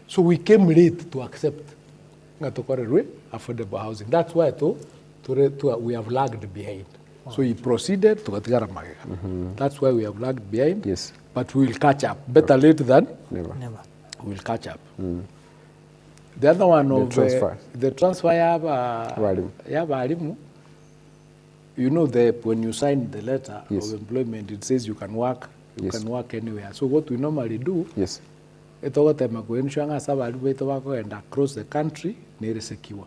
So we came late to accept affordable housing. That's why we have lagged behind. So he proceeded tukatigara magega. That's why we have lagged behind. Yes. But we will catch up. Better late than Never. we will catch up. The other one The of transfer. the transfer Walimu. ya walimu. You know when you sign the letter Yes. of employment, it says you can work anywhere. So what we normally do, Yes. etogotema kuenshanga sabali beto bakoenda across the country nere secure.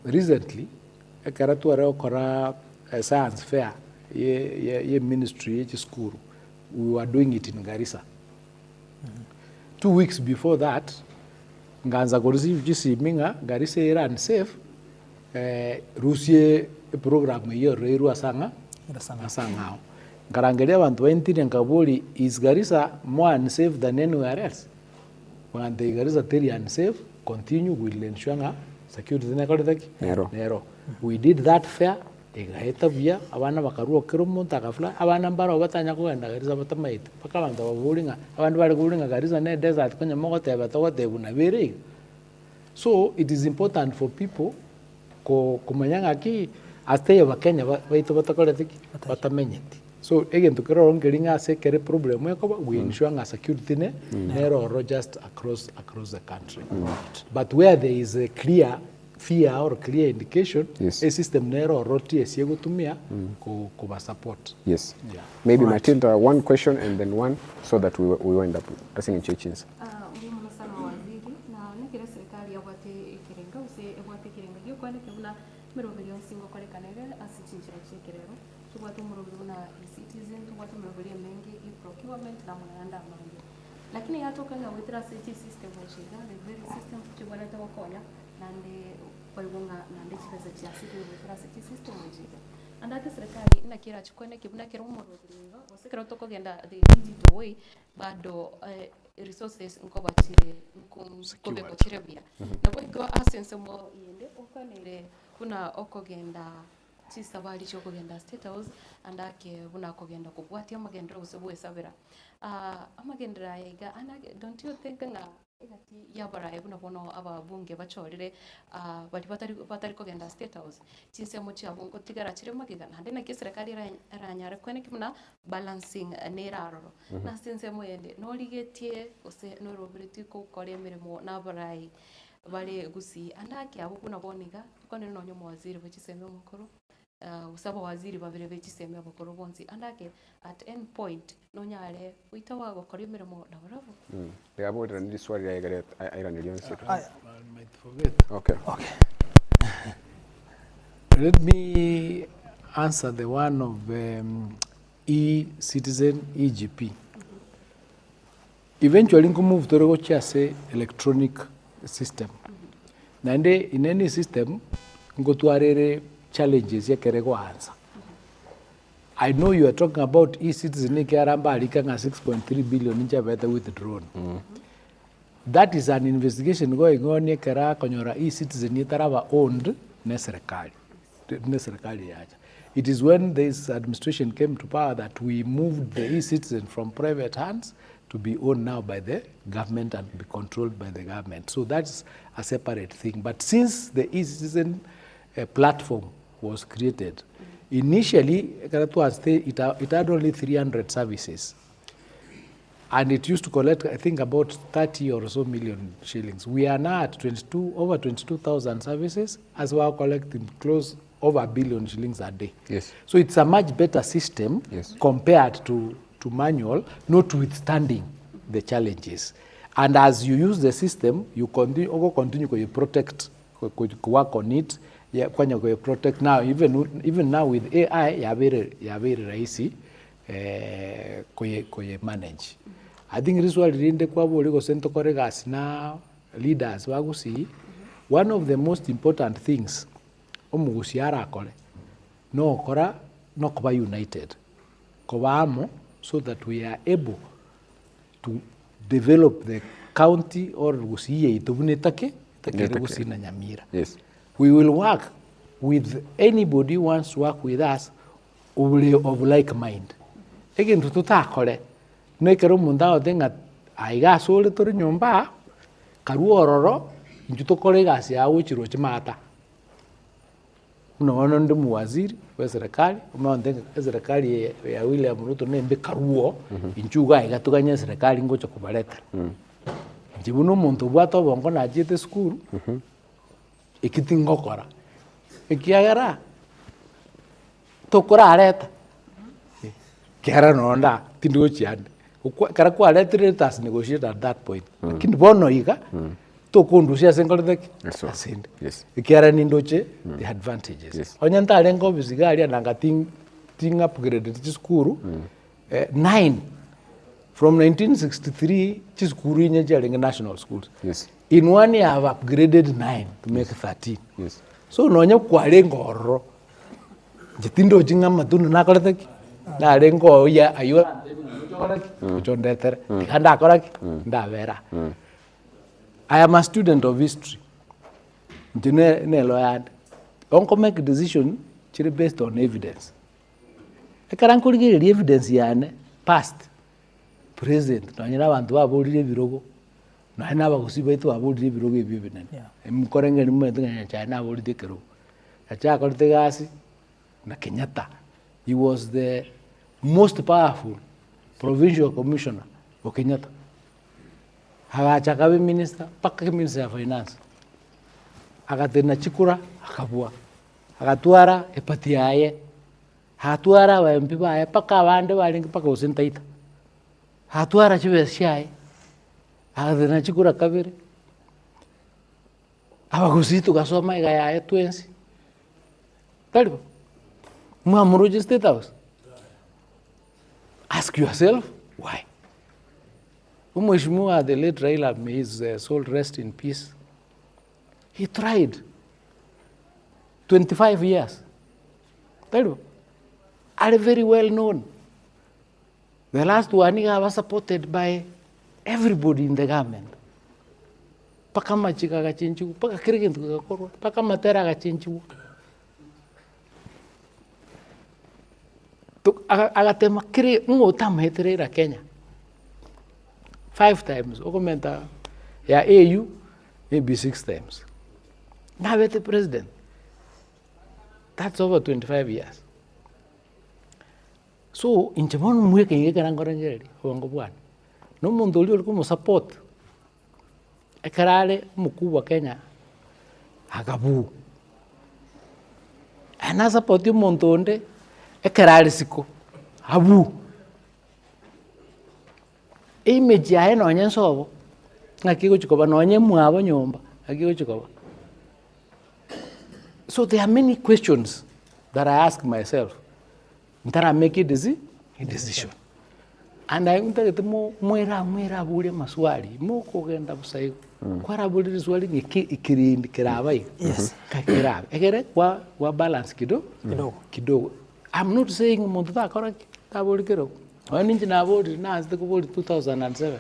Recently, ekaratu areokora science fair ye ministry ye school. We were doing it in Garissa. 2 weeks before that, nganza kureceive jisiminga Garissa era unsafe. Rusie program hiyo reiru asanga asangao. Ngarangelia bantu baintire nkabuli is Garissa more unsafe than anywhere else. When the Garissa tell unsafe, continue with ensure security Nero. We did that fair. Egaheta via abana bakaruo kirumu takafla abana mbaro batanya kuenda Garissa batamaite pakabanta babulinga abantu bali kubulinga Garissa ne desert kwenye mogote batogote bunabiri. So it is important for people kumanyanga ki astay bakenya baito batakoletiki batamenyeti. So again tukero ongelinga se kere problem yakoba we ensure nga security ne nero just across the country. But where there is a clear fear or clear indication, yes. A system nero roti esiego tumia kuba support. Yes. Yeah. Maybe Matilda, one question and then one so that we wind up addressing in churches. Muhimu sana waziri na nikire serikali yabwate ikirenga use ebwate ikirenga gyo kwane kebuna mirobelio singo kole kanere asichinjira chekerero tubwate umurobelio na citizen tubwate umurobelio mengi i procurement na mwananda amandi lakini yatoka nga witra city system washiga the very system chibwana tawakonya nande walibonga nande chipeza cha city witra city system washiga andate serikali inakira chikone kibuna kero umurobelio wasekera toko genda the digital way bado resources nkoba chire nkobe kochire bia nabo iko asense mo yende okanere kuna okogenda chisabali chokogenda state house andake buna kogenda kubwatia magendera usebwe sabira amagendera yiga and don't you think nga igati yabara buna bono ababunge bachorire bali batari kogenda state house chinse mo cyabungo tigara chire magiga nande na kiserikali ranyare kwene kimuna balancing neraro na sense mo yende no ligetie ose no robiriti ko kore mirimo na barai bale gusi andake abo kuna boniga tukone no nyomo waziri bachiseme mukuru usaba waziri babire bechiseme abakoro bonsi andake at end point no nyale uitawa gukora imirimo na bravo Yabo ndi swali ya igare irani lionse. I might forget. Okay. Let me answer the one of e-citizen EGP. Eventually, we move to the electronic system. Nande in any system, go to arere challenges ya kerego answer. I know you are talking about e-citizen ikiaramba alikanga 6.3 billion incha better with drone. That is an investigation going on kera konyora e-citizen itaraba owned na serikali yaja. It is when this administration came to power that we moved the e-citizen from private hands to be owned now by the government and be controlled by the government. So that's a separate thing. But since the e-citizen platform was created, initially it had only 300 services. And it used to collect, I think, about 30 or so million shillings. We are now at over 22,000 services, as we are collecting close over 1 billion shillings a day. Yes. So it's a much better system compared to manual, notwithstanding the challenges. And as you use the system, you continue to protect, work on it. You protect now. Even now with AI, you very rahisi manage. I think this was rinde kwa boliko sento koregas na leaders wagusi. One of the most important things omugusiara akole no kora no kuba united kobamo so that we are able to develop the county or gusiye itubunetake gusi na Nyamira. Yes. We will work with anybody who wants to work with us of like mind. Again, tutakole nekero mundao denga aiga sole tori nyomba karuororo njutokole gasi ya uchiro chimata. unaona ndi muwaziri wa serikali umeondenga serikali ya William Ruto nembe karuo inchuga igatukanya serikali ngocha kubaleta jibuno muntu bwato bongo na jete school ikitingokora ikiagara tokora areta kera nonda tindu chiande kara kwa letters negotiate at that point lakini bono iga to kondusia sengolete asinde ikiara nindoche the advantages onyanta lengo bisigari nanga ting upgrade chiskuru 9 from 1963 chiskuru inye jalinga national schools in 1 year have upgraded 9 to make 13 so nonye kwa lengo jitindo jinga matunu nakolete na lengo ya ayo chondetere kanda koraki ndavera I am a student of history. Ne lawyer. Onko make decision chiri based on evidence. Ekaran kurigiri evidence yane past present no nyina bantu baburire birogo na na bagusiba itu baburire birogo ebibinene. Emkorenge ni mwe nganya China baburire kero. Acha korte gasi na Kenyatta. He was the most powerful provincial commissioner of Kenyatta. Agachakabe minister paka minister ya finance agatena chikura akabua agatwara epati yaye hatwara wa MP baye paka abande balingi paka usentaita hatwara chibeshaye agatena chikura kabiri abagusitu gasoma iga yaye twensi talibo muamuruji state house. Ask yourself why. Mheshimiwa the late Raila, may his soul rest in peace. He tried 25 years. Are very well known. The last one was supported by everybody in the government. Paka machika gachinchu, paka kirigentu gakorwa, paka matera gachinchu. Agatema kiri ngotama heterera Kenya. 5 times. Okomenta ya AU maybe 6 times. Now the president. That's over 25 years. So in Japan mweke ngeke rangoranjeri wango bwana. No mundo uli kumu support. Ekarale mkuu wa Kenya agabu. Ana support montonde ekarale siko abu. Image ya eno nyensobo ngakiko chikoba nonye mwabo nyomba ngakiko chikoba. So there are many questions that I ask myself that I make a decision. And I want to mwera bure maswali moko genda busaigo kwara bure swali ikirindi kirabai kakirabe egere wa balance kidogo. I'm not saying muntu takora taburi kero waninji na bodi na azite kubodi 2007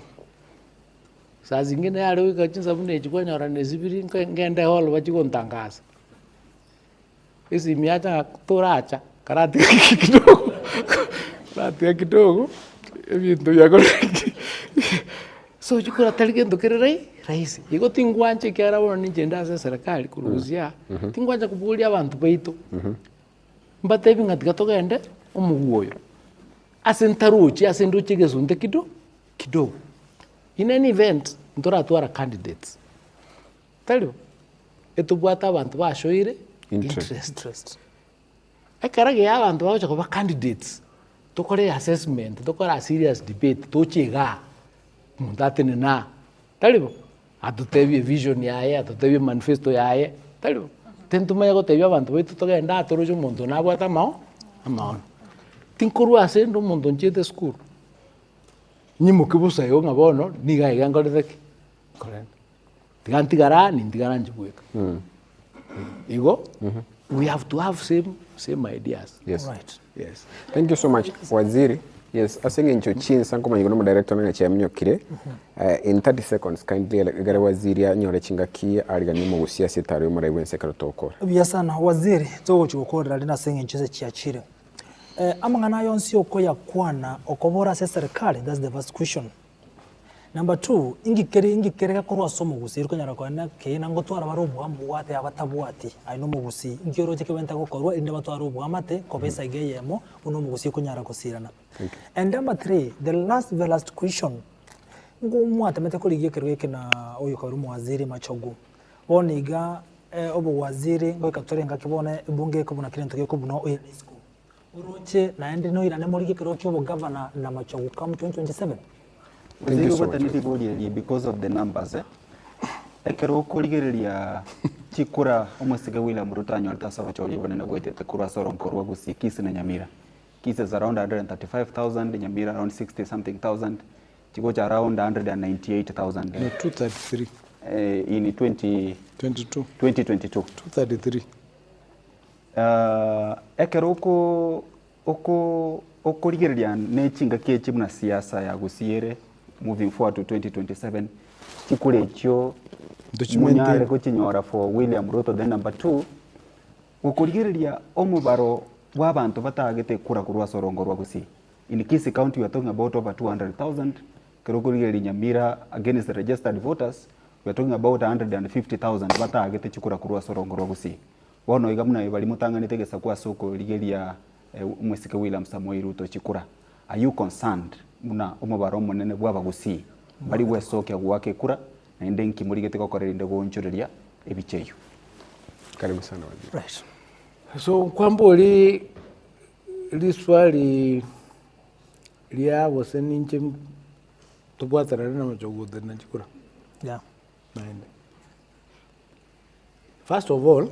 saa zingine yale wika chinsa bune chikwanyora nezibiri ngende hall bachikontangaza isi miacha toracha karate kidogo ebintu byako so chikora taligendo kererai raisi iko tingwanje kyara bona ninje ndaza serikali kuruzia tingwanje kubulia abantu baito mbate binga tikatogende omuguoyo asentaruchi asenduchi gezunde kidogo in any event ndora twara candidates talio etubwata abantu bashoire interest akarage y'abantu baje kuba candidates tokore assessment tokora serious debate tochiga mundatene na talio atutebi vision yaye atutebi manifesto yaye talio tentuma yago tebi abantu bitu togenda atorojo muntu nabwata mao amaona tinkoru asendo muntu nchete school nyimuke busayo ngabono niga igangoretheki correct tigantigara nindigara njibweka igo we have to have same ideas. Yes. Right. Yes. Thank you so much, Waziri. Yes, asenge ncho chin sanko manyigono director na chamnyo kire. In 30 seconds kindly gare Waziri anyore chingaki aligani mu busiasi taro mu raiwense karotokora. Biyasana Waziri to chukokorera lina senge ncheze chiachire. Amangana yonsi oko ya kwana okobora se serikali, that's the first question. Number 2 ingikere korwa somo gusi iriko nyara kwana ke nango twara baro bwate abatabwati aino mugusi ngiro je kebenta gukorwa inde batwara bwamate kobesa igeyemo uno mugusi kunyara gusirana. And number 3, the last question ngumwate mete ko ligiye kerweke na uyu kwa rumu waziri Machogu boniga obo waziri ngo ikatore ngakibone bunge ko buna kirento ke ko buno UNESCO uroche naende no irane muri gikero cyo governor na Machogu kam 2027. Thank you so much. Because of the numbers ekero kurigereria chikura omwesiga William Ruto anyolta sawa chori bonena gwetete kura soronkorwa gusi kisi na Nyamira. Kisi is around 135,000, Nyamira around 60 something thousand. Chikocha around 198,000. No, 233. In 2022. 233. Ekero oko rigereria nechinga kechi muna siasa ya gusiere moving forward to 2027 chikure chyo munyare ko chinyora for William Ruto. Then number 2 ukurigereria omubaro w'abantu batagete kura kurwa sorongo rwa gusi. In Kisii County we are talking about over 200,000. Kerokurigereria Nyamira against the registered voters we are talking about 150,000 batagete chikura kurwa sorongo rwa gusi. Wono igamuna bali mutanganite gesa kwa soko rigeria umwesike William Samoei Ruto chikura. Are you concerned muna omubaro munene bwa bagusi bali wesoke gwake kura na ende nkimurigete kokorerinde gonchoreria ebicheyo? Karibu sana waziri. Right. So kwambo li swali lia waseni nche tubwatara na Machogu na chikura. Yeah. Naende. First of all,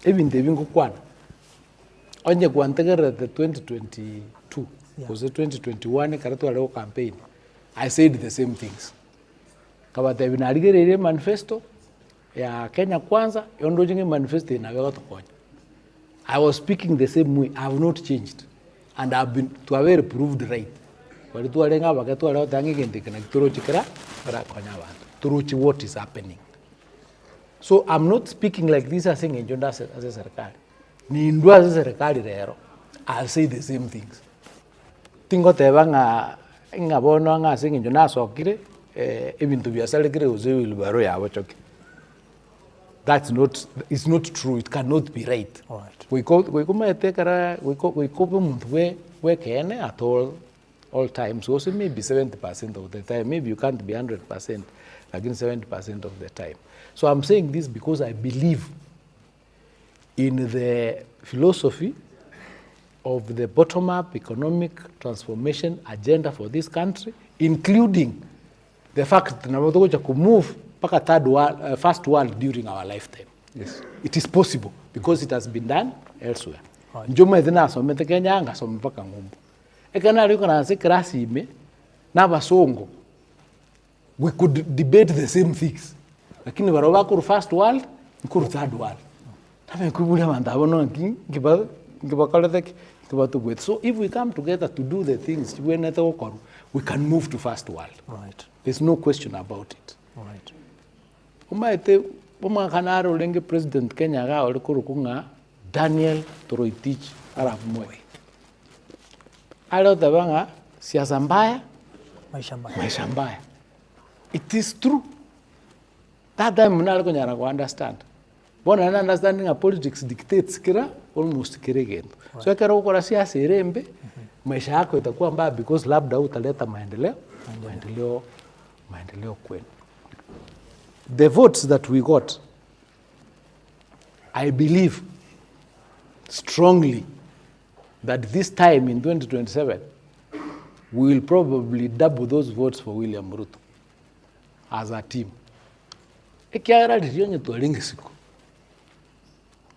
ebinte bingo kwana onye kwantegera the 2022 because the 2021 karatu aleo campaign I said the same things kabata binaligerere manifesto ya Kenya Kwanza yondo jinge manifesto inaga tokonya. I was speaking the same way. I have not changed and I have been to have proved right. Wali tu alenga bakatu aleo tangi gente kana kitoro chikara para konya bantu through what is happening. So I'm not speaking like this as saying enjonda as a serikali. Ni ndwa as a serikali rero. I'll say the same things. Tingo teba nga bono nga saying enjonda sokire ebintu byasalekire uzewi libaro yabo choke. That's not, it's not true. It cannot be right. All right. We cope we can at all times. Also maybe 70% of the time. Maybe you can't be 100%, again 70% of the time. So I'm saying this because I believe in the philosophy of the bottom-up economic transformation agenda for this country, including the fact that we can move paka first world during our lifetime. Yes. It is possible because it has been done elsewhere. Njoma ithina somete Kenya anga some paka ngumbu. Ekana riko na sekrasi ime na basongo. We could debate the same things. Lakini baroba ku first world, ku third world. Tabe kubulia mandabo no ngibakalete kibatu. So if we come together to do the things we can move to first world. Right. There's no question about it. All right. Umaite kanaro lenge president Kenya ga olikuru kunga Daniel Toroitich arap Moi. Alo tabanga siasa mbaya, maisha mbaya. It is true. That time mnalo kunyara ku understand. Bona na understanding of politics dictates kira almost kiregen. So kera ukora siasa irembe, maisha yako itakuwa mbaya because labda utaleta maendeleo kwenu. The votes that we got, I believe strongly that this time in 2027, we will probably double those votes for William Ruto as a team. Ekiara lirionye tualinge siku.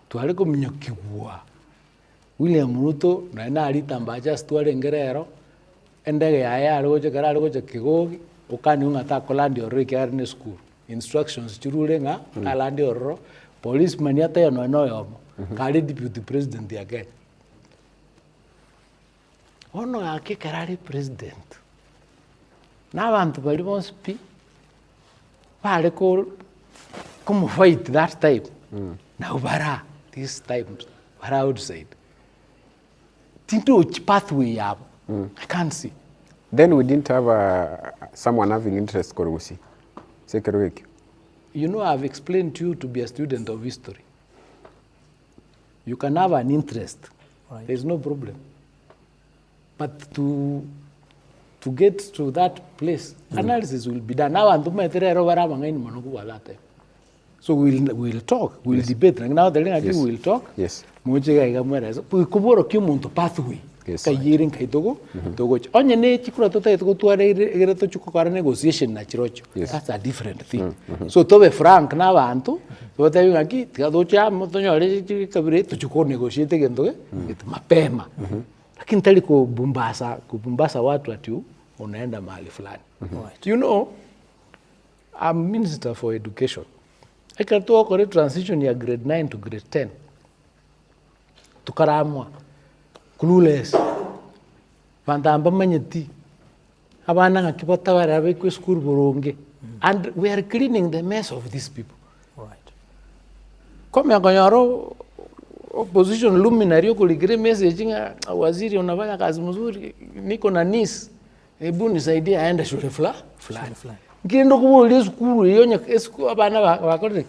Tualiko mnyokiwa. William Ruto na ina alitambaja stuare ngerero endege ya alikoje kara alikoje kigogi ukani ungata kolandi orike arne school. Instructions chirulenga alandi orro policeman yata ya no yomo kali deputy president again ono yake karali president na abantu bali mospi pale ko como fight that time na ubara this time bara outside tinto pathway yabo I can't see Then we didn't have someone having interest Korusi. Sekerweki. You know, I've explained to you to be a student of history. You can have an interest. Right. There's no problem. But to get to that place, analysis will be done. So we'll talk, we'll debate. Now the thing we'll talk. Yes. Pathway. Yes. Kayirin kaitogo togo onye ne chikura tota etoko tuare egere to chuko kara negotiation na chirocho. Yes. That's a different thing. So to be frank na bantu to tayo ngaki tikado cha motonyo ale kabire to chuko negotiate gendoge mapema. Lakini tali ko Bumbasa watu atiu unaenda mahali fulani. Right. You know, I'm Minister for Education. I can talk about transition ya grade 9 to grade 10. Tukaramwa. Clueless. Vandamba manyeti. Abana ngakipota warabe ku school boronge. And we are cleaning the mess of these people. Right. Kome akanyaro opposition luminary kuligire message nga waziri unafanya kazi mzuri niko na NIS. Hebu nisaidie aende shule fulani. Ngiendo kubulia school yonye school abana bakore.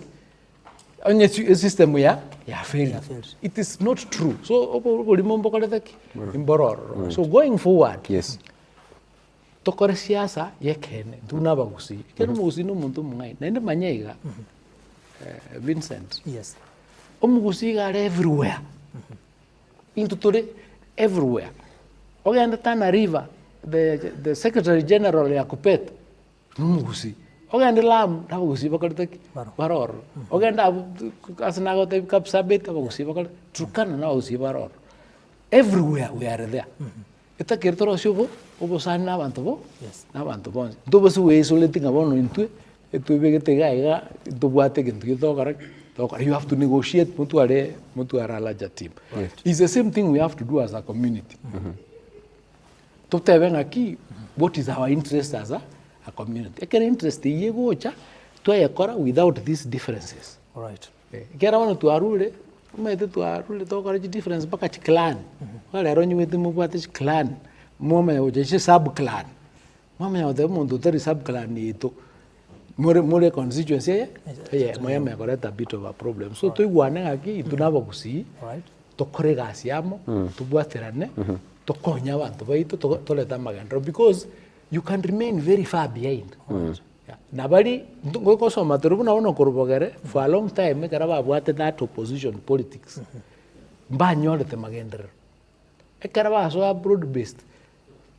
Onye system ya failure. It is not true. So olimombo kaletaki imbororo. So going forward. Yes. Tokore siasa yekene tunabagusi. Kero mugusi no muntu mungai. Nende manyaiga. Vincent. Yes. Omugusi are everywhere. Into today everywhere. Ogenda Tana River, the Secretary General ya Kupet. Omugusi. Ogenda Lam, nabagusi bakartaki. Baror. Ogenda asinago te Kapsabet bagusi bakar. Turkana nabagusi baror. Everywhere we are there. Ita kertoro shubo obo sana bantobo. Yes. Na bantobo. Dobo suwe soletinga bono intue. Etu begete gaiga dobuate gentu to you have to negotiate mutuare larger team. Right. It's the same thing we have to do as a community. Totebenga what is our interest as a community? Ekere interest yegocha to yakora without these differences. Right. Kera wana tuarule umete tuarule to kora difference baka clan. Wale ronyi wetu mubate clan. Mome oje sub clan. Mome ode mundu teri sub clan ito. More constituency, moya correct a bit of a problem. So to iguane aquí tunabagusi, right? To corregasiamo, to buaterane, to conya bantu baito to let them magandro because you can remain very far behind. Nobody go so maturubu na ono korobogere for a long time karaba buate that opposition politics. Mbanyole te magendro. Ekaraba so broad based.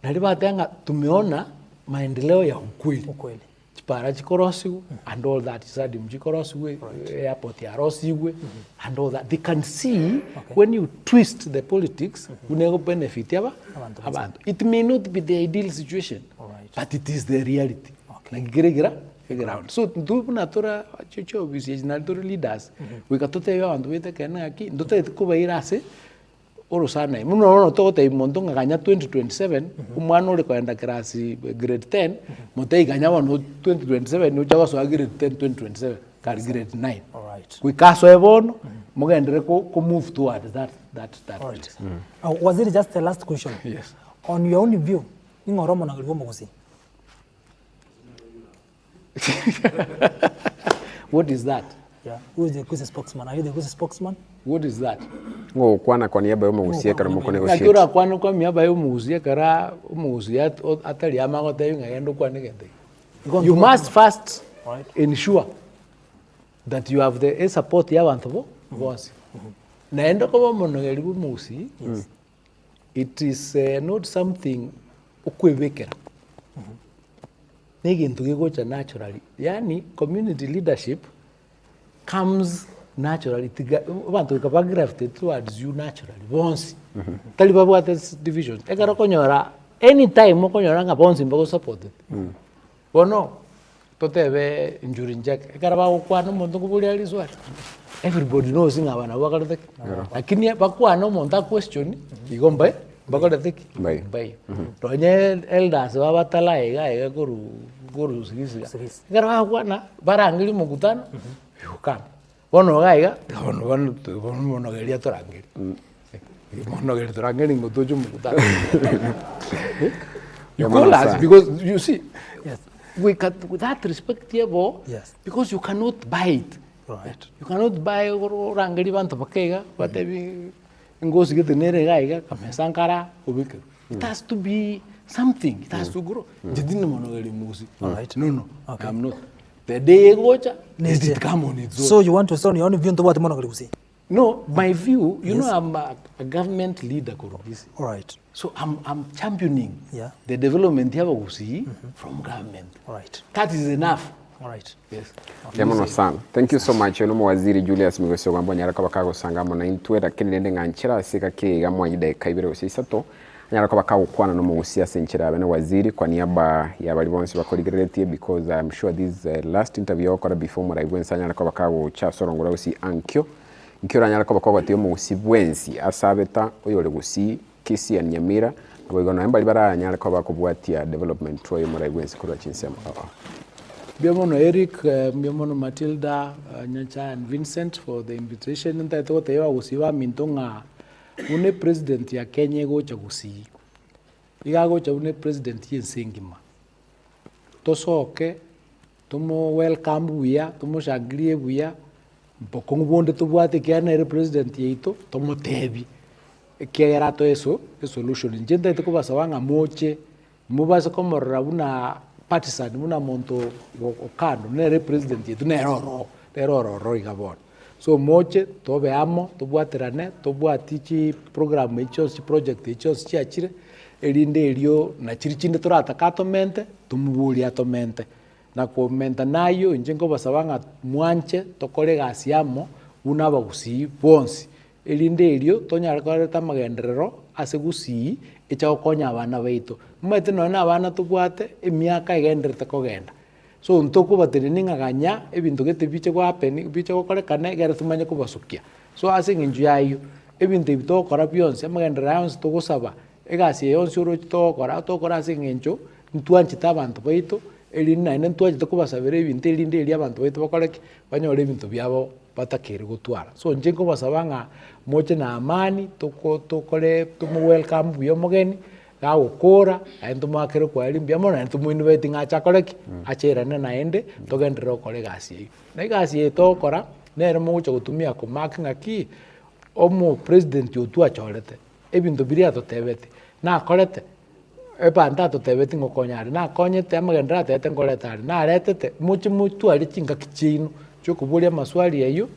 Naliba tenga tumeona maendeleo ya ukweli. Para Chikorosigu and all that is at Chikorosigu airport Yarosigu and all that. They can see when you twist the politics, you never benefit abantu. It may not be the ideal situation, but it is the reality. Like ground. So do natura chicho busy natural leaders. We got to tell you and with the Kanaki, do te kubairase. Orosana, muno tote mondonga ganya 2027, umano le kwenda krasi grade 10, motei ganya wano 2027 no jawa so grade 10 2027, kar grade 9. All right. We kaso ebono, mogendere ko move towards that. Right. Waziri, just the last question. Yes. On your own view, ingoromo na ngalibo mogusi. What is that? Yeah. Who is the spokesman? Are you the spokesman? What is that? Ngo kwana kwa niaba yo mugusie kara muko negotiate. Nakura kwana kwa miaba yo mugusie kara mugusie atali amago tayo ngayendo kwa negende. You must first ensure that you have the support ya bantu bosi. Naendo kwa monogeri mugusi. It is not something ukwebekera. Negintu gigocha naturally. Yani community leadership comes naturally. Bantu kapa grafted towards you naturally. Bonsi. Taliba buates division. Ekara konyora anytime mo konyora nga bonsi mbago supported. Bono totebe injury njek. Ekara ba kwano muntu kubuli alizwa. Everybody knows nga bana bakara lakini bakwa no monta question igomba bakara thiki. Bai. Tonye elders babatala ega guru sigisi. Ekara ba kwana barangili mukutano. Yukam. Bono gaiga, bono monogeria torangeri. Monogeria torangeri ngotojo mukutano. You call us because you see, Yes. we can, with that respect here, Yes. because you cannot buy it. Right. You cannot buy orangari bantu bakega, whatever ngozi get nere gaiga, kamesankara, ubike. It has to be something. It has to grow. Jidina monogari musi. Alright. No. Okay. I'm not. The day gocha, Needs it it. come on its own. So you want to say you view what mono kusi. No, my view, you Yes. know, I'm a government leader, Korobisi. All right. So I'm championing the development here from government. All right. That is enough. All right. Yes. Yamono sana. Thank you so much. Ono waziri Julius Migosio gwambo nyara kabakago sangamo na intwe lakini nende nganchira asika ke gamwa yida kaibere usisato. Nyara kabakago kwana no mugusia senchira abene waziri kwa niaba ya bali bonse bakoligerete because I'm sure this last interview okora before mura ibwensa nyara kabakago cha sorongora usi ankyo. Nkira nyara kabakago atiyo mugusi bwensi asabeta oyole gusi kisi ya Nyamira abagona mbali bara nyara kabako bwatia development troy mura ibwensi kura chinsema. Biamono Eric, biamono Matilda, Nyancha and Vincent for the invitation. Nta to te wa gusiwa mintonga une president ya Kenya go cha gusi. Iga go cha une president yensengima. Tosoke tumo welcome buya, tumo shagrie buya. Bokongo bonde to bwate kana ere president yeito, tumo tebi. Kera to eso, solution. Njenda te ko basawanga moche, mubasa como rabuna partisan muna monto okando nere president yetu neroro igabon so moche to beamo to bwaterane to bwatichi program ichos project ichos chiachire elinde elio na chirichinde turata katomente tumubulia tomente na komenta nayo injengo basabanga mwanche tokore gasiamo una bagusi bonsi elinde elio tonyarkareta magenderero asegusi echa okonya abana baito mwete nona abana tubwate emiaka igenderete kogenda so ntoko batereninga ganya ebintu gete biche kwa peni biche kokore kane gere tumanye kubasukia so asing inju yayo ebintu bito kora bionse magendera yonse togosaba egasi yonse uro tokora asing inju ntwanchi tabantu baito elina ine ntwanchi tokubasabere ebintu elinde eli abantu baito bakoreki banyore ebintu byabo batakere gutwara so njengo basabanga moche na amani tokore tumu welcome buyo mogeni gawo kora ayentu makere kwa elimbia mona ayentu muinvite ngacha koreki acherane naende togendero kore gasi na gasi to kora nere mucho gutumia ko makinga ki omo president yotu achorete ebintu biria totebete na korete epanda totebete ngokonyare na konyete amagendera tete ngoretare na retete muchu ali chinga kichino chokubulia maswali yayo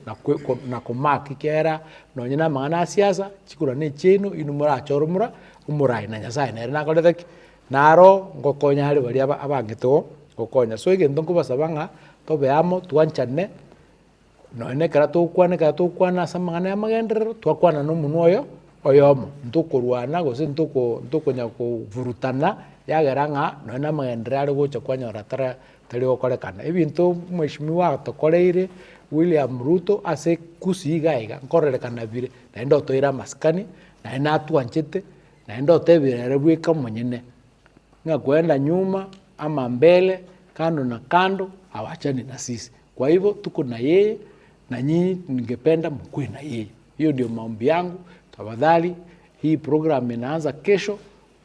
na komaki kera nonyina mangana siasa chikura ne chino inumura achorumura umurai na nyasaye nere nakoretheki naro ngokonyare bari abangito gokonya so igento nkubasabanga tobeamo twanchane none kara tukwana samangana ya magenderero twakwana no munoyo oyomo ntukurwana gose ntukonya kuvurutana yageranga none magendera ari gocha kwanyora tari okorekana ebintu mheshimiwa tokoreire William Ruto ase kusigaiga nkorerekana bire naenda toira maskani naenda atwanchete naenda tebire bwika mwenyene ngakwenda nyuma ama mbele kando na kando hawachani na sisi kwa hivyo tuko na yeye na nyinyi ningependa mkue na yeye hiyo ndio maombi yangu tafadhali hii program inaanza kesho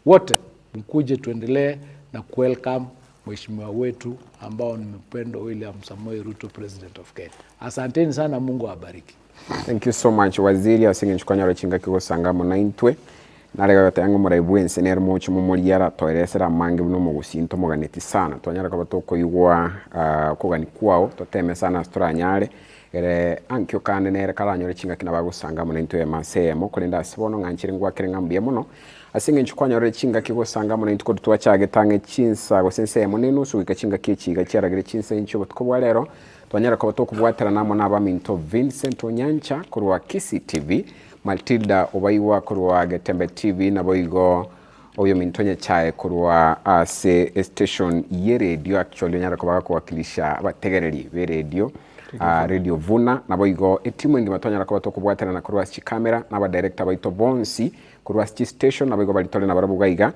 wote mkuje tuendelee na welcome mheshimiwa wetu ambao ni mpendo William Samoei Ruto president of Kenya. Asanteni sana, Mungu awabariki. Thank you so much waziri asinge nchukanya rochinga kigo sangamo na intwe narega gatango muraibwense nero mucho mumuliara toeresera mange buno mugusinto muganeti sana twanyara kabatoko yugwa kugani kwao toteme sana stranyare ere ankyo kande nere kalanyore chinga kinabagusangamo na intwe masemo kulinda asibono nganchire ngwa kirengambye muno asinge nchukwanya rechinga kigo sangamo na intuko twachage tange chinsa gosense munenu suika chinga kichiga cyaragire chinsa incho twobwa rero twanyara ko batokubwatera namo nabaminto Vincent Onyancha kurwa Kisi TV Matilda Obaiwa kurwa Getembe TV naboigo oyo mintonya chae kurwa ase station ye radio actually nyara ko bakawakilisha abategereri be radio radio Vuna naboigo etimu ngi batonyara ko batokubwatera na kurwa chi camera naba director baito Bonsi kurwa chi station naboigo balitole na barabugaiga.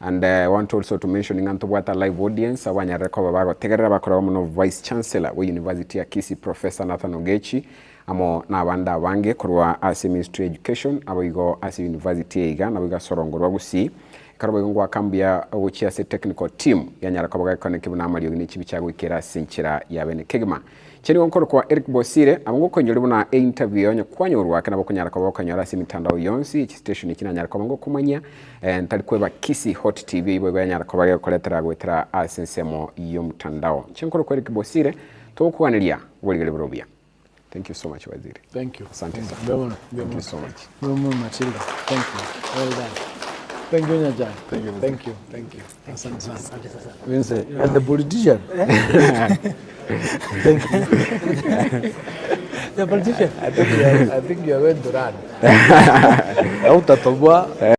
And I want also to mention inganto bwata live audience abanyara ko babago tegerera bakora muno vice chancellor we university ya Kisi Professor Nathan Ogechi amo nabanda bange kurwa as ministry education aboigo as university iga nabiga sorongorwa gusi karabo ngwa kambia uchiya se technical team ya nyara kabaga connect na Mario ni chibi cyago ikera sinchira ya bene kegma cheni wonkoro kwa Eric Bosire amungo konyori buna interview onye kwanyorwa kana bako nyara kabaga kanyora si mitandao yonsi station ikina nyara kabaga kumanya ntali kweba Kisi Hot TV ibo ya nyara kabaga koletera gwetera asensemo yo mtandao chenkoro kwa Eric Bosire tokuanilia woligele brobia. Thank you so much, Waziri. Thank you. Asante sana. Thank you so much. Matilda. Thank you. Well done. Thank you, Nyajan. Thank you. Thank you. Thank you. Asante sana. Wense, you're the politician. Thank you. The politician. I think you are going to run. Utatoboa.